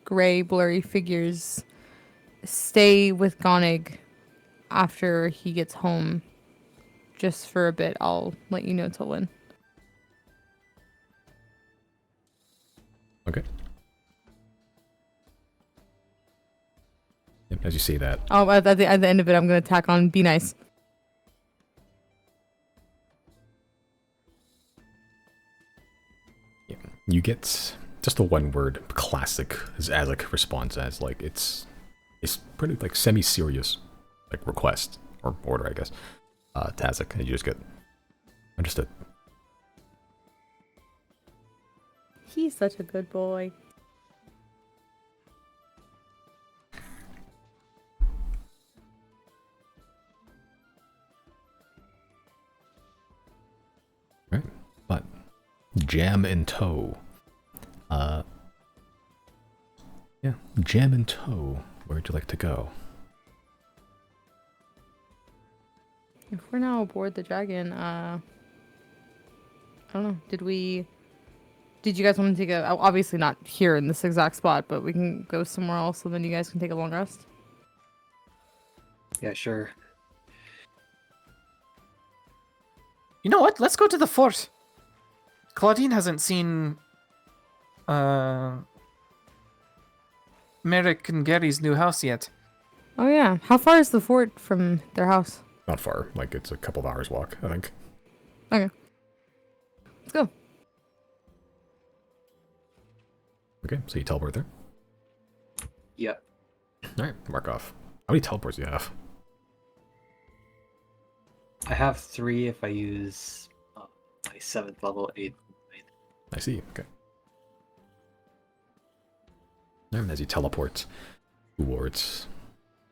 gray, blurry figures. Stay with Gonig after he gets home. Just for a bit. I'll let you know till when. Okay. as you say that, Oh, at the end of it, I'm gonna tack on be nice. you get just a one-word classic Azek response as like it's pretty like semi-serious like request or order, I guess, to Azek, and you just get understood. He's such a good boy. Right, but jam in tow. Yeah, jam in tow. Where'd you like to go? If we're now aboard the dragon, I don't know. Did you guys want to take a, obviously not here in this exact spot, but we can go somewhere else so then you guys can take a long rest? Yeah, sure. You know what? Let's go to the fort. Claudine hasn't seen Merrick and Gary's new house yet. Oh yeah. How far is the fort from their house? Not far, like it's a couple of hours walk, I think. Okay. Let's go. Okay, so you teleport there. Yep. Alright, mark off. How many teleports do you have? I have 3 if I use my 7th level, 8th. I see, okay. And as you teleport towards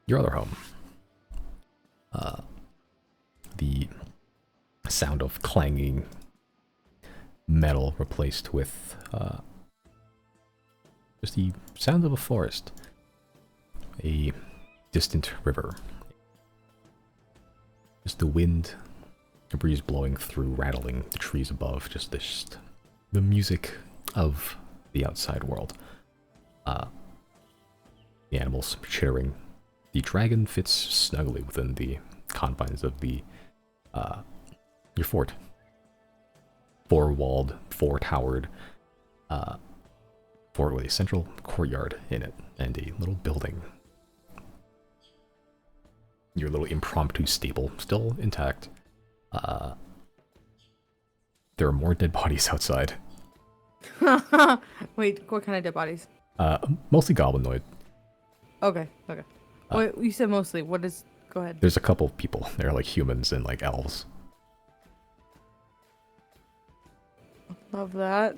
your other home, the sound of clanging metal replaced with just the sound of a forest, a distant river, just the wind, the breeze blowing through, rattling the trees above, just the music of the outside world. The animals chittering. The dragon fits snugly within the confines of the your fort. Four-walled, four-towered fort with a central courtyard in it and a little building. Your little impromptu stable still intact. There are more dead bodies outside. Wait, what kind of dead bodies? Mostly goblinoid. Okay. Wait, you said mostly. What is? Go ahead. There's a couple of people. They're like humans and like elves. Love that.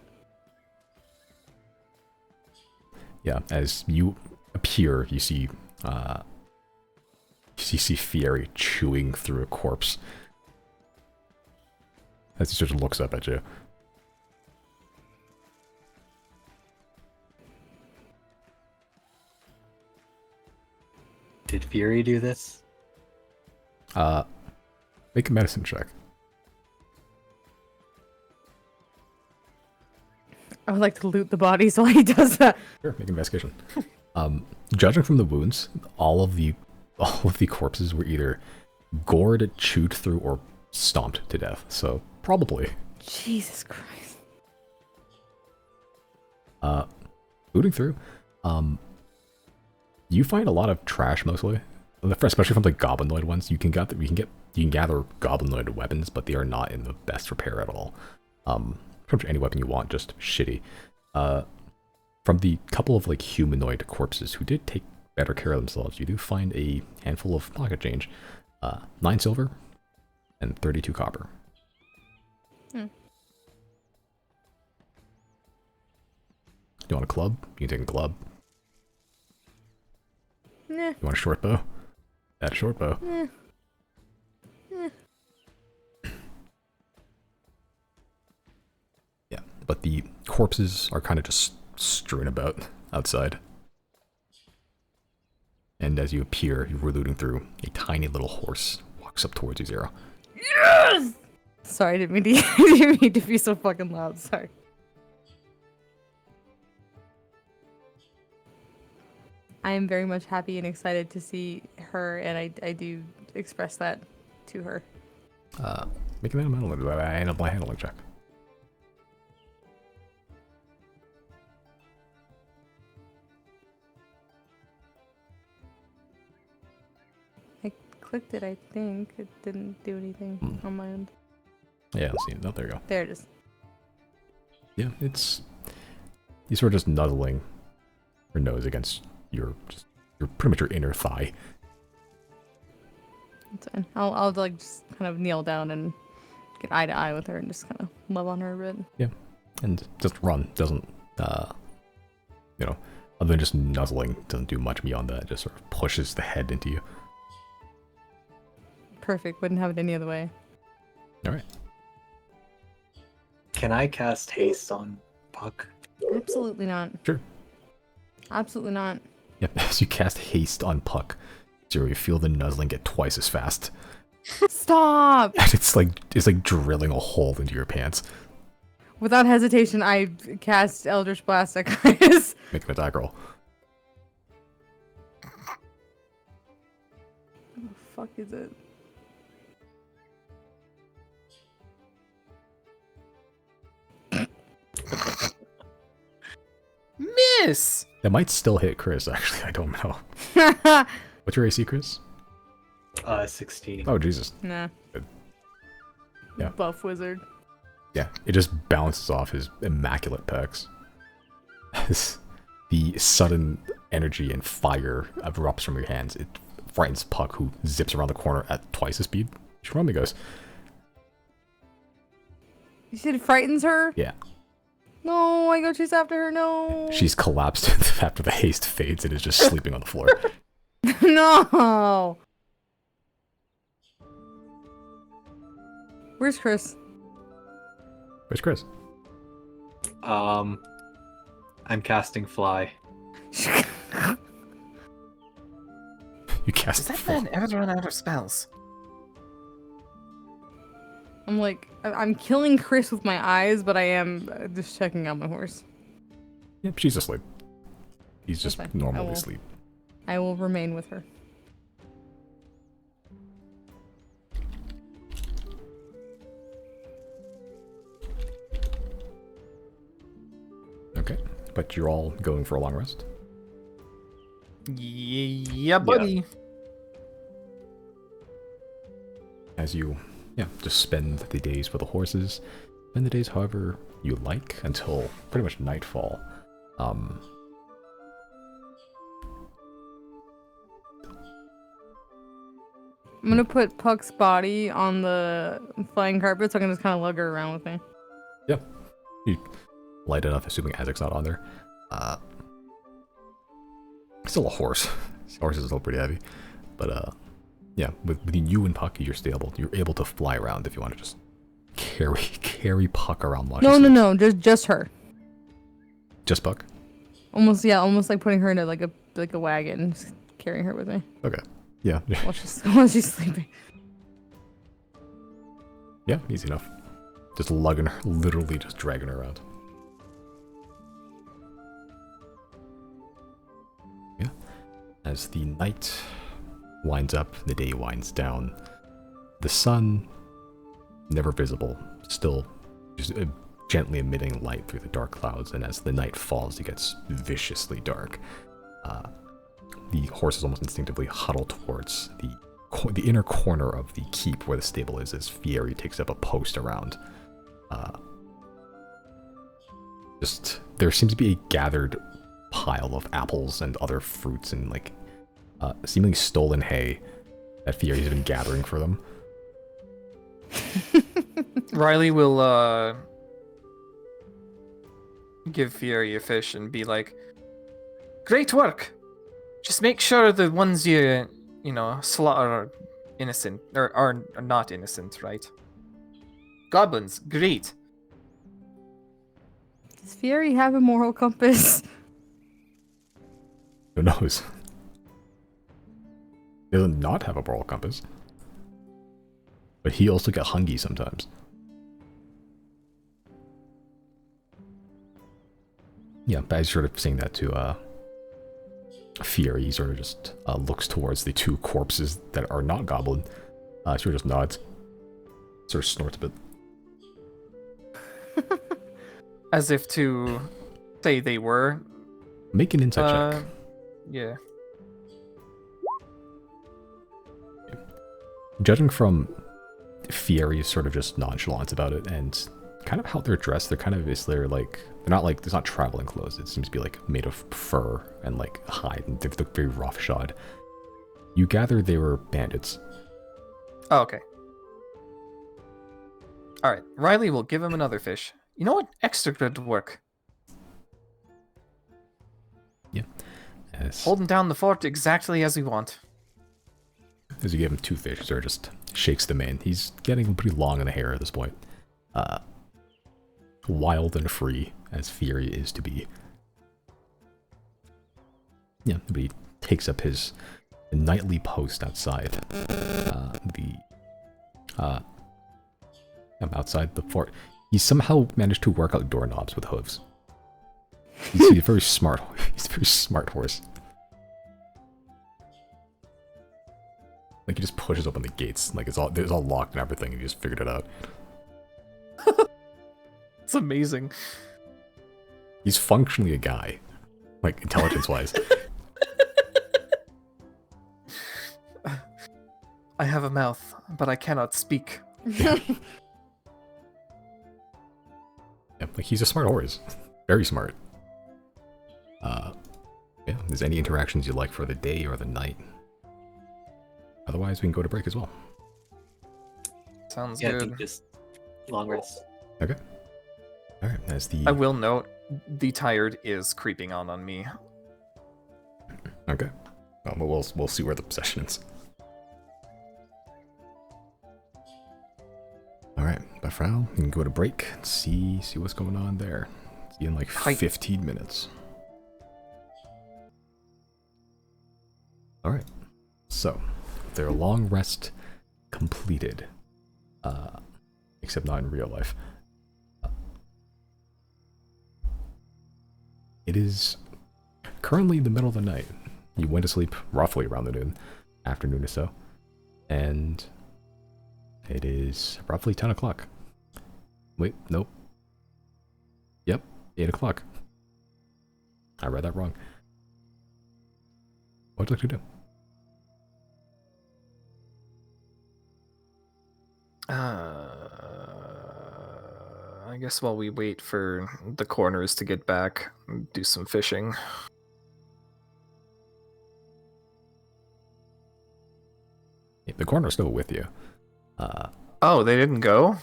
Yeah, as you appear, you see Fieri chewing through a corpse. As he sort of looks up at you. Did Fury do this? Make a medicine check. I would like to loot the bodies while he does that. Sure, make an investigation. Judging from the wounds, all of the corpses were either gored, chewed through, or stomped to death. So probably. Jesus Christ. Looting through, you find a lot of trash mostly, especially from the goblinoid ones. You can gather goblinoid weapons, but they are not in the best repair at all. Pretty much any weapon you want, just shitty. From the couple of like humanoid corpses who did take better care of themselves, you do find a handful of pocket change, 9 silver and 32 copper. Hmm. You want a club? You can take a club. Nah. You want a short bow? Add a short bow. Yeah, but the corpses are kind of just strewn about outside. And as you appear, you're looting through, a tiny little horse walks up towards you, Zero. Yes! Sorry, I didn't mean to be so fucking loud. Sorry. I am very much happy and excited to see her, and I do express that to her. Make an handling check. clicked it, I think. It didn't do anything on my end. Yeah, let's see. No, there you go. There it is. Yeah, it's you sort of just nuzzling her nose against your pretty much your inner thigh. It's fine. I'll like just kind of kneel down and get eye to eye with her and just kind of love on her a bit. Yeah, and just run doesn't other than just nuzzling, doesn't do much beyond that. Just sort of pushes the head into you. Perfect. Wouldn't have it any other way. All right. Can I cast haste on Puck? Absolutely not. Sure. Absolutely not. Yep. As you cast haste on Puck, Zero, you feel the nuzzling get twice as fast. Stop! And it's like drilling a hole into your pants. Without hesitation, I cast Eldritch Blast at Chris. Make an attack roll. What the fuck is it? Miss! That might still hit Chris, actually. I don't know. What's your AC, Chris? 16. Oh, Jesus. Nah. Good. Yeah. Buff wizard. Yeah, it just bounces off his immaculate pecs. As the sudden energy and fire erupts from your hands, it frightens Puck, who zips around the corner at twice the speed. She probably goes, You said it frightens her? yeah. No, I go chase after her. No. She's collapsed after the haste fades and is just sleeping on the floor. No. Where's Chris? Where's Chris? I'm casting fly. You cast Does that full- man ever run out of spells? I'm like, I'm killing Chris with my eyes, but I am just checking out my horse. Yep, she's asleep. He's just That's fine. normally asleep. I will remain with her. Okay, but you're all going for a long rest? Yeah, buddy. As you, just spend the days with the horses. Spend the days however you like until pretty much nightfall. I'm gonna put Puck's body on the flying carpet so I can just kind of lug her around with me. You light it up, assuming Isaac's not on there. Still a horse. Horse is still pretty heavy. But, with you and Puck, you're able to fly around if you want to just carry Puck around while she sleeps. No, just her. Just Puck? Almost like putting her in a wagon and just carrying her with me Okay. Yeah. while she's sleeping. Yeah, easy enough. Just lugging her, literally just dragging her around. Yeah. As the night winds up, the day winds down. The sun, never visible, still just gently emitting light through the dark clouds, and as the night falls, it gets viciously dark. The horses almost instinctively huddle towards the inner corner of the keep where the stable is, as Fieri takes up a post around. There seems to be a gathered pile of apples and other fruits and seemingly stolen hay that Fieri's been gathering for them. Riley will give Fieri a fish and be like, "Great work. Just make sure the ones you slaughter are innocent or are not innocent, right? Goblins, great. Does Fieri have a moral compass? Who knows? He does not have a moral compass. But he also got hungry sometimes. Yeah, but as you're sort of saying that to Fieri, he sort of just looks towards the two corpses that are not goblin. Sort of just nods. Sort of snorts a bit. As if to say they were. Make an insight check. Yeah. Judging from Fieri's sort of just nonchalance about it and kind of how they're dressed, they're kind of they're not like it's not traveling clothes. It seems to be like made of fur and like hide, and they look very roughshod. You gather they were bandits. Oh, okay. All right. Riley will give him another fish. You know what? Extra good work. Yeah. As Holding down the fort exactly as we want. you give him 2 fish, Zer just shakes the mane. He's getting pretty long in the hair at this point. Wild and free, as Fieri is to be. Yeah, but he takes up his nightly post outside outside the fort. He somehow managed to work out doorknobs with hooves. He's a very smart. He's a very smart horse. Like he just pushes open the gates, like it's all locked and everything, and he just figured it out. It's amazing. He's functionally a guy, like intelligence-wise. I have a mouth, but I cannot speak. Yeah, like he's a smart horse, very smart. Yeah. If there's any interactions you like for the day or the night. Otherwise, we can go to break as well. Sounds Yeah, I good. think just long rest. Okay. All right. As the I will note, the tired is creeping on me. okay. Well, we'll see where the session is. All right, but for now, we can go to break and see what's going on there. See you in like Hi. 15 minutes. All right. So, their long rest completed. Except not in real life. It is currently the middle of the night. You went to sleep roughly around the afternoon or so. And it is roughly 10 o'clock. Wait, nope. Yep, 8 o'clock. I read that wrong. What would you like to do? I guess while we wait for the corners to get back, do some fishing. Yeah, the coroner's still with you. Oh, they didn't go?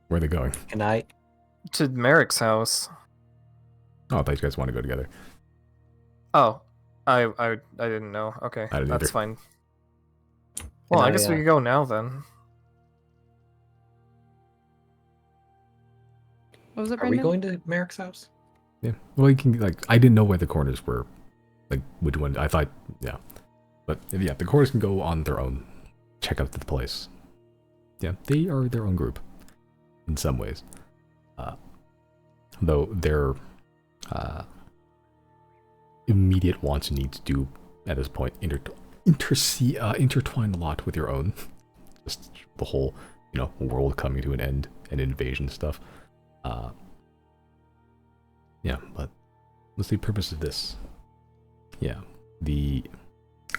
Where are they going? Can I? To Merrick's house. Oh, I thought you guys want to go together. Oh, I didn't know. Okay, I didn't that's either. fine. Well, I guess we could go now then. What was it, Are we Brendan? going to Merrick's house? Yeah. Well, you can, like, I didn't know where the corners were. Like, which one? I thought, yeah. But, yeah, the corners can go on their own. Check out the place. Yeah, they are their own group. In some ways. Though their immediate wants and needs do, at this point, intertwine a lot with your own. Just the whole, world coming to an end and invasion stuff. Yeah, but what's the purpose of this? Yeah, the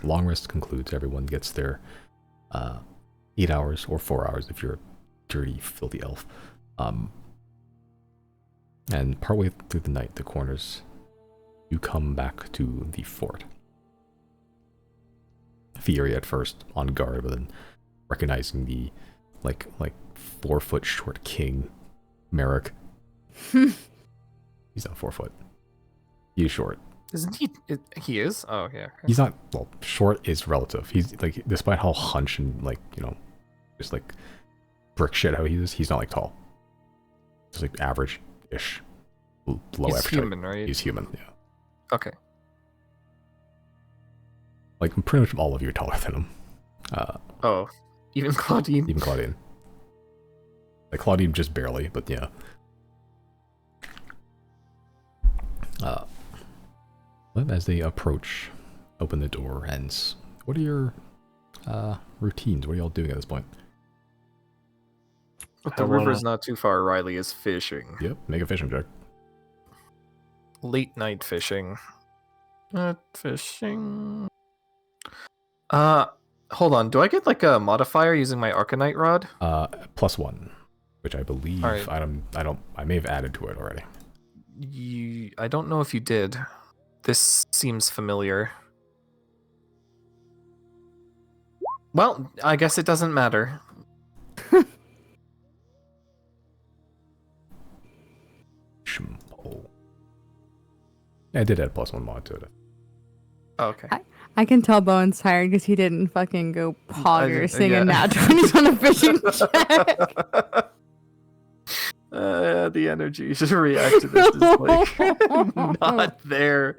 long rest concludes. Everyone gets their 8 hours or 4 hours if you're a dirty, filthy elf. And partway through the night, the corners, you come back to the fort. Fieri at first on guard, but then recognizing the like 4 foot short king, Merrick. He's not 4 foot. He is short. Isn't he? He is? Oh, yeah. He's not, well, short is relative. He's like, despite how hunched and just like brick shit how he is, he's not like tall. He's like average-ish. Low He's average. human, right? He's human, yeah. Okay. Like, pretty much all of you are taller than him. Oh, even Claudine? Even Claudine. Like, Claudine just barely, but yeah. But as they approach, open the door, and what are your routines? What are y'all doing at this point? But the river's not too far. Riley is fishing. Yep, make a fishing check. Late night fishing. Fishing. Hold on, do I get like a modifier using my Arcanite rod? +1, which I believe Alright. I may have added to it already. I don't know if you did. This seems familiar. Well, I guess it doesn't matter. Shimpo. Yeah, I did add +1 mod to it. Oh, okay. I can tell Bowen's tired because he didn't fucking go pogger singing yeah. nat 20s on a fishing check. The energy to react to this is like not there.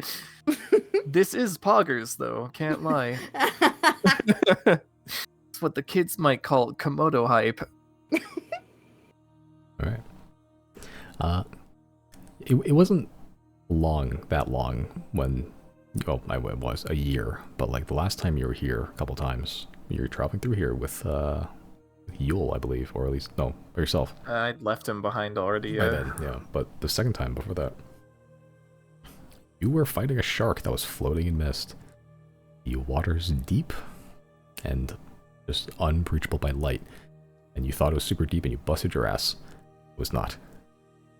This is poggers though, can't lie. It's what the kids might call Komodo hype. All right. It wasn't that long when, well, it was a year, but like the last time you were here a couple times, you were traveling through here with Yule, I believe, or at least, no, or yourself. I'd left him behind already. By then, yeah. But the second time before that, you were fighting a shark that was floating in mist. The water's deep and just unbreachable by light. And you thought it was super deep and you busted your ass. It was not.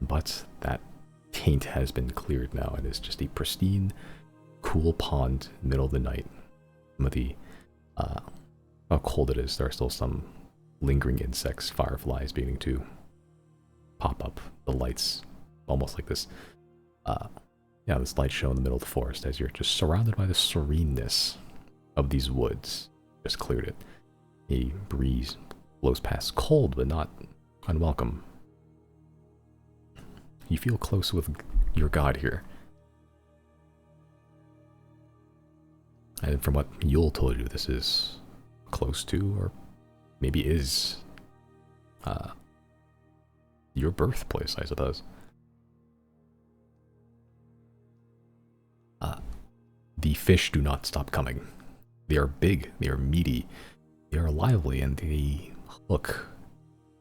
But that taint has been cleared now and is just a pristine, cool pond in the middle of the night. Some of the, how cold it is, there are still some lingering insects, fireflies beginning to pop up. The lights, almost like this, this light show in the middle of the forest as you're just surrounded by the sereneness of these woods. Just cleared it. A breeze blows past, cold but not unwelcome. You feel close with your god here. And from what Yule told you, this is close to, or maybe is, your birthplace, I suppose. The fish do not stop coming. They are big, they are meaty, they are lively, and they hook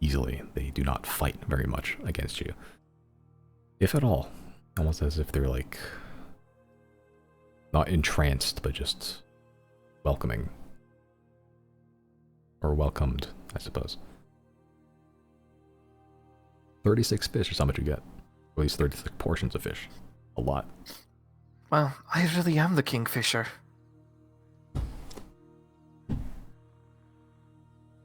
easily. They do not fight very much against you. If at all. Almost as if they're like, not entranced, but just welcoming. Or welcomed, I suppose. 36 fish is how much you get. Or at least 36 portions of fish. A lot. Well, I really am the kingfisher.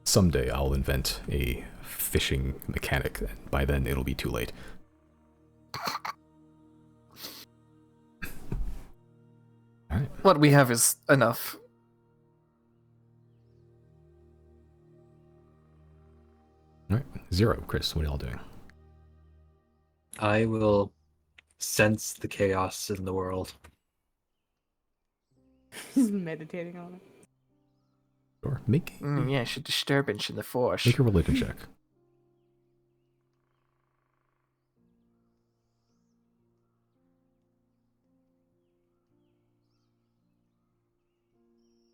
Someday I'll invent a fishing mechanic, and by then it'll be too late. Alright. What we have is enough. Alright. Zero, Chris, what are y'all doing? I will sense the chaos in the world. He's meditating on it. Sure. Make Yes, a disturbance in the force. a religion check.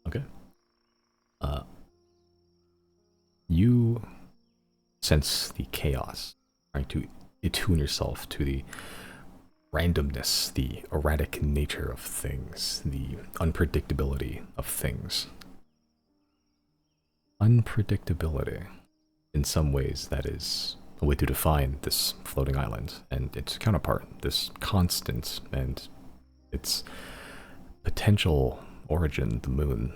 Okay. You sense the chaos, trying to attune yourself to the randomness, the erratic nature of things, the unpredictability of things. Unpredictability. In some ways, that is a way to define this floating island and its counterpart, this constant and its potential origin, the moon.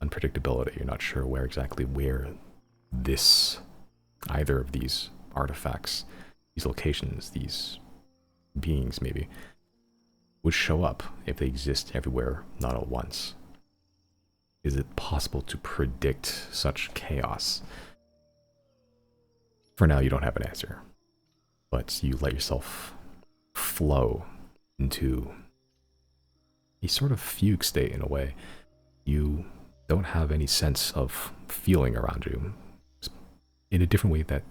Unpredictability. You're not sure exactly where either of these artifacts, these locations, these beings maybe, would show up if they exist everywhere, not at once. Is it possible to predict such chaos? For now, you don't have an answer, but you let yourself flow into a sort of fugue state in a way. You don't have any sense of feeling around you in a different way that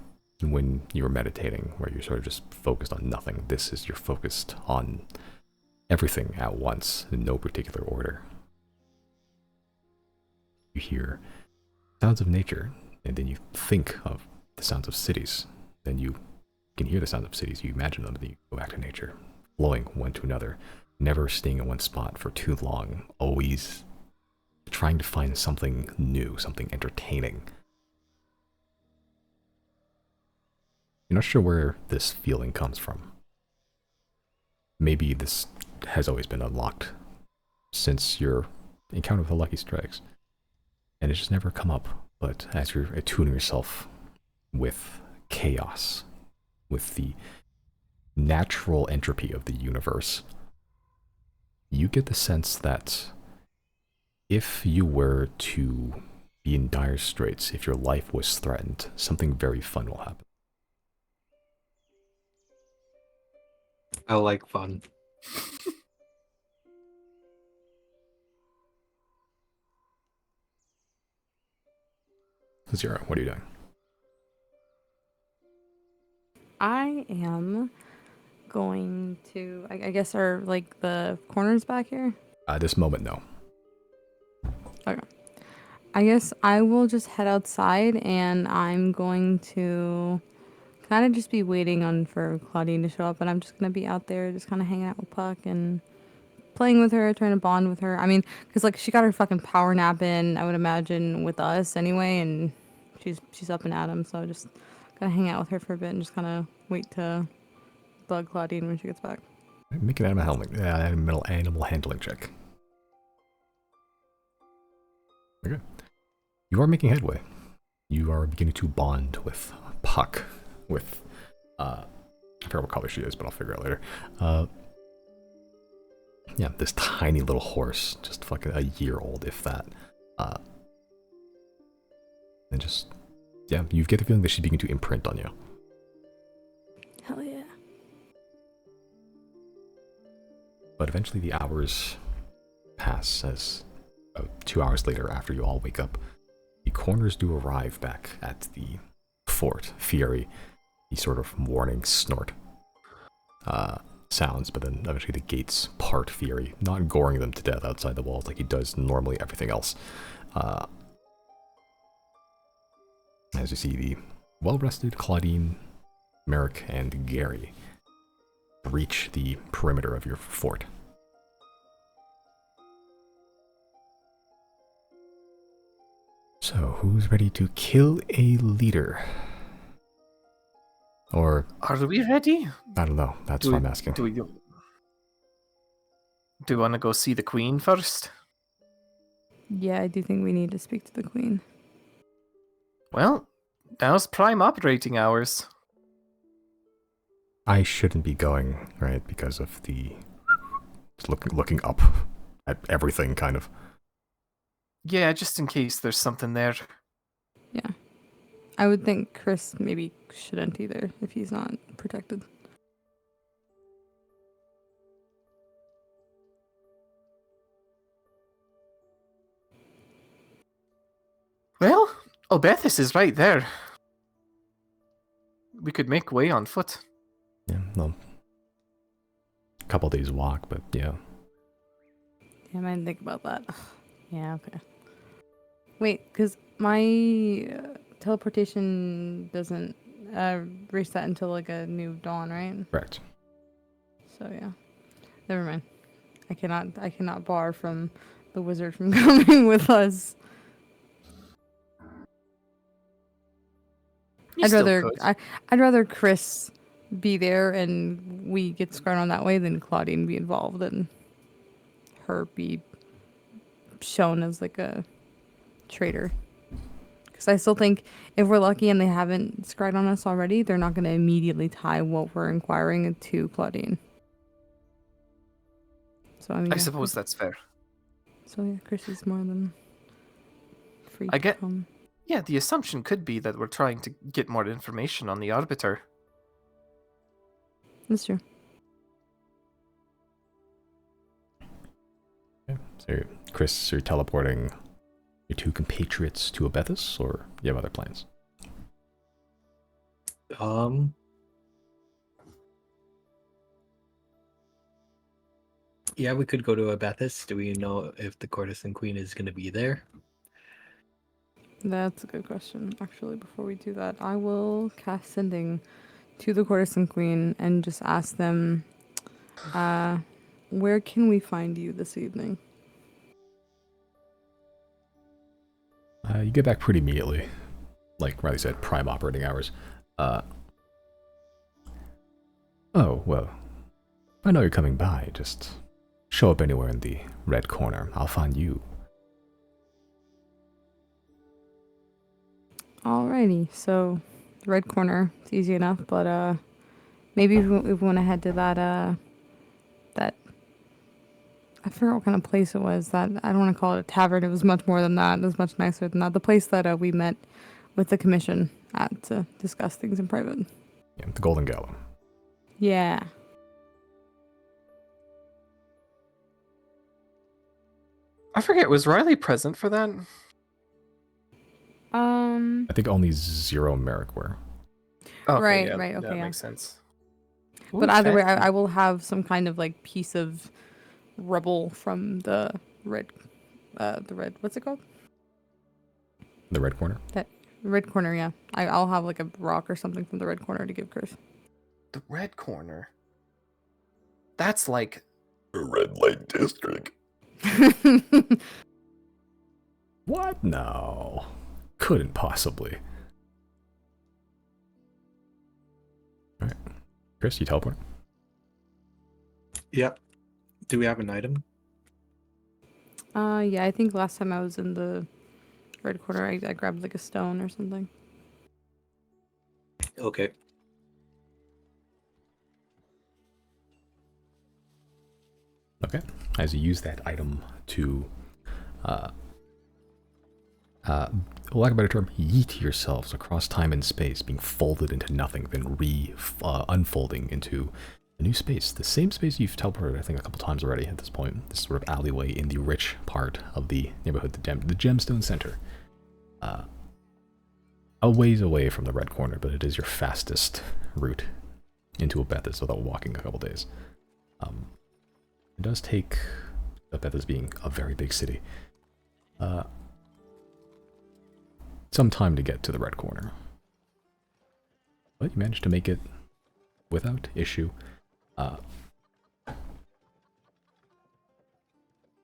when you were meditating, where you're sort of just focused on nothing. You're focused on everything at once in no particular order. You hear sounds of nature, and then you think of the sounds of cities. Then you can hear the sounds of cities, you imagine them, then you go back to nature, flowing one to another, never staying in one spot for too long, always trying to find something new, something entertaining. You're not sure where this feeling comes from. Maybe this has always been unlocked since your encounter with the Lucky Strikes, and it's just never come up. But as you're attuning yourself with chaos, with the natural entropy of the universe, you get the sense that if you were to be in dire straits, if your life was threatened, something very fun will happen. I like fun. Zero, what are you doing? I am going to. I guess are like the corners back here. At this moment, no. Okay. I guess I will just head outside, and I'm going to kind of just be waiting on for Claudine to show up, and I'm just gonna be out there, just kind of hanging out with Puck and playing with her, trying to bond with her. I mean, because like she got her fucking power nap in, I would imagine with us anyway, and she's up and at 'em, so just gonna hang out with her for a bit and just kind of wait to bug Claudine when she gets back. Make an animal handling check. Okay. You are making headway. You are beginning to bond with Puck, with, I forget what color she is, but I'll figure it out later. Yeah, this tiny little horse, just fucking a year old, if that. And just, yeah, you get the feeling that she's beginning to imprint on you. Hell yeah. But eventually the hours pass as about 2 hours later, after you all wake up, the corners do arrive back at the fort. Fury, the sort of warning snort sounds, but then eventually the gates part. Fury, not goring them to death outside the walls like he does normally everything else. As you see the well-rested Claudine, Merrick, and Gary reach the perimeter of your fort. So, who's ready to kill a leader? Or, Are we ready? I don't know, that's what I'm asking. Do we want to go see the queen first? Yeah, I do think we need to speak to the queen. Well, now's prime operating hours. I shouldn't be going, right, because of the just looking up at everything, kind of. Yeah, just in case there's something there. Yeah. I would think Chris maybe shouldn't either if he's not protected. Well, Obethus is right there. We could make way on foot. Yeah, well, a couple days walk, but yeah. Yeah, I didn't think about that. Yeah, okay. Wait, because my teleportation doesn't reset until like a new dawn, right? Correct. So yeah, never mind. I cannot bar from the wizard from coming with us. You I'd still rather could. I'd rather Chris be there and we get scarred on that way than Claudine be involved and her be shown as like a traitor. Because I still think if we're lucky and they haven't scried on us already, they're not going to immediately tie what we're inquiring to Claudine. So I mean, I suppose that's fair. So yeah, Chris is more than free I to get- come. Yeah, the assumption could be that we're trying to get more information on the Arbiter. That's true. Okay. So, Chris, you're teleporting your two compatriots to Obethus, or you have other plans? Yeah, we could go to Abethus. Do we know if the courtesan queen is going to be there? That's a good question. Actually, before we do that, I will cast sending to the courtesan queen and just ask them, where can we find you this evening? You get back pretty immediately. Like Riley said, prime operating hours. Oh, well, I know you're coming by. Just show up anywhere in the red corner. I'll find you. Alrighty, so red corner, it's easy enough, but maybe if we want to head to that I forgot what kind of place it was. That I don't want to call it a tavern. It was much more than that. It was much nicer than that. The place that we met with the commission at to discuss things in private. Yeah, the Golden Gala. Yeah. I forget, was Riley present for that? I think only Zero Merrick were. Okay, Right, yeah, right, okay, that yeah. makes sense. But either way, I will have some kind of like piece of rubble from the red, what's it called? The red corner? That red corner, yeah. I'll have like a rock or something from the red corner to give Chris. The red corner. That's like The red light district. What? No. Couldn't possibly. Alright. Chris, you teleport? Yep. Do we have an item? Yeah, I think last time I was in the red corner, I grabbed like a stone or something. Okay. Okay. As you use that item to, lack of a better term, yeet yourselves across time and space, being folded into nothing, then unfolding into a new space. The same space you've teleported, I think, a couple times already at this point. This sort of alleyway in the rich part of the neighborhood, the Gemstone Center. A ways away from the red corner, but it is your fastest route into Abethus without walking a couple days. It does take, Abethus being a very big city, some time to get to the red corner. But you managed to make it without issue. And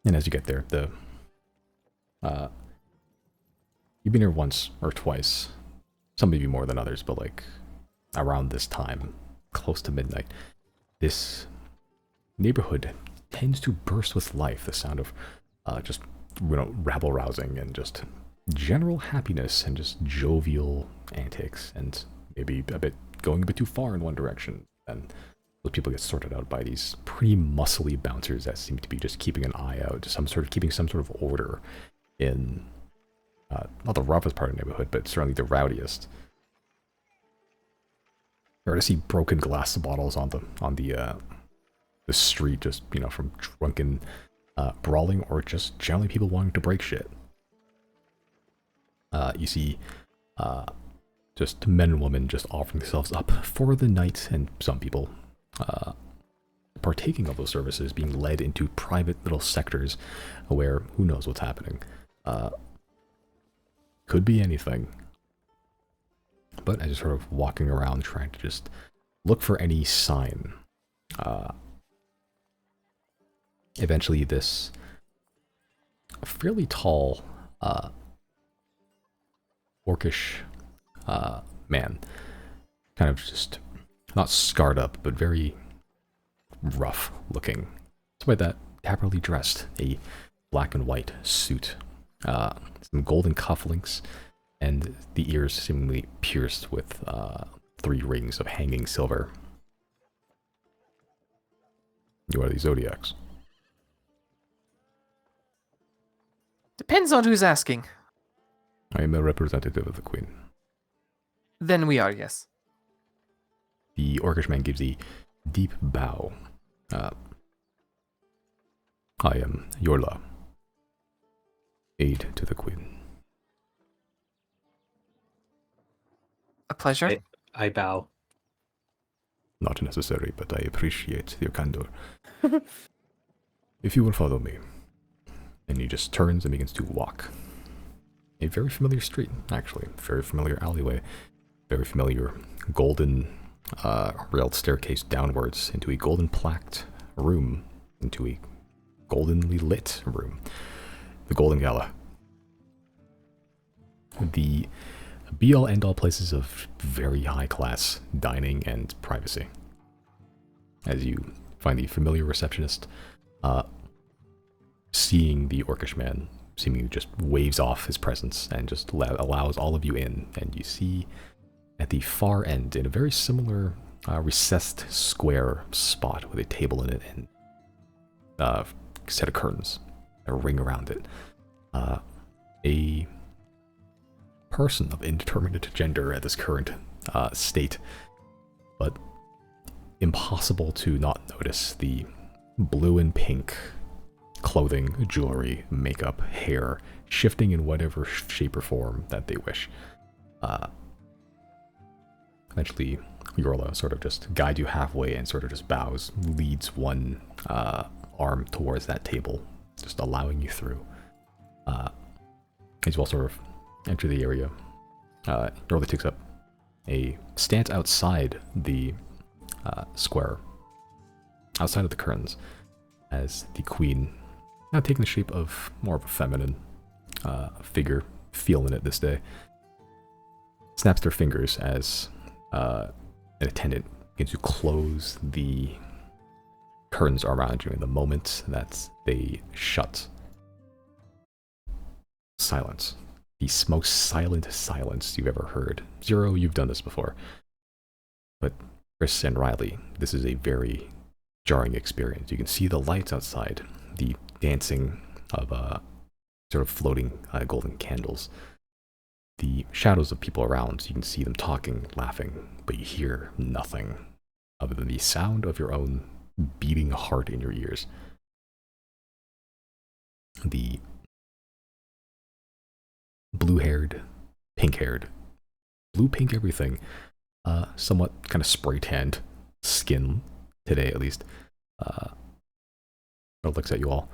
as you get there, you've been here once or twice. Some of you more than others, but like around this time, close to midnight, this neighborhood tends to burst with life. The sound of just rabble rousing and just general happiness and just jovial antics, and maybe going a bit too far in one direction. And those people get sorted out by these pretty muscly bouncers that seem to be just keeping an eye out, keeping some sort of order in not the roughest part of the neighborhood, but certainly the rowdiest. Or to see broken glass bottles on the street, just from drunken brawling, or just generally people wanting to break shit. You see just men and women just offering themselves up for the night, and some people partaking of those services, being led into private little sectors where who knows what's happening. Could be anything. But as you're sort of walking around trying to just look for any sign, eventually this fairly tall, orcish man, kind of just not scarred up, but very rough looking. Despite that, dapperly dressed, a black and white suit, some golden cufflinks, and the ears seemingly pierced with 3 rings of hanging silver. You are the Xodiacs. Depends on who's asking. I am a representative of the Queen. Then we are, yes. The orcish man gives a deep bow. I am Yorla, aide to the Queen. A pleasure. I bow. Not necessary, but I appreciate your candor. If you will follow me. And he just turns and begins to walk. A very familiar street, actually. Very familiar alleyway. Very familiar golden railed staircase downwards into a golden plaqued room. Into a goldenly lit room. The Golden Gala. the be-all end-all places of very high-class dining and privacy. As you find the familiar receptionist, seeing the orcish man, seemingly just waves off his presence and just allows all of you in, and you see at the far end, in a very similar recessed square spot with a table in it and a set of curtains, a ring around it, a person of indeterminate gender at this current state, but impossible to not notice the blue and pink clothing, jewelry, makeup, hair, shifting in whatever shape or form that they wish. Eventually, Yorla sort of just guides you halfway and sort of just bows, leads one arm towards that table, just allowing you through. As you all sort of enter the area, Yorla takes up a stance outside the square, outside of the curtains, as the queen, now taking the shape of more of a feminine figure, feeling it this day, snaps their fingers as an attendant begins to close the curtains around you. In the moment that they shut, silence. The most silent silence you've ever heard. Zero, you've done this before. But Chris and Riley, this is a very jarring experience. You can see the lights outside, the dancing of sort of floating golden candles, the shadows of people around. You can see them talking, laughing, but you hear nothing other than the sound of your own beating heart in your ears. The blue-haired, pink-haired, blue-pink everything, somewhat kind of spray-tanned skin today, at least. Looks at you all.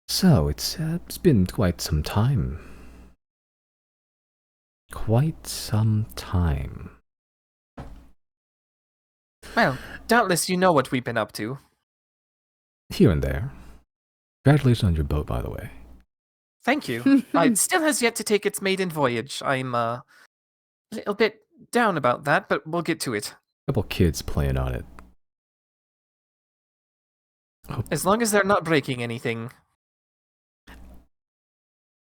So, it's been quite some time. Quite some time. Well, doubtless you know what we've been up to. Here and there. Congratulations on your boat, by the way. Thank you. It still has yet to take its maiden voyage. I'm a little bit down about that, but we'll get to it. Couple kids playing on it. As long as they're not breaking anything.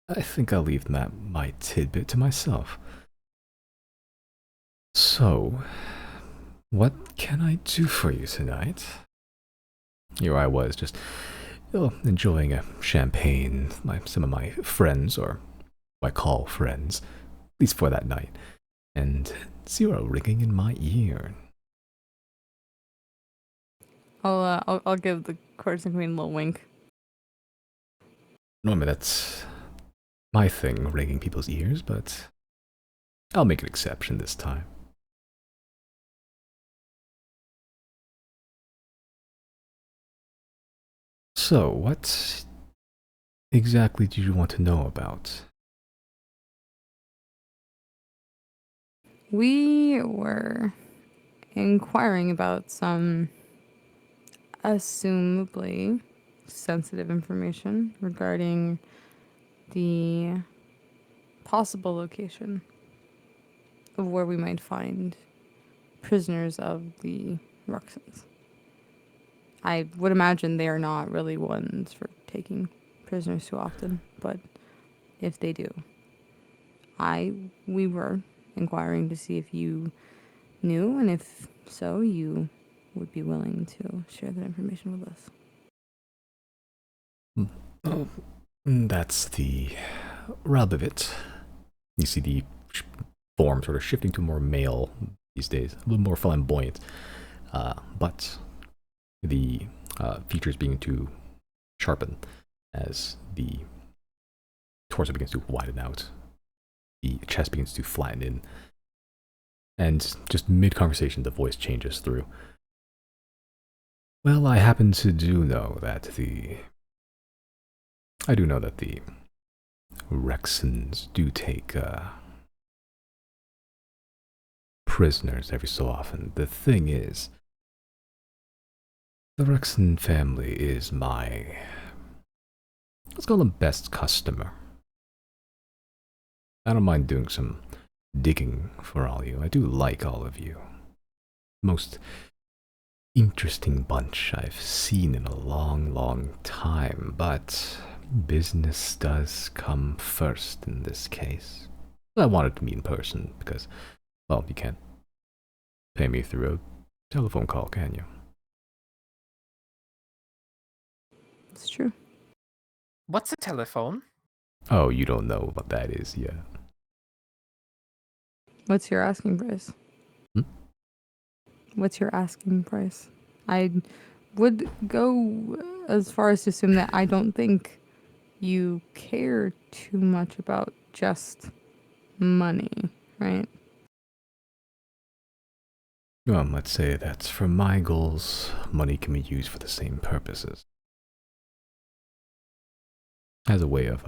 I think I'll leave my tidbit to myself. So, what can I do for you tonight? Here I was, just enjoying a champagne, some of my friends, or what I call friends, at least for that night, and Zero ringing in my ear. I'll give the courtesan queen a little wink. Normally that's my thing, ringing people's ears, but I'll make an exception this time. So, what exactly do you want to know about? We were inquiring about some assumably sensitive information regarding the possible location of where we might find prisoners of the Ruxans. I would imagine they are not really ones for taking prisoners too often, but if they do, we were inquiring to see if you knew, and if so, you would be willing to share that information with us. Oh, that's the rub of it. You see the form sort of shifting to more male these days, a little more flamboyant, but the features beginning to sharpen as the torso begins to widen out, the chest begins to flatten in, and just mid-conversation the voice changes through. Well, I happen to know that the Rexans do take prisoners every so often. The thing is, the Rexan family is my, let's call them, best customer. I don't mind doing some digging for all you. I do like all of you. Most interesting bunch I've seen in a long, long time, but business does come first in this case. I wanted to meet in person because, well, you can't pay me through a telephone call, can you? It's true. What's a telephone? Oh, you don't know what that is yet. What's your asking price? Hmm? What's your asking price? I would go as far as to assume that I don't think you care too much about just money, right? Let's say that for my goals, money can be used for the same purposes. As a way of,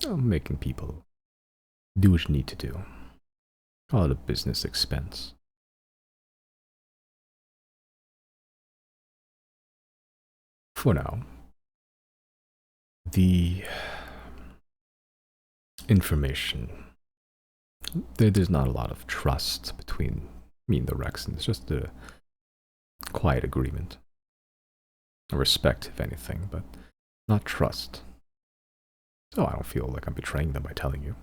making people do what you need to do. All the business expense. For now, the information. There's not a lot of trust between me and the Rexons. It's just a quiet agreement. A respect, if anything, but not trust. So I don't feel like I'm betraying them by telling you.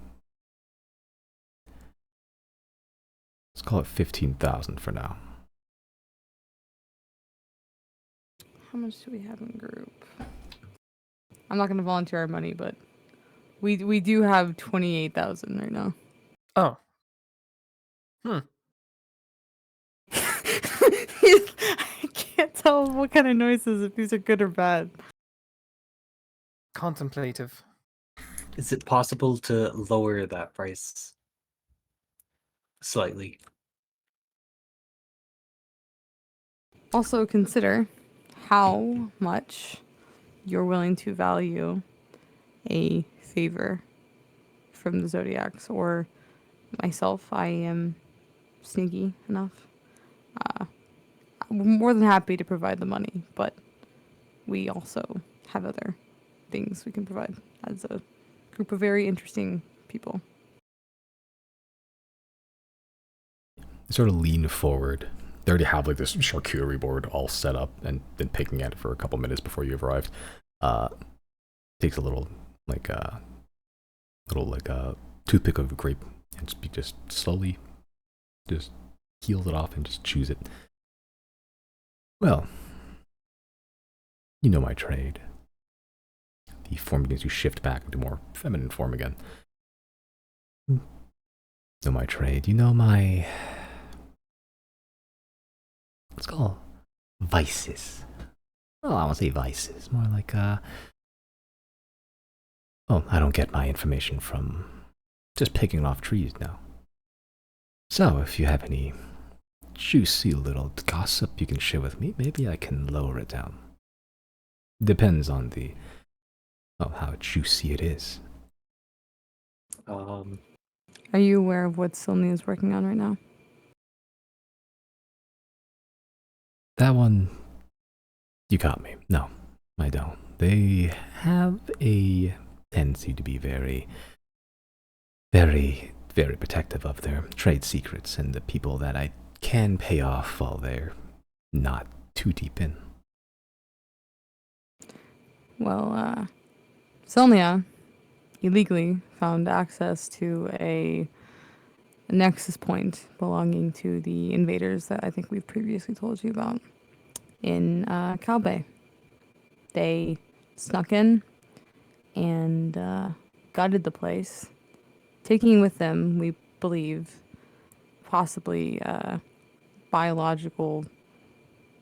Let's call it 15,000 for now. How much do we have in group? I'm not going to volunteer our money, but we do have 28,000 right now. Oh, I can't tell what kind of noises, if these are good or bad. contemplative. Is it possible to lower that price slightly? Also consider how much you're willing to value a favor from the Zodiacs, or myself. I am sneaky enough. I'm more than happy to provide the money, but we also have other things we can provide as a group of very interesting people. They sort of lean forward. They already have like this charcuterie board all set up and been picking at it for a couple minutes before you've arrived. Takes a little toothpick of a grape and just slowly just peels it off and just chews it. Well, you know my trade. The form begins to shift back into more feminine form again. You know my trade. You know my, let's call vices. Well, I won't say vices. More like, I don't get my information from just picking off trees now. So, if you have any juicy little gossip you can share with me, maybe I can lower it down. Depends on how juicy it is. Are you aware of what Sylvia is working on right now? That one, you got me. No, I don't. They have a tendency to be very, very, very protective of their trade secrets and the people that I can pay off while they're not too deep in. Well, Sylvia illegally found access to a nexus point belonging to the invaders that I think we've previously told you about in Cal Bay. They snuck in and gutted the place, taking with them, we believe, possibly biological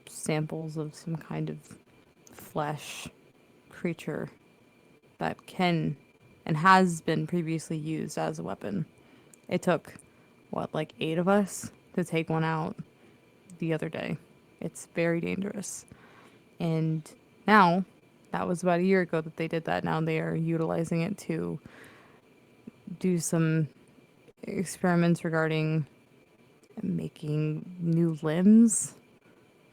samples of some kind of flesh creature that can and has been previously used as a weapon. It took, 8 of us to take one out the other day. It's very dangerous. And now, that was about a year ago that they did that. Now they are utilizing it to do some experiments regarding making new limbs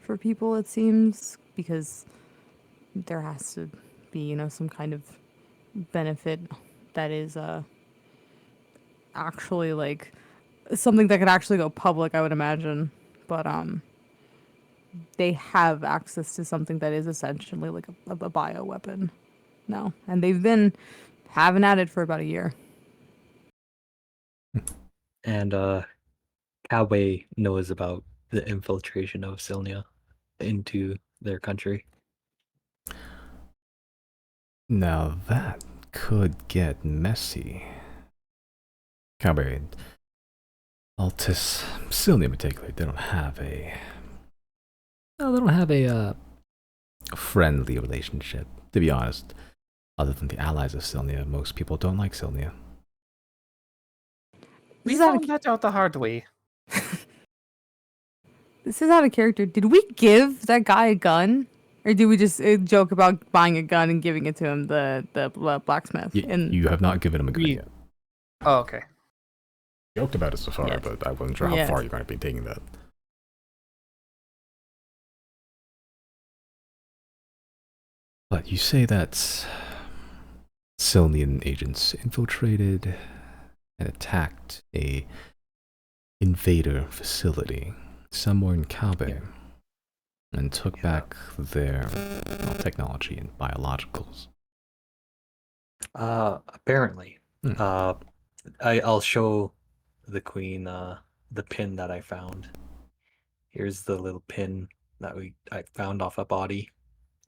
for people, it seems, because there has to be, some kind of benefit that is actually like something that could actually go public, I would imagine. But they have access to something that is essentially like a bio weapon now, and they've been having at it for about a year. And Cowboy knows about the infiltration of Silnia into their country. Now that could get messy. Cowboy, Altus, Silnia in particular, they don't have a friendly relationship. To be honest, other than the allies of Silnia, most people don't like Silnia. We This is out found of, that out the hard way. this is out of character. Did we give that guy a gun, or did we just joke about buying a gun and giving it to him, the blacksmith? You have not given him a gun We- yet. Oh, okay. Joked about it so far, Yes. but I wasn't sure how Yes. far you're going to be taking that. But you say that Silnian agents infiltrated and attacked a invader facility somewhere in Kabe and took back their technology and biologicals. Apparently. Hmm. I'll show the queen the pin that I found. Here's the little pin that I found off a body.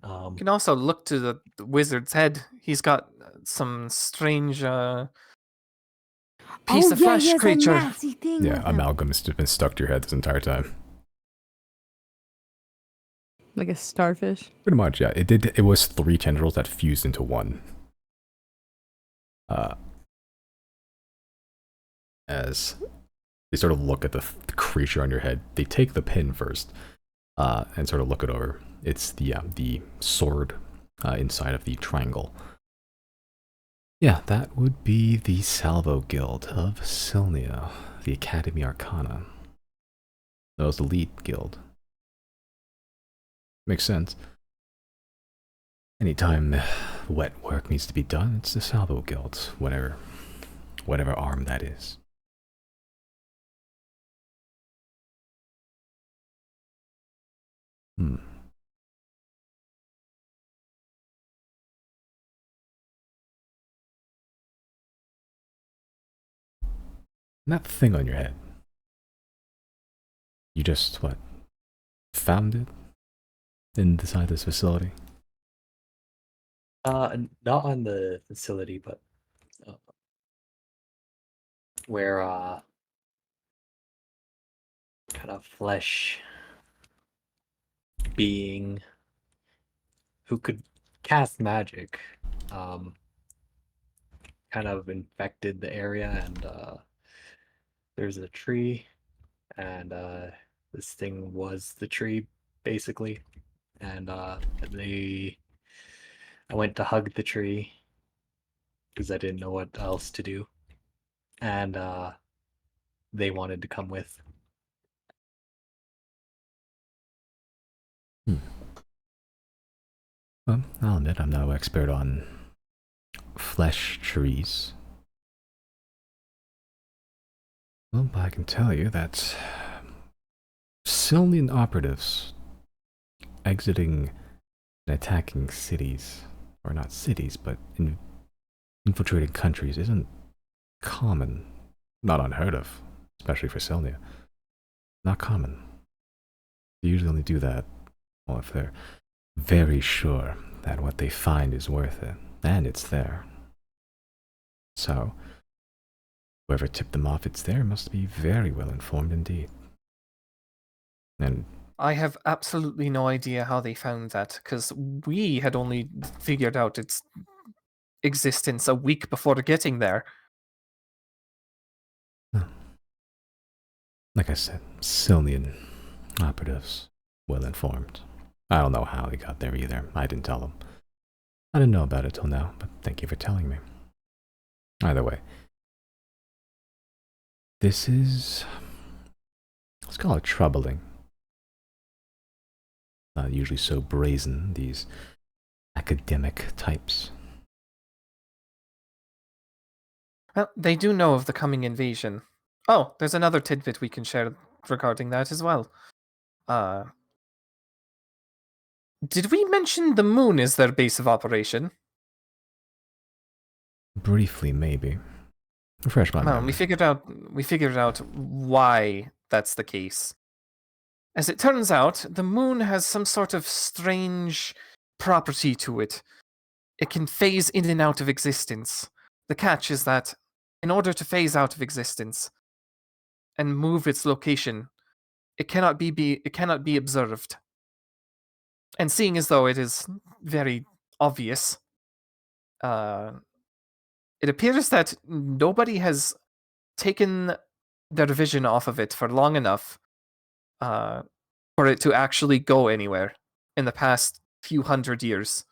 You can also look to the wizard's head. He's got some strange piece of flesh he has creature. a nasty thing Yeah, with him. amalgam has been stuck to your head this entire time. Like a starfish. Pretty much, yeah. It was 3 tendrils that fused into one. As they sort of look at the creature on your head, they take the pin first, and sort of look it over. It's the sword inside of the triangle. Yeah, that would be the Salvo Guild of Silnia, the Academy Arcana. That was the lead guild. Makes sense. Anytime wet work needs to be done, it's the Salvo Guild, whatever arm that is. Hmm. That thing on your head. You just, found it inside this facility? Not on the facility, but where kind of flesh being who could cast magic kind of infected the area, and there's a tree, and this thing was the tree basically, and I went to hug the tree because I didn't know what else to do, and they wanted to come with. Well, I'll admit I'm no expert on flesh trees. Well, but I can tell you that Silnian operatives exiting and attacking cities, or not cities, but infiltrating countries isn't common. Not unheard of, especially for Silnia. Not common. They usually only do that, well, if they're very sure that what they find is worth it, and it's there. So, whoever tipped them off it's there must be very well informed indeed. And I have absolutely no idea how they found that, because we had only figured out its existence a week before getting there. like I said, Silnian operatives, well informed. I don't know how they got there either. I didn't tell them. I didn't know about it till now, but thank you for telling me. Either way, this is, let's call it troubling. Not usually so brazen, these academic types. Well, they do know of the coming invasion. Oh, there's another tidbit we can share regarding that as well. Did we mention the moon is their base of operation? Briefly, maybe. Refresh my Well, memory. we figured out why that's the case. As it turns out, the moon has some sort of strange property to it. It can phase in and out of existence. The catch is that in order to phase out of existence and move its location, it cannot be observed. And seeing as though it is very obvious, it appears that nobody has taken their vision off of it for long enough for it to actually go anywhere in the past few hundred years.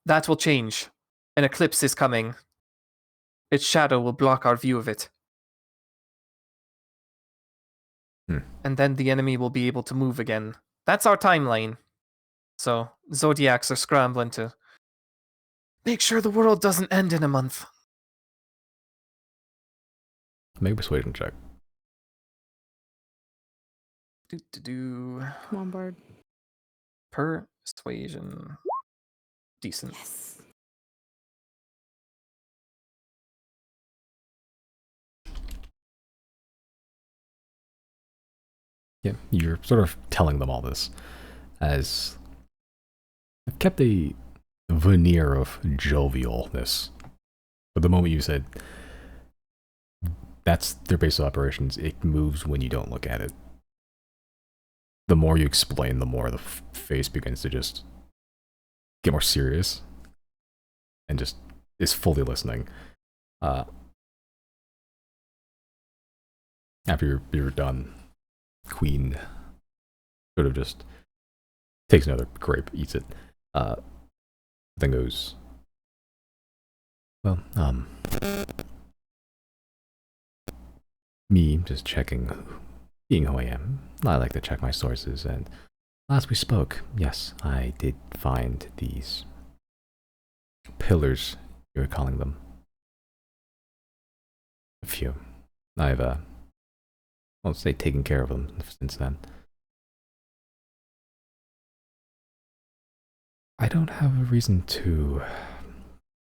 That will change. An eclipse is coming. Its shadow will block our view of it. And then the enemy will be able to move again. That's our timeline. So, Zodiacs are scrambling to make sure the world doesn't end in a month. Make a persuasion check. Do Come on, Bard. persuasion. Decent. Yes. Yeah, you're sort of telling them all this as I've kept a veneer of jovialness. But the moment you said that's their base of operations, it moves when you don't look at it. The more you explain, the more the face begins to just get more serious and just is fully listening. After you're done, Queen sort of just takes another grape, eats it, then goes, well, me just checking, being who I am, I like to check my sources, and last we spoke, yes, I did find these pillars, you were calling them. A few. I've, won't say taken care of them since then. I don't have a reason to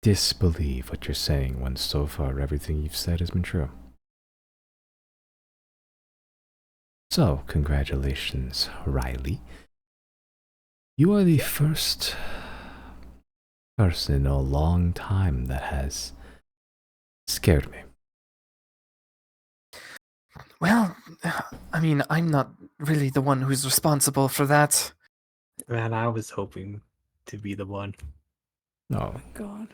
disbelieve what you're saying when so far everything you've said has been true. So, congratulations, Riley. You are the first person in a long time that has scared me. Well, I mean, I'm not really the one who's responsible for that. Man, I was hoping to be the one. Oh, God.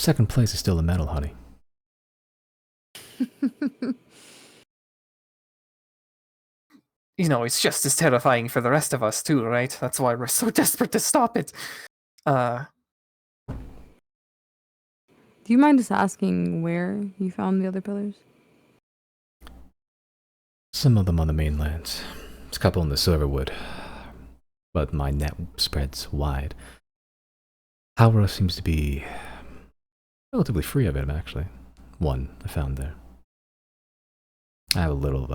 second place is still a medal, honey. You know, it's just as terrifying for the rest of us too, right? That's why we're so desperate to stop it. Do you mind just asking where you found the other pillars? Some of them on the mainland. There's a couple in the Silverwood. But my net spreads wide. Howrah seems to be relatively free of it, actually. One I found there. I have a little,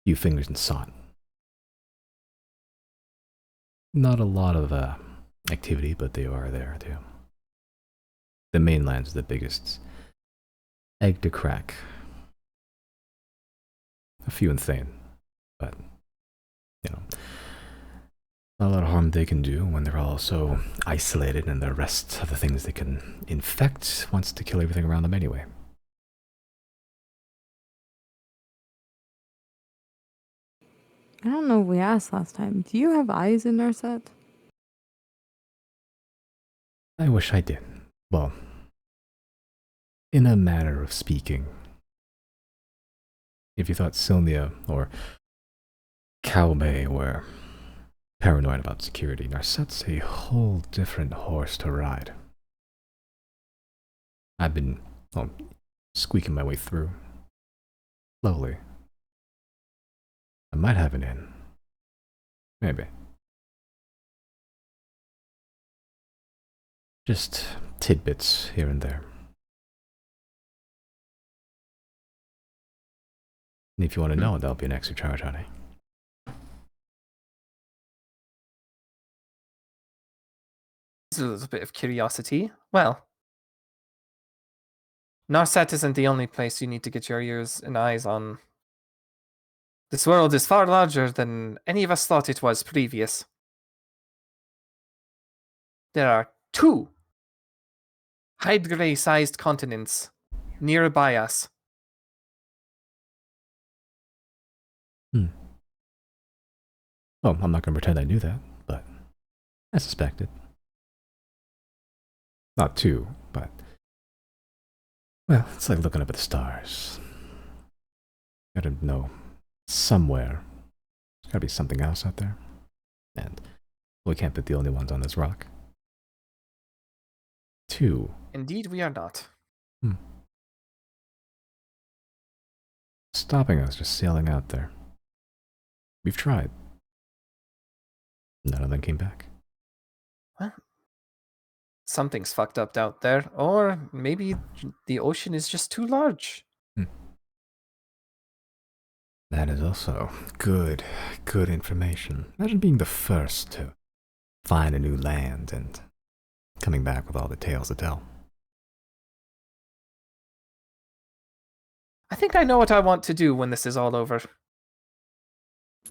few fingers in Sot. Not a lot of, activity, but they are there, too. The mainland's the biggest egg to crack. A few insane, but, you know, not a lot of harm they can do when they're all so isolated and the rest of the things they can infect wants to kill everything around them anyway. I don't know if we asked last time. Do you have eyes in our set? I wish I did. Well, in a manner of speaking. If you thought Sylnia or Kaome were paranoid about security, Narset's a whole different horse to ride. I've been, squeaking my way through. Slowly. I might have an in. Maybe. Just tidbits here and there. And if you want to know, that'll be an extra charge, honey. A little bit of curiosity. Well, Narsat isn't the only place you need to get your ears and eyes on. This world is far larger than any of us thought it was previous. There are 2 Hydra-sized continents nearby us. Oh, I'm not going to pretend I knew that, but I suspected. Not 2, but... Well, it's like looking up at the stars. Gotta know, somewhere, there's gotta be something else out there. And we can't be the only ones on this rock. 2. Indeed, we are not. Stopping us just sailing out there. We've tried. None of them came back. Well, something's fucked up out there, or maybe the ocean is just too large. That is also good information. Imagine being the first to find a new land and coming back with all the tales to tell. I think I know what I want to do when this is all over.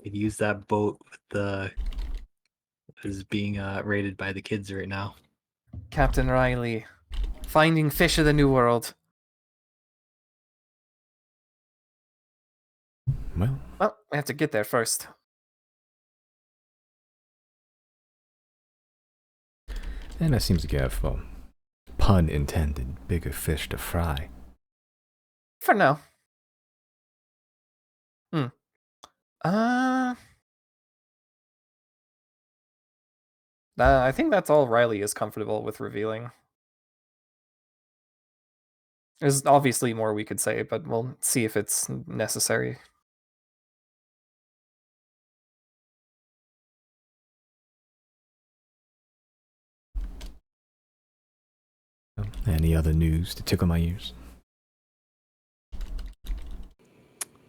Could use that boat with the is being raided by the kids right now. Captain Riley, finding fish of the New World. Well, We have to get there first. and it seems to give, well, pun intended, bigger fish to fry. For now. I think that's all Riley is comfortable with revealing. There's obviously more we could say, but we'll see if it's necessary. Any other news to tickle my ears?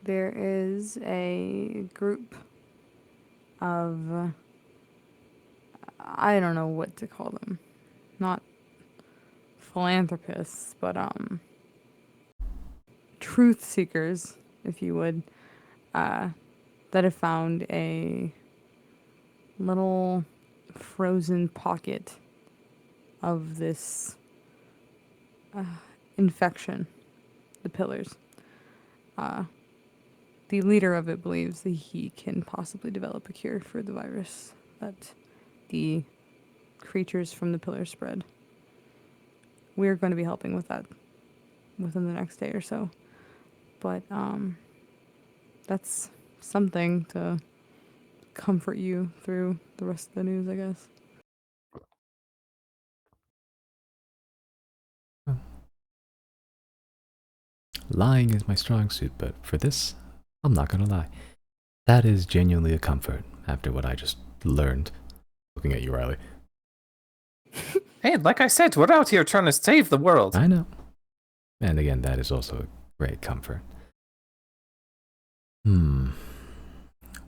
There is a group of, I don't know what to call them. Not philanthropists, but truth seekers, if you would, that have found a little frozen pocket of this infection, the pillars. The leader of it believes that he can possibly develop a cure for the virus that the creatures from the pillars spread. We're going to be helping with that within the next day or so. But that's something to comfort you through the rest of the news, I guess. Lying is my strong suit, but for this, I'm not gonna lie. That is genuinely a comfort after what I just learned. Looking at you, Riley. Hey, like I said, we're out here trying to save the world. I know. And again, that is also a great comfort.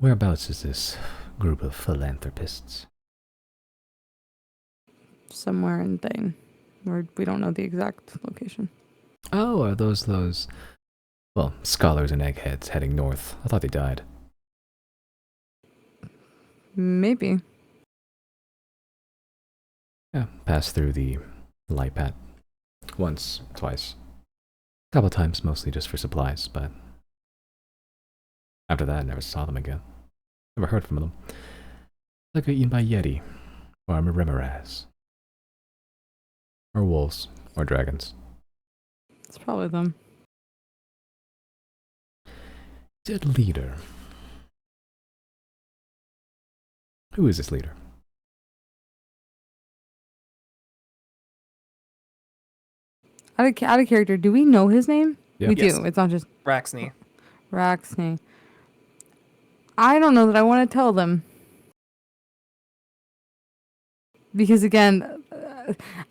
Whereabouts is this group of philanthropists? Somewhere in Thane. We don't know the exact location. Oh, are those, well, scholars and eggheads heading north? I thought they died. Maybe. Yeah, passed through the light pad. Once, twice. A couple times, mostly just for supplies, but after that, I never saw them again. Never heard from them. Like eaten by Yeti, or a Remoraz. Or wolves, or dragons. It's probably them. Dead leader. Who is this leader? Out of character, do we know his name? Yeah. We Yes. do. It's not just Raxney. Raxney. I don't know that I want to tell them. Because again,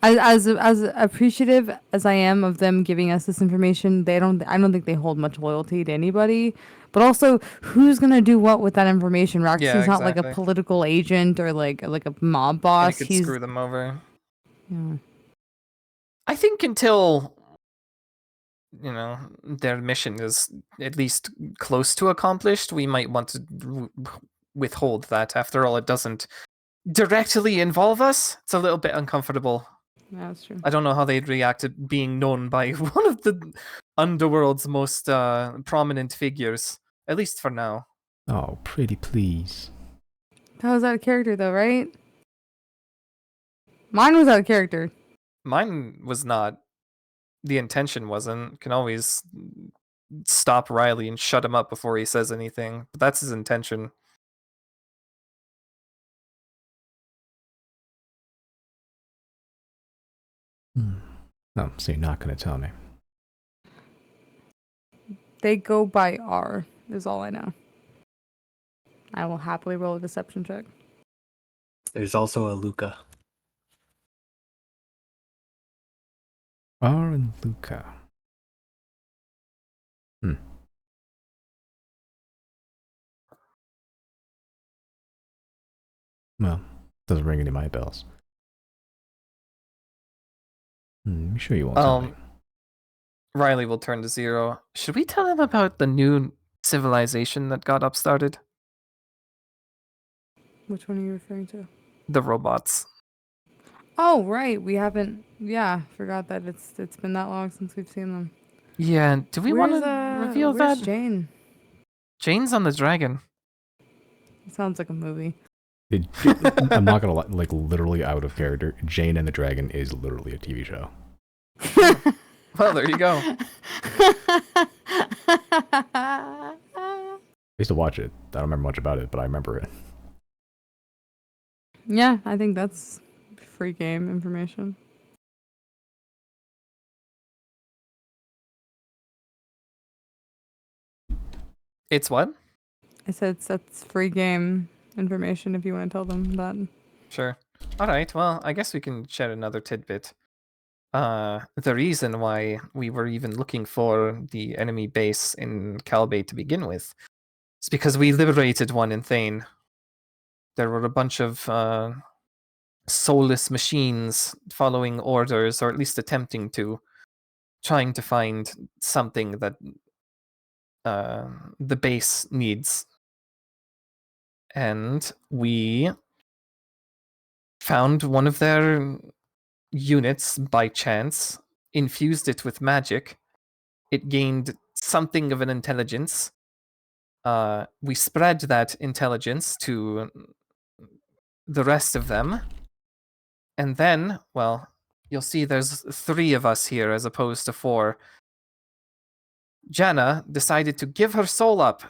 as appreciative as I am of them giving us this information, I don't think they hold much loyalty to anybody. But also, who's gonna do what with that information? Yeah, Roxy's not like a exactly. political agent or like a mob And it boss. could He's screw them over. yeah. I think until their mission is at least close to accomplished, we might want to withhold that. After all, it doesn't directly involve us. It's a little bit uncomfortable. Yeah, that's true. I don't know how they'd react to being known by one of the underworld's most prominent figures, at least for now. Oh, pretty please. That was out of character though, right? Mine was out of character. Mine was not. The intention wasn't. Can always stop Riley and shut him up before he says anything. But that's his intention. Oh, so you're not going to tell me. They go by R, is all I know. I will happily roll a deception check. There's also a Luca. R and Luca. Well, doesn't ring any of my bells. I'm sure you won't tell me. Riley will turn to 0. Should we tell him about the new civilization that got upstarted? Which one are you referring to? The robots. Oh, right. We haven't. Yeah, forgot that it's been that long since we've seen them. Yeah, do we want Where's, to reveal where's that? Jane? Jane's on the dragon. It sounds like a movie. I'm not gonna lie, like literally out of character. Jane and the Dragon is literally a TV show. Well, there you go. I used to watch it. I don't remember much about it, but I remember it. Yeah, I think that's free game information. It's what? I said that's free game information if you want to tell them that. Sure. All right. Well, I guess we can share another tidbit. The reason why we were even looking for the enemy base in Calbay to begin with is because we liberated one in Thane. There were a bunch of soulless machines following orders, or at least attempting to, trying to find something that the base needs. And we found one of their units by chance, infused it with magic. It gained something of an intelligence. We spread that intelligence to the rest of them. And then, well, you'll see there's 3 of us here as opposed to 4. Jana decided to give her soul up.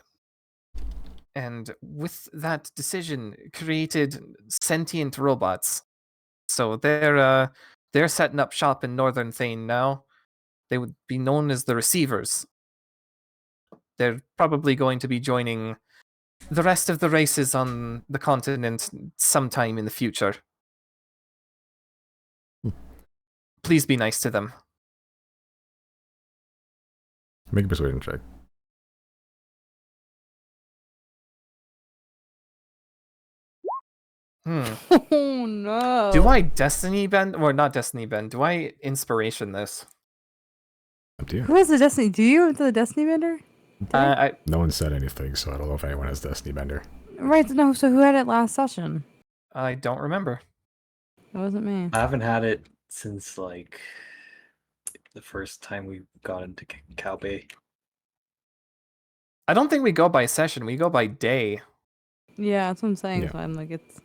And with that decision, created sentient robots. So they're setting up shop in Northern Thane now. They would be known as the Receivers. They're probably going to be joining the rest of the races on the continent sometime in the future. Please be nice to them. Make a persuasion check. Oh no. Do I Destiny Bend? Or not Destiny Bend. Do I Inspiration this? Up to you. Who has the Destiny? Do you have the Destiny Bender? No one said anything, so I don't know if anyone has Destiny Bender. Right, no, so who had it last session? I don't remember. It wasn't me. I haven't had it since like the first time we got into Calbay. I don't think we go by session. We go by day. Yeah, that's what I'm saying. Yeah. So I'm like, it's.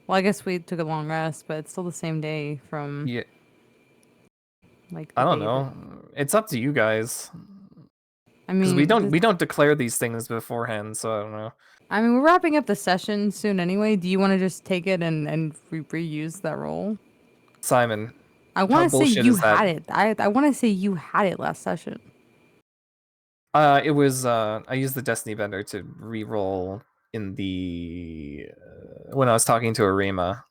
Well, I guess we took a long rest, but it's still the same day from. Yeah. Like. I don't know. It's up to you guys. I Because mean, we don't declare these things beforehand, so I don't know. I mean, we're wrapping up the session soon anyway. Do you want to just take it and reuse that role? Simon, I want to say bullshit you is that? had it. I want to say you had it last session. It was I used the Destiny Bender to re-roll in the when I was talking to Arima.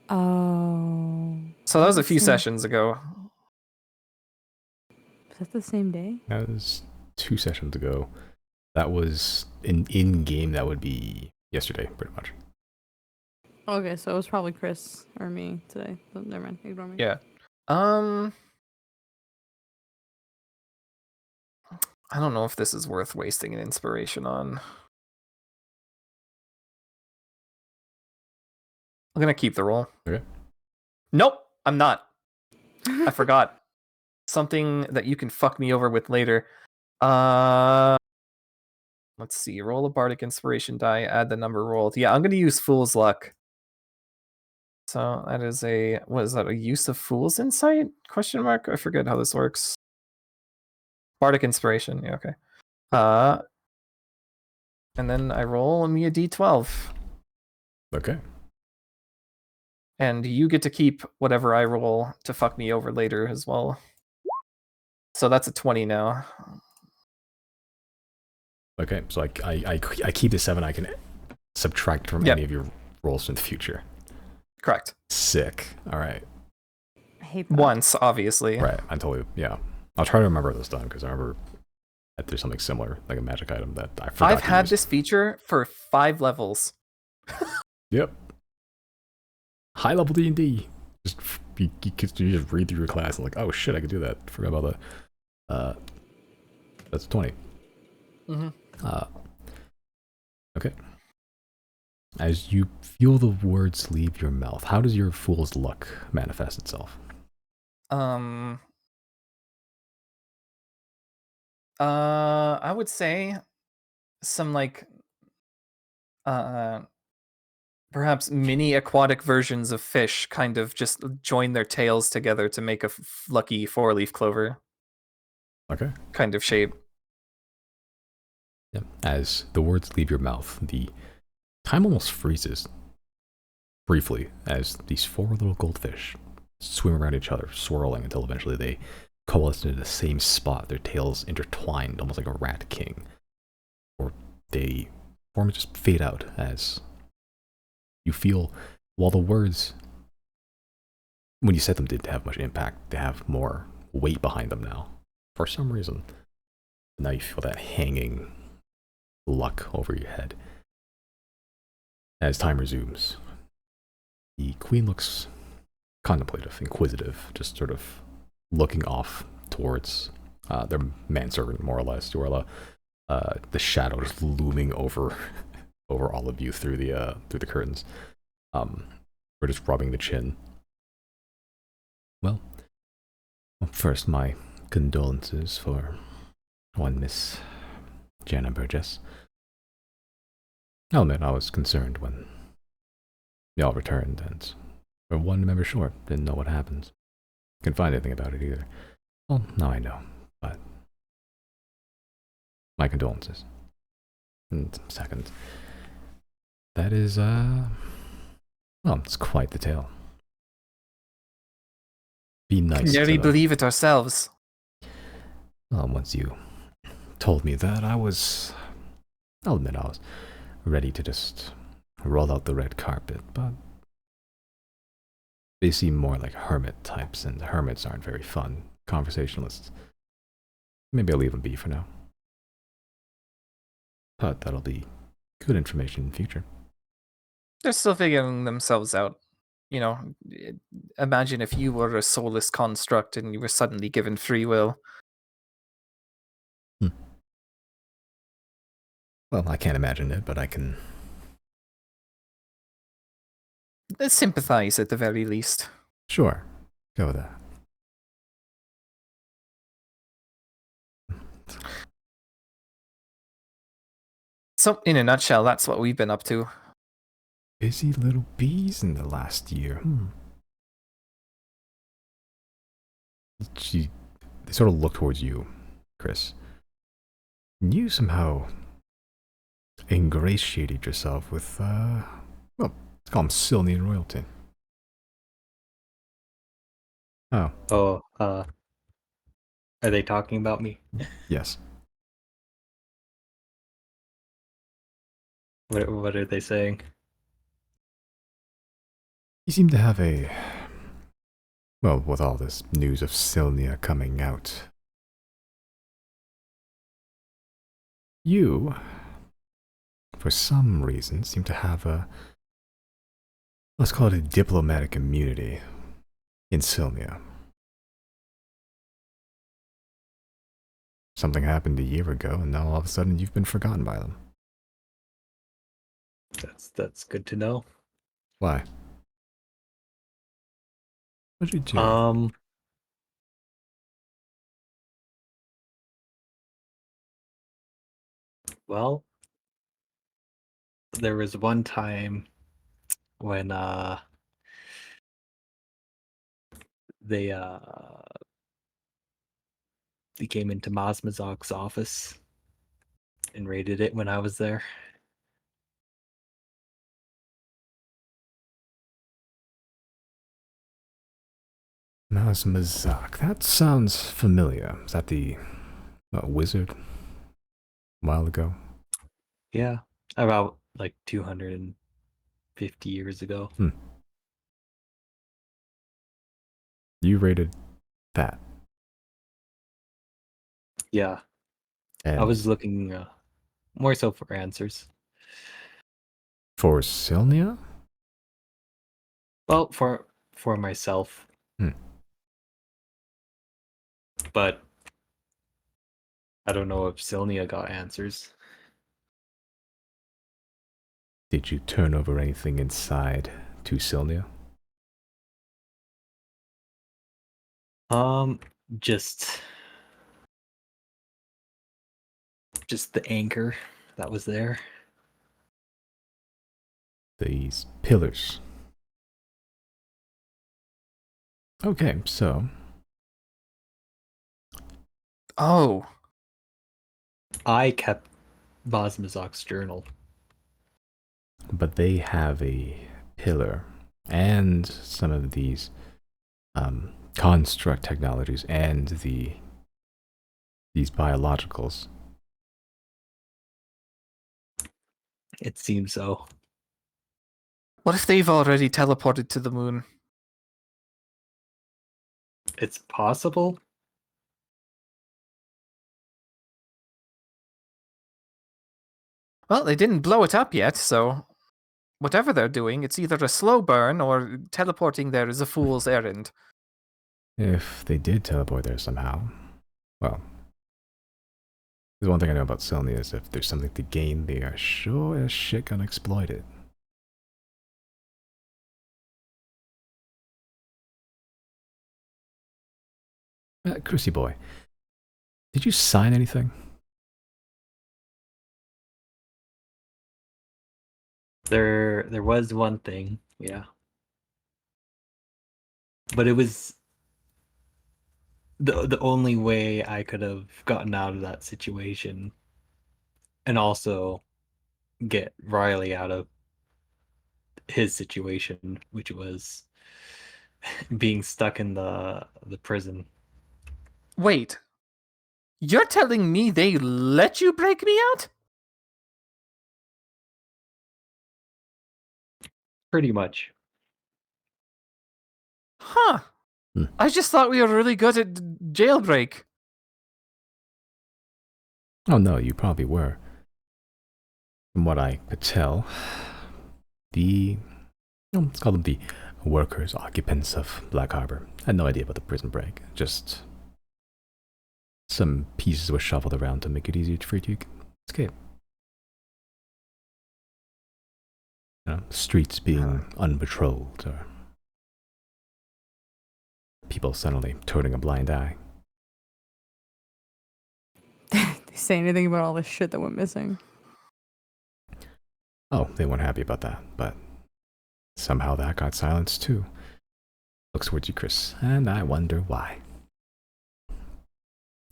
Oh. So that was a few Same. sessions ago. Is that the same day? That was 2 sessions ago. That was in game. That would be yesterday, pretty much. Okay, so it was probably Chris or me today. So never mind. Ignore me. Yeah. I don't know if this is worth wasting an inspiration on. I'm gonna keep the roll. Okay. Nope, I'm not. I forgot. Something that you can fuck me over with later. Let's see. Roll a bardic inspiration die, add the number rolled. Yeah, I'm gonna use Fool's Luck. So that is what is that, a use of Fool's Insight? Question mark? I forget how this works. Bardic inspiration, yeah, okay. And then I roll me a d12. Okay. And you get to keep whatever I roll to fuck me over later as well. So that's a 20 now. Okay. So I keep the 7. I can subtract from Yep. any of your rolls in the future. Correct. Sick. All right. I hate that. Once, obviously. Right. I totally. Yeah. I'll try to remember this time because I remember that there's something similar, like a magic item that I forgot. I've to had use. this feature for 5 levels. Yep. High level D&D. Just you just read through your class and like, oh shit, I could do that. Forgot about that. That's 20. Mm-hmm. Okay. As you feel the words leave your mouth, how does your fool's luck manifest itself? I would say some perhaps mini aquatic versions of fish kind of just join their tails together to make a lucky 4-leaf clover Okay. kind of shape. Yeah. As the words leave your mouth, the time almost freezes briefly as these 4 little goldfish swim around each other, swirling until eventually they coalesce into the same spot, their tails intertwined, almost like a rat king. Or they form just fade out as you feel, while the words, when you said them, didn't have much impact, they have more weight behind them now. For some reason, now you feel that hanging luck over your head. As time resumes, the queen looks contemplative, inquisitive, just sort of looking off towards their manservant, more or less, Dorla. The shadow just looming over all of you through the curtains. We're just rubbing the chin. Well, first, my condolences for one Miss Jana Burgess. I'll admit I was concerned when y'all returned, and we're 1 member short. Didn't know what happened. Couldn't find anything about it either. Well, now I know, but my condolences. And second, that is, well, it's quite the tale. Be nice. Can nearly believe it ourselves. Well, once you told me that, I'll admit I was ready to just roll out the red carpet, but they seem more like hermit types, and hermits aren't very fun conversationalists. Maybe I'll leave them be for now. But that'll be good information in the future. They're still figuring themselves out. You know, imagine if you were a soulless construct and you were suddenly given free will. Well, I can't imagine it, but I can. Sympathize at the very least. Sure, go with that. So, in a nutshell, that's what we've been up to. Busy little bees in the last year. They sort of look towards you, Chris. You somehow ingratiated yourself with, well, let's call them Silnian royalty. Oh. Oh, are they talking about me? Yes. What are they saying? You seem to have a Well, with all this news of Sylnia coming out, you, for some reason, seem to have a, let's call it a diplomatic immunity in Sylnia. Something happened a year ago, and now all of a sudden you've been forgotten by them. That's good to know. Why? What'd you do? Well, there was one time when they came into Mazmazok's office and raided it when I was there. Mazmazak. That sounds familiar. Is that the wizard? A while ago? Yeah, about like 250 years ago. You rated that. Yeah, And I was looking more so for answers. for Sylnia? Well, for myself. But I don't know if Sylnia got answers. Did you turn over anything inside to Sylnia? Just the anchor that was there. These pillars. Okay, so Oh, I kept Bosmazok's journal. but they have a pillar and some of these construct technologies and these biologicals. It seems so. what if they've already teleported to the moon? It's possible. Well, they didn't blow it up yet, so whatever they're doing, it's either a slow burn or teleporting there is a fool's errand. If they did teleport there somehow, well, there's one thing I know about Sylnia is if there's something to gain, they are sure as shit gonna exploit it. Chrissy boy, did you sign anything? There was one thing, yeah. But it was the only way I could have gotten out of that situation and also get Riley out of his situation, which was being stuck in the prison. Wait, you're telling me they let you break me out? Pretty much. Huh. I just thought we were really good at jailbreak. Oh no, you probably were. From what I could tell, let's call them the workers, occupants of Black Harbor, had no idea about the prison break. Just some pieces were shuffled around to make it easier for you to escape. You know, streets being unpatrolled, or people suddenly turning a blind eye. They say anything about all the shit that went missing? Oh, they weren't happy about that, but somehow that got silenced too. Looks towards you, Chris, and I wonder why.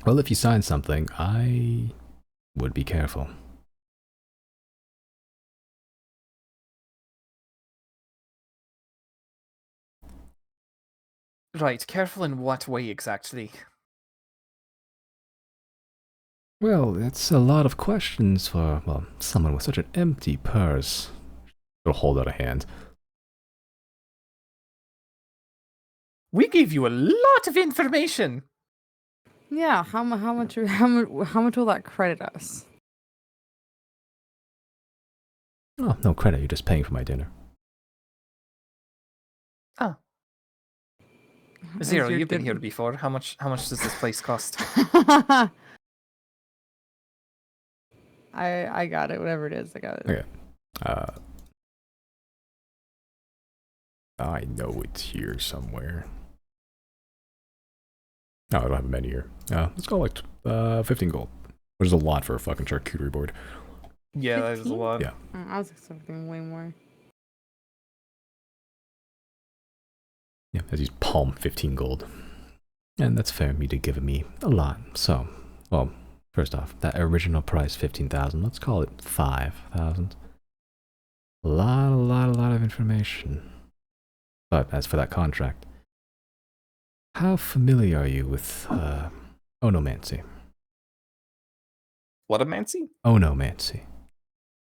Well, if you sign something, I would be careful. Right, careful in what way exactly? Well, it's a lot of questions for, well, someone with such an empty purse. She'll hold out a hand. We gave you a lot of information. Yeah, how much will that credit us? Oh, no credit. You're just paying for my dinner. Oh, Is Zero, your you've been din- here before. How much does this place cost? I got it. Whatever it is, I got it. Okay. I know it's here somewhere. No, I don't have a menu here. Let's go like 15 gold, which is a lot for a fucking charcuterie board. Yeah, that is a 15? lot. Yeah. I was expecting way more. Yeah, as he's palm 15 gold. And that's fair of me to give me a lot. So, well, first off, that original price 15,000, let's call it 5,000. A lot of information. But as for that contract, how familiar are you with onomancy? What a Mancy? Onomancy.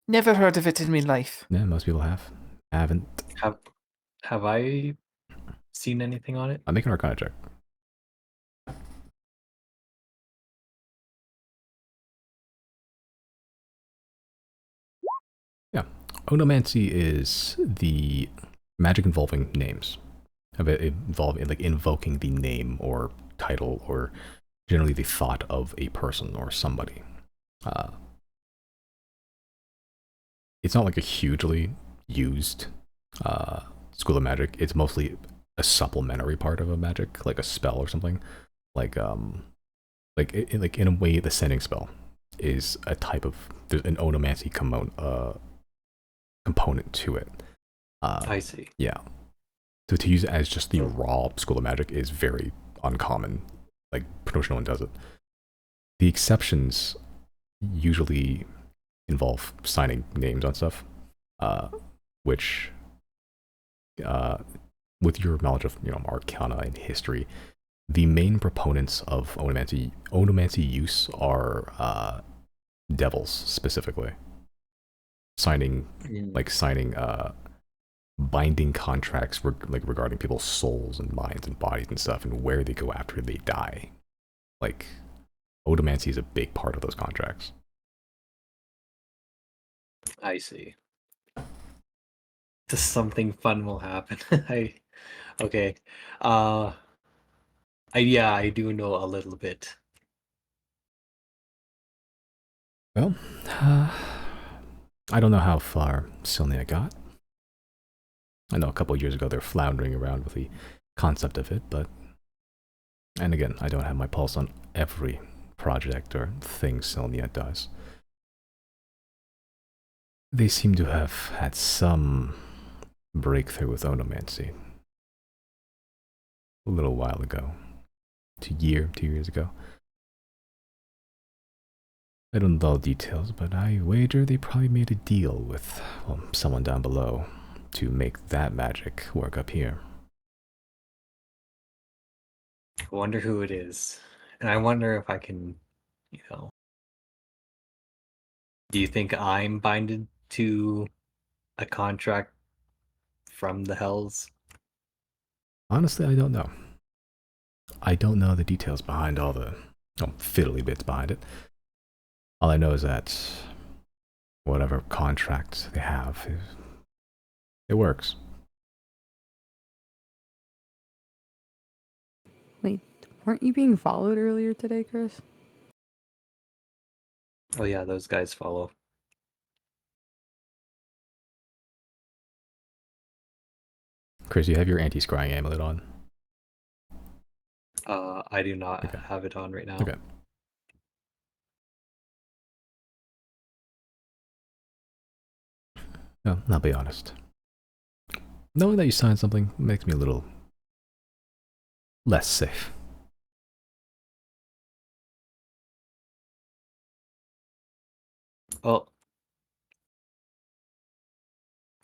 Never heard of it in my life. Yeah, most people have. Haven't. Have I seen anything on it? I'm making an arcana check. Yeah. Onomancy is the magic involving names. Of it involving like invoking the name or title or generally the thought of a person or somebody. It's not like a hugely used school of magic. It's mostly a supplementary part of a magic, like a spell or something. Like in a way, the sending spell is a type of, there's an onomancy component to it. I see. Yeah. So to use it as just the raw school of magic is very uncommon. Like, pretty much no one does it. The exceptions usually involve signing names on stuff, which, with your knowledge of, arcana and history, the main proponents of onomancy use are devils specifically. Signing binding contracts regarding people's souls and minds and bodies and stuff and where they go after they die. Like, onomancy is a big part of those contracts. I see. Just something fun will happen. Okay. Yeah, I do know a little bit. Well, I don't know how far Sylnia got. I know a couple of years ago they're floundering around with the concept of it, but... And again, I don't have my pulse on every project or thing Sylnia does. They seem to have had some breakthrough with onomancy. A little while ago. 2 years ago. I don't know all the details, but I wager they probably made a deal with someone down below to make that magic work up here. I wonder who it is. And I wonder if I can, do you think I'm binded to a contract from the Hells? Honestly, I don't know. I don't know the details behind all the fiddly bits behind it. All I know is that whatever contract they have, it works. Wait, weren't you being followed earlier today, Chris? Oh yeah, those guys follow. Chris, you have your anti-scrying amulet on? I do not Okay. have it on right now. Okay. No, I'll be honest. Knowing that you signed something makes me a little less safe. Well,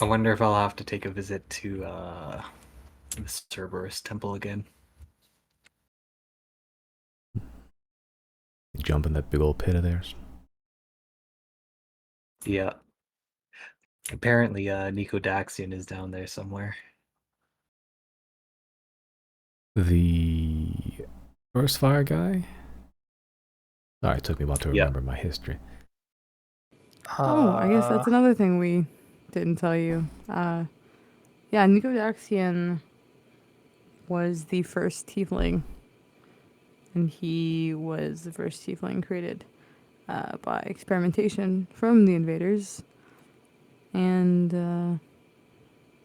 I wonder if I'll have to take a visit to the Cerberus Temple again. Jump in that big old pit of theirs. Yeah. Apparently, Nico Daxian is down there somewhere. The first fire guy? Sorry, it took me a while to Yeah. remember my history. Oh, I guess that's another thing we didn't tell you. Yeah, Nicodaxian was the first tiefling, and he was the first tiefling created by experimentation from the invaders, and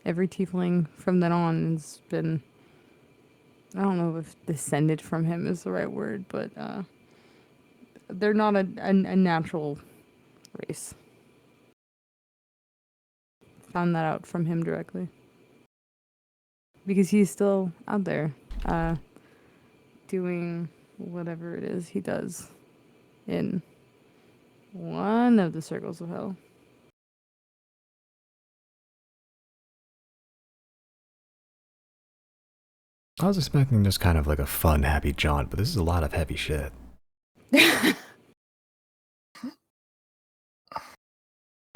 every tiefling from then on has been, I don't know if descended from him is the right word, but they're not a natural race. Found that out from him directly. Because he's still out there doing whatever it is he does in one of the circles of hell. I was expecting just kind of like a fun, happy jaunt, but this is a lot of heavy shit.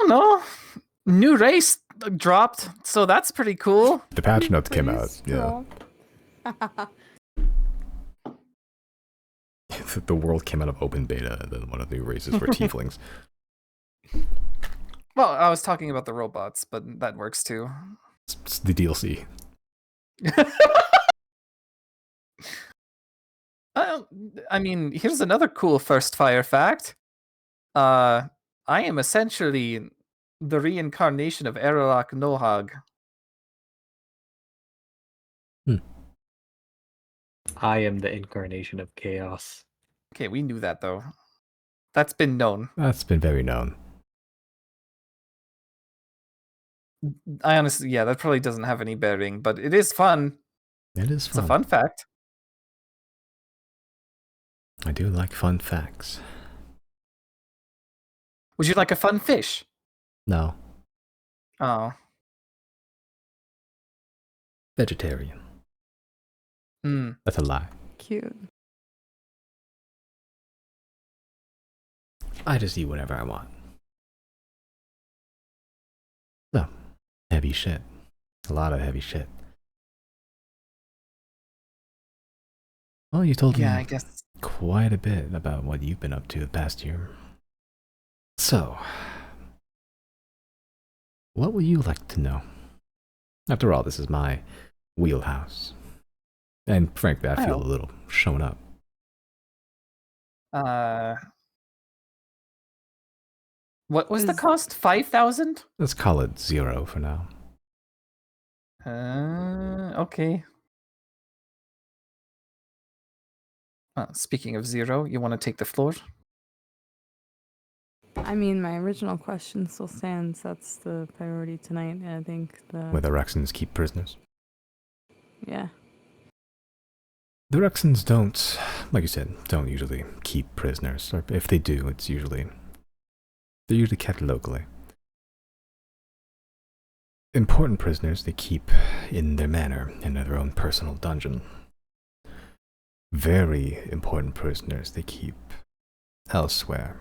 No, new race dropped, so that's pretty cool. The patch notes came out, yeah. The world came out of open beta, and then one of the races were tieflings. Well, I was talking about the robots, but that works too. It's the DLC. I mean, here's another cool first fire fact. I am essentially the reincarnation of Erelak Nohag. I am the incarnation of chaos. Okay, we knew that though. That's been known. That's been very known. I honestly, yeah, that probably doesn't have any bearing, but it is fun. It is It's a fun. fun fact. I do like fun facts. Would you like a fun fish? No, Oh. vegetarian. Hmm. That's a lie. Cute. I just eat whatever I want. So, heavy shit. A lot of heavy shit. Well, you told Yeah, me I guess. quite a bit about what you've been up to the past year. So, what would you like to know? After all, this is my wheelhouse. And frankly, I feel a little shown up. What was the Is- cost? 5,000? Let's call it 0 for now. Okay. Speaking of 0, you want to take the floor? I mean, my original question still stands. That's the priority tonight. And I think Where the Rexons keep prisoners. yeah. The Rexons don't, like you said, don't usually keep prisoners. Or if they do, they're usually kept locally. Important prisoners they keep in their manor, in their own personal dungeon. Very important prisoners they keep elsewhere.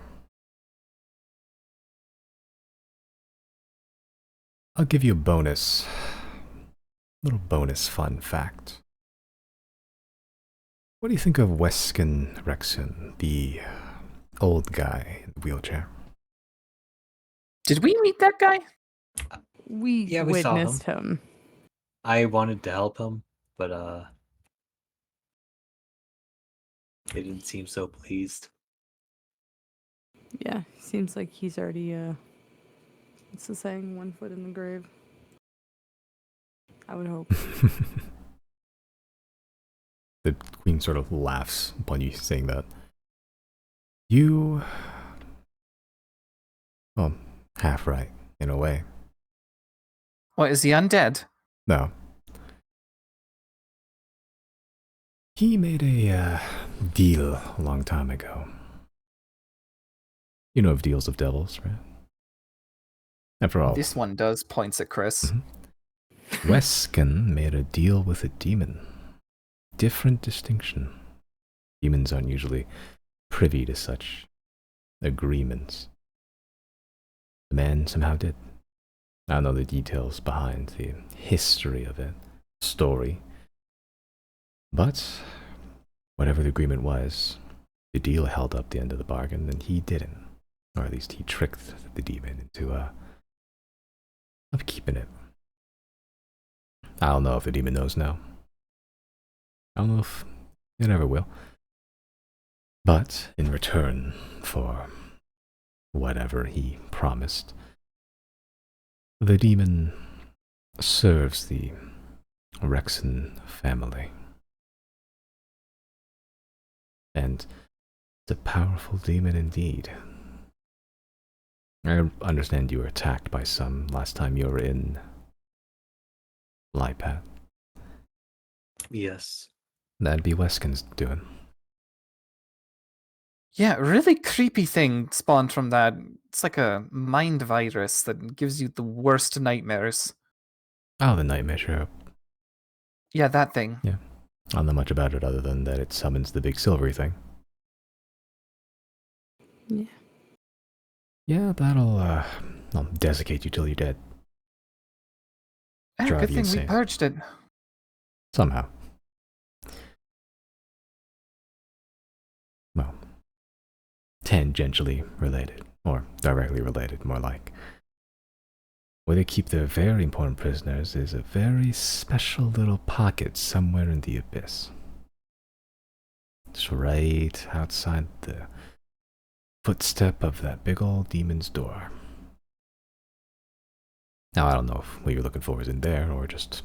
I'll give you a little bonus fun fact. What do you think of Weskin Rexon, the old guy in the wheelchair? Did we meet that guy? We Yeah, we saw witnessed him. I wanted to help him, but they didn't seem so pleased. Yeah, seems like he's already what's the saying? 1 foot in the grave. I would hope. The queen sort of laughs upon you saying that. You... well, half right, in a way. What, is he undead? No. He made a deal a long time ago. You know of deals of devils, right? After all, This one does, points at Chris. Weskin made a deal with a demon. Different distinction. Demons aren't usually privy to such agreements. The man somehow did. I don't know the details behind the history of it, story. But whatever the agreement was, the deal held up the end of the bargain, and he didn't. Or at least he tricked the demon into of keeping it. I don't know if the demon knows now. I don't know if it ever will. But in return for whatever he promised, the demon serves the Rexon family. And it's a powerful demon indeed. I understand you were attacked by some last time you were in Lipat. Yes. That'd be Weskin's doing. Yeah, a really creepy thing spawned from that. It's like a mind virus that gives you the worst nightmares. Oh, the nightmare show. Yeah, that thing. Yeah. I don't know much about it other than that it summons the big silvery thing. Yeah. Yeah, that'll desiccate you till you're dead. Ah, Drive good you thing we insane. purged it. Somehow. Well, tangentially related, or directly related, more like. Where they keep their very important prisoners is a very special little pocket somewhere in the abyss. It's right outside the footstep of that big old demon's door. Now, I don't know if what you're looking for is in there or just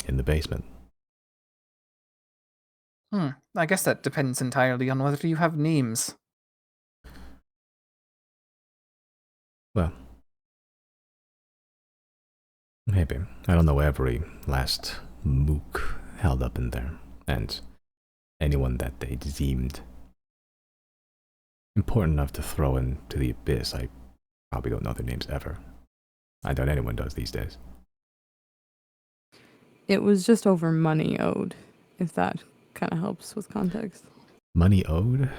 in the basement. I guess that depends entirely on whether you have names. Well, maybe. I don't know every last mook held up in there, and anyone that they deemed important enough to throw into the abyss, I probably don't know their names ever. I doubt anyone does these days. It was just over money owed, if that kind of helps with context. Money owed?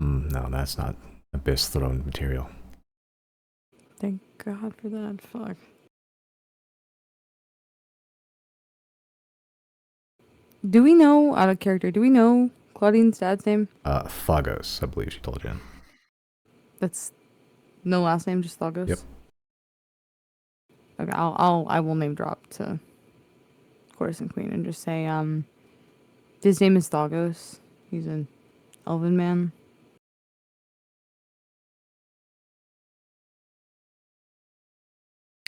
No, that's not abyss thrown material. Thank God for that. Fuck. Do we know, out of character, do we know Claudine's dad's name? Thagos, I believe she told you. That's no last name, just Thagos? Yep. Okay, I will name drop to Courtesan Queen and just say, his name is Thagos. He's an elven man.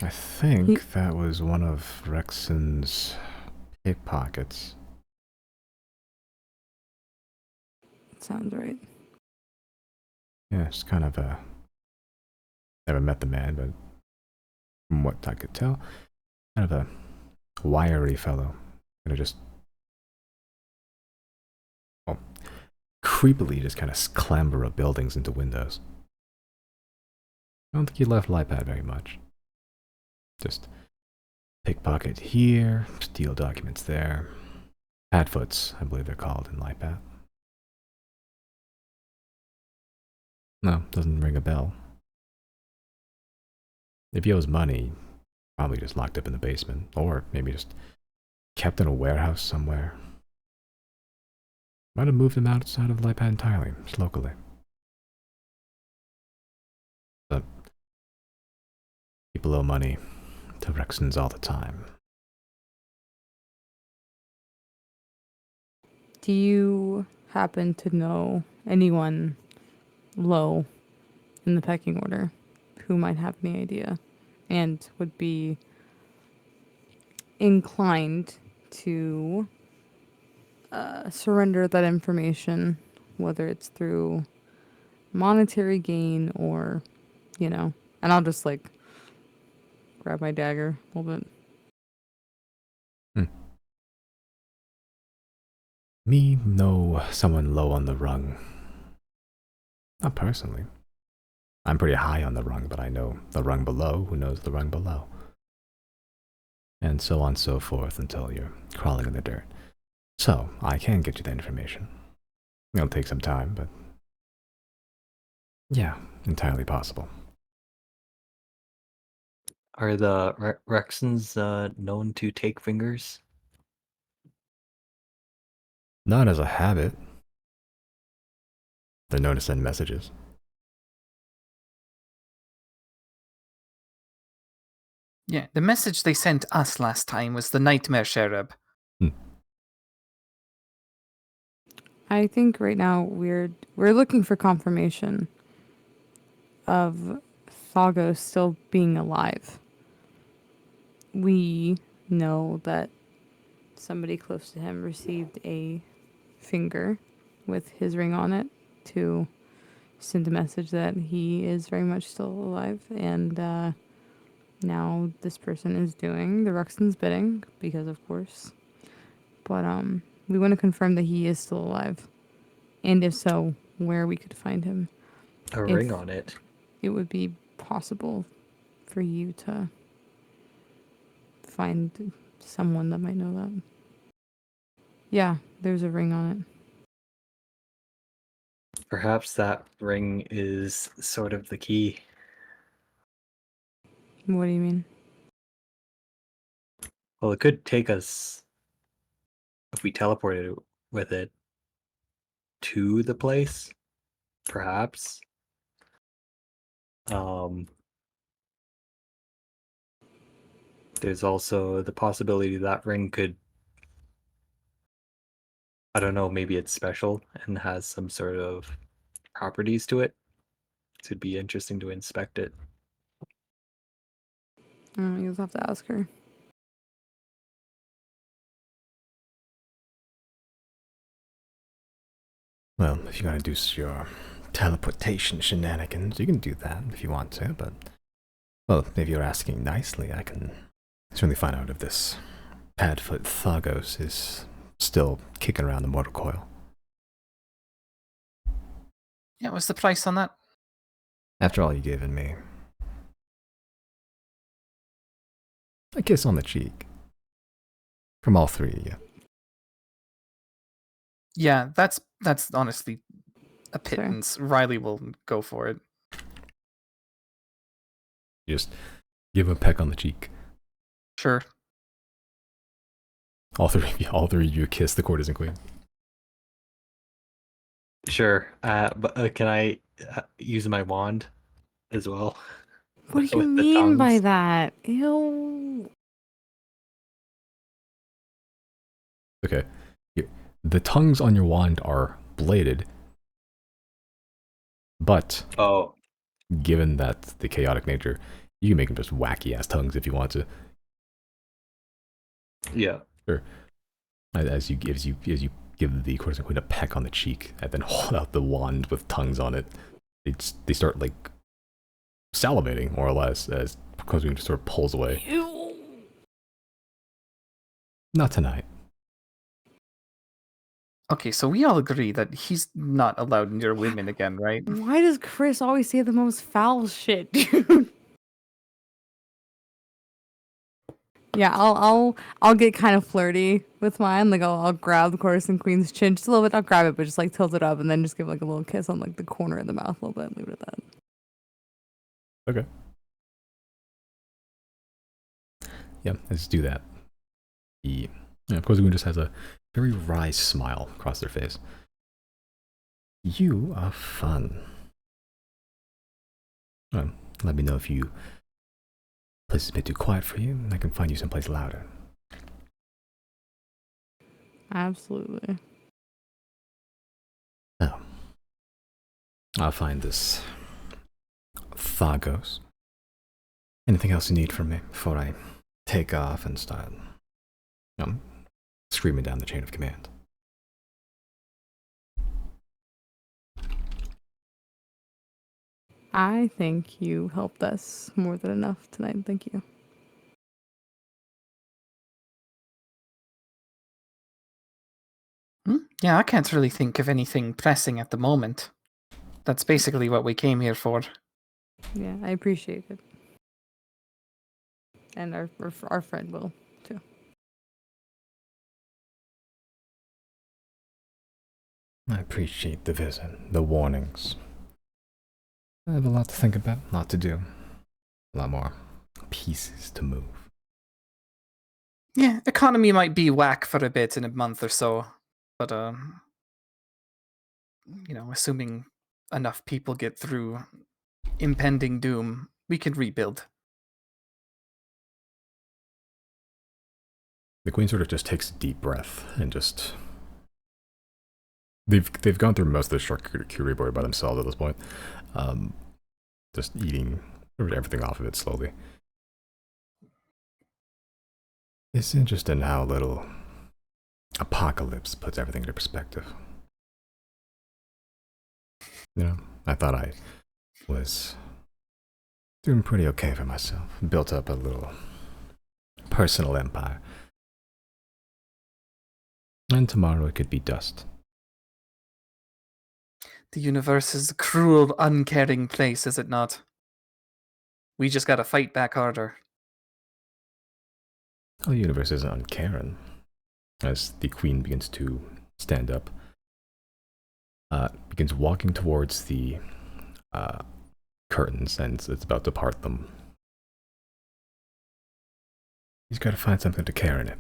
I think that was one of Rexon's pickpockets. Sounds right. Yeah, it's kind of a... Never met the man, but from what I could tell, kind of a wiry fellow. Kind of just... Well, creepily just kind of clamber up buildings into windows. I don't think he left Lipat very much. Just pickpocket here, steal documents there. Padfoots, I believe they're called in Lipat. No, doesn't ring a bell. If he owes money, probably just locked up in the basement, or maybe just kept in a warehouse somewhere. Might have moved him outside of Lipat entirely, just locally. But people owe money to Rexons all the time. Do you happen to know anyone low in the pecking order who might have any idea and would be inclined to surrender that information, whether it's through monetary gain or, and I'll just like grab my dagger a little bit. Me know someone low on the rung. Not personally. I'm pretty high on the rung, but I know the rung below who knows the rung below. And so on and so forth until you're crawling in the dirt. So, I can get you that information. It'll take some time, but... yeah, entirely possible. Are the Rexons known to take fingers? Not as a habit. They're known to send messages. Yeah, the message they sent us last time was the Nightmare Cherub. I think right now we're looking for confirmation of Thagos still being alive. We know that somebody close to him received a finger with his ring on it to send a message that he is very much still alive, and now this person is doing the Ruxton's bidding because, of course. But we want to confirm that he is still alive, and if so, where we could find him. A ring on it. It would be possible for you to find someone that might know that. Yeah, there's a ring on it. Perhaps that ring is sort of the key. What do you mean? Well, it could take us, if we teleported with it, to the place, perhaps. There's also the possibility that ring could, I don't know, maybe it's special and has some sort of properties to it. So it'd be interesting to inspect it. You'll have to ask her. Well, if you gotta do your teleportation shenanigans, you can do that if you want to, but... Well, if you're asking nicely, I can certainly find out if this Padfoot Thagos is still kicking around the mortal coil. Yeah, what's the price on that? After all you've given me. A kiss on the cheek. From all three of you. Yeah, that's honestly a pittance. Riley will go for it. Just give him a peck on the cheek. Sure. All three of you kiss the courtesan queen. Sure, but can I use my wand as well? What do you With the mean by tongues? that? Ew. Okay. The tongues on your wand are bladed, but Oh, given that the chaotic nature, you can make them just wacky ass tongues if you want to. yeah. Sure. As you give the courtesan queen a peck on the cheek and then hold out the wand with tongues on it, they start like salivating more or less as courtesan queen just sort of pulls away. Ew. Not tonight. Okay, so we all agree that he's not allowed near women again, right? Why does Chris always say the most foul shit, dude? Yeah, I'll get kind of flirty with mine. Like I'll grab the courtesan queen's chin just a little bit. I'll grab it, but just like tilt it up and then just give like a little kiss on like the corner of the mouth a little bit and leave it at that. Okay. Yeah, let's do that. Courtesan queen just has a very wry smile across their face. You are fun. Well, let me know if you place is a bit too quiet for you, and I can find you someplace louder. Absolutely. Oh. I'll find this Thagos. Anything else you need from me before I take off and start screaming down the chain of command? I think you helped us more than enough tonight. Thank you. Yeah, I can't really think of anything pressing at the moment. That's basically what we came here for. Yeah, I appreciate it. And our friend will too. I appreciate the visit, the warnings. I have a lot to think about, a lot to do. A lot more pieces to move. Yeah, economy might be whack for a bit in a month or so. But assuming enough people get through impending doom, we can rebuild. The queen sort of just takes a deep breath and just... They've gone through most of the charcuterie board by themselves at this point. Just eating everything off of it slowly. It's interesting how little apocalypse puts everything into perspective. You know, I thought I was doing pretty okay for myself. Built up a little personal empire. And tomorrow it could be dust. The universe is a cruel, uncaring place, is it not? We just gotta fight back harder. Oh, the universe isn't uncaring. As the queen begins to stand up, begins walking towards the curtains, and it's about to part them. He's got to find something to care in it.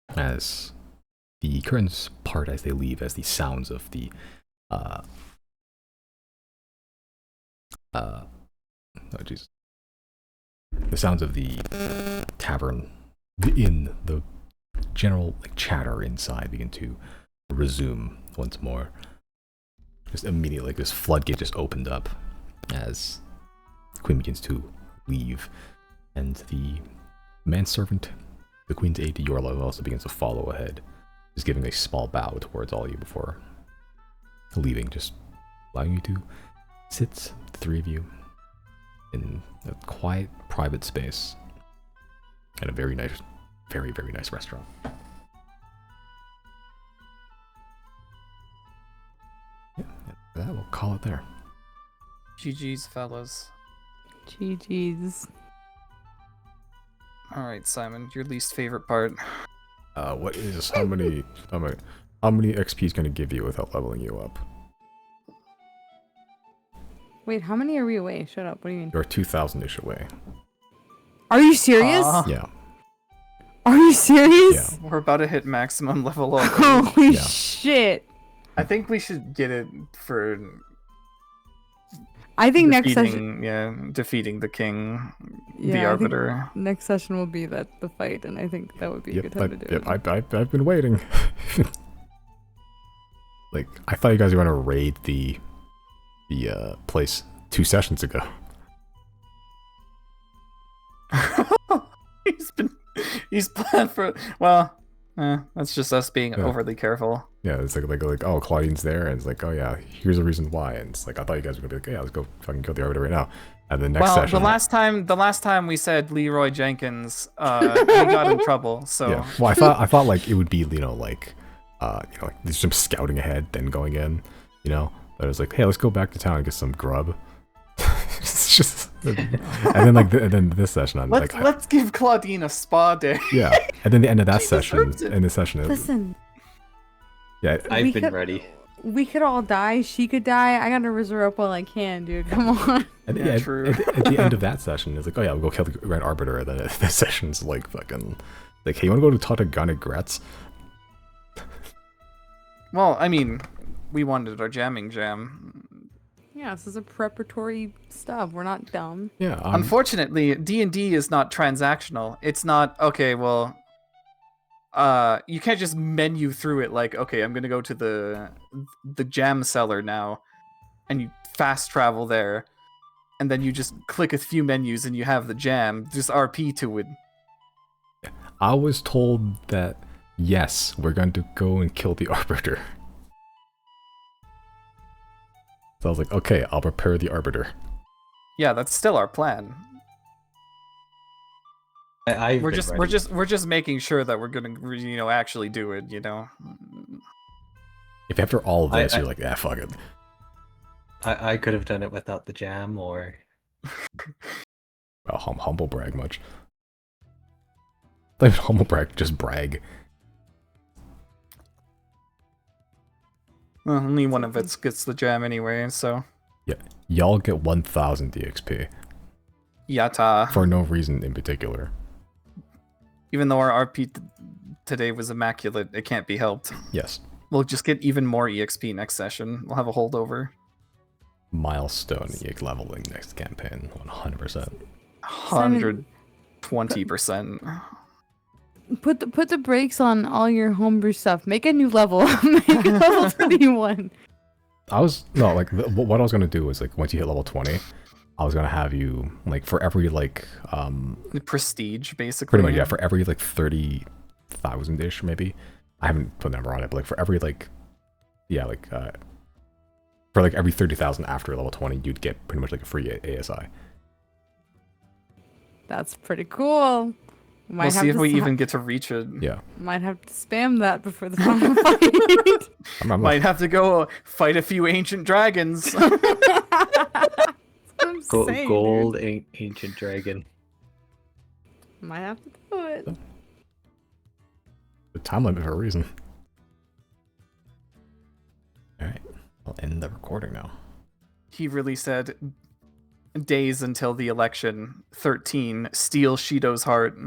As the curtains part as they leave, as the sounds of the oh Jesus, the sounds of the tavern, the general chatter inside begin to resume once more. Just immediately, this floodgate just opened up as the queen begins to leave, and the manservant, the queen's aide to Yorla, also begins to follow ahead, just giving a small bow towards all of you before leaving, just allowing you to sit, the three of you, in a quiet, private space at a very nice, very, very nice restaurant. Yeah, that we'll call it there. GG's, fellas. GG's. All right, Simon, your least favorite part. What is how many XP is going to give you without leveling you up? Wait, how many are we away? Shut up. What do you mean? You're 2,000-ish away. Are you serious? Yeah. Are you serious? Yeah. We're about to hit maximum level up. Holy Yeah. shit. I think we should get it for I think next session. defeating the king, Yeah, the I think arbiter. next session will be the fight, and I think that would be a good time to do it. I've been waiting. Like, I thought you guys were going to raid the place 2 sessions ago. He's planned for that's just us being Yeah. overly careful. Yeah, it's like oh, Claudine's there, and it's like, oh yeah, here's a reason why, and it's like, I thought you guys were gonna be like, yeah, let's go fucking kill the arbiter right now. And the next session, the last time we said Leroy Jenkins, we got in trouble. So yeah. Well, I thought like it would be like there's some scouting ahead, then going in, But I was like, hey, let's go back to town and get some grub. It's just, and then this session, let's give Claudine a spa day. Yeah, and then the end of that She session, deserves it. in this session, Listen, yeah, I've been ready. we could all die. She could die. I gotta reserve up while I can, dude. Come on. and, Yeah, yeah, true. At the end of that session, it's like, oh yeah, we'll go kill the Grand Arbiter. And then this session's like fucking, like, hey, you want to go to Tautogonic Gretz? Well, I mean, we wanted our jamming jam. Yeah, this is a preparatory stuff. We're not dumb. Yeah, Unfortunately, D&D is not transactional. It's not, okay, well, you can't just menu through it like, okay, I'm gonna go to the jam cellar now, and you fast travel there, and then you just click a few menus and you have the jam. Just RP to it. I was told that, yes, we're going to go and kill the Arbiter. So I was like, okay, I'll prepare the Arbiter. Yeah, that's still our plan. We're just making sure that we're gonna actually do it. If after all of this you're like, yeah, fuck it. I could have done it without the jam, or Well, humble brag much. Not even humble brag, just brag. Well, only one of us gets the jam anyway, so Yeah, y'all get 1,000 DXP yata. for no reason in particular. Even though our RP today was immaculate. It can't be helped. Yes. We'll just get even more EXP next session. We'll have a holdover. Milestone EX leveling next campaign, 100%. 120%. Put the brakes on all your homebrew stuff. Make a new level. Make a level 21. What I was gonna do is like once you hit level 20, I was gonna have you like for every like Prestige, basically. pretty much, yeah, for every like 30,000 ish maybe. I haven't put a number on it, but like for every like for like every 30,000 after level 20, you'd get pretty much like a free ASI. That's pretty cool. We'll see if we even get to reach it. Yeah. Might have to spam that before the final fight. I'm Might have to go fight a few ancient dragons. I'm saying, Gold ancient dragon. dude. Might have to do it. The time limit for a reason. Alright, I'll end the recording now. He really said, days until the election, 13, steal Shido's heart.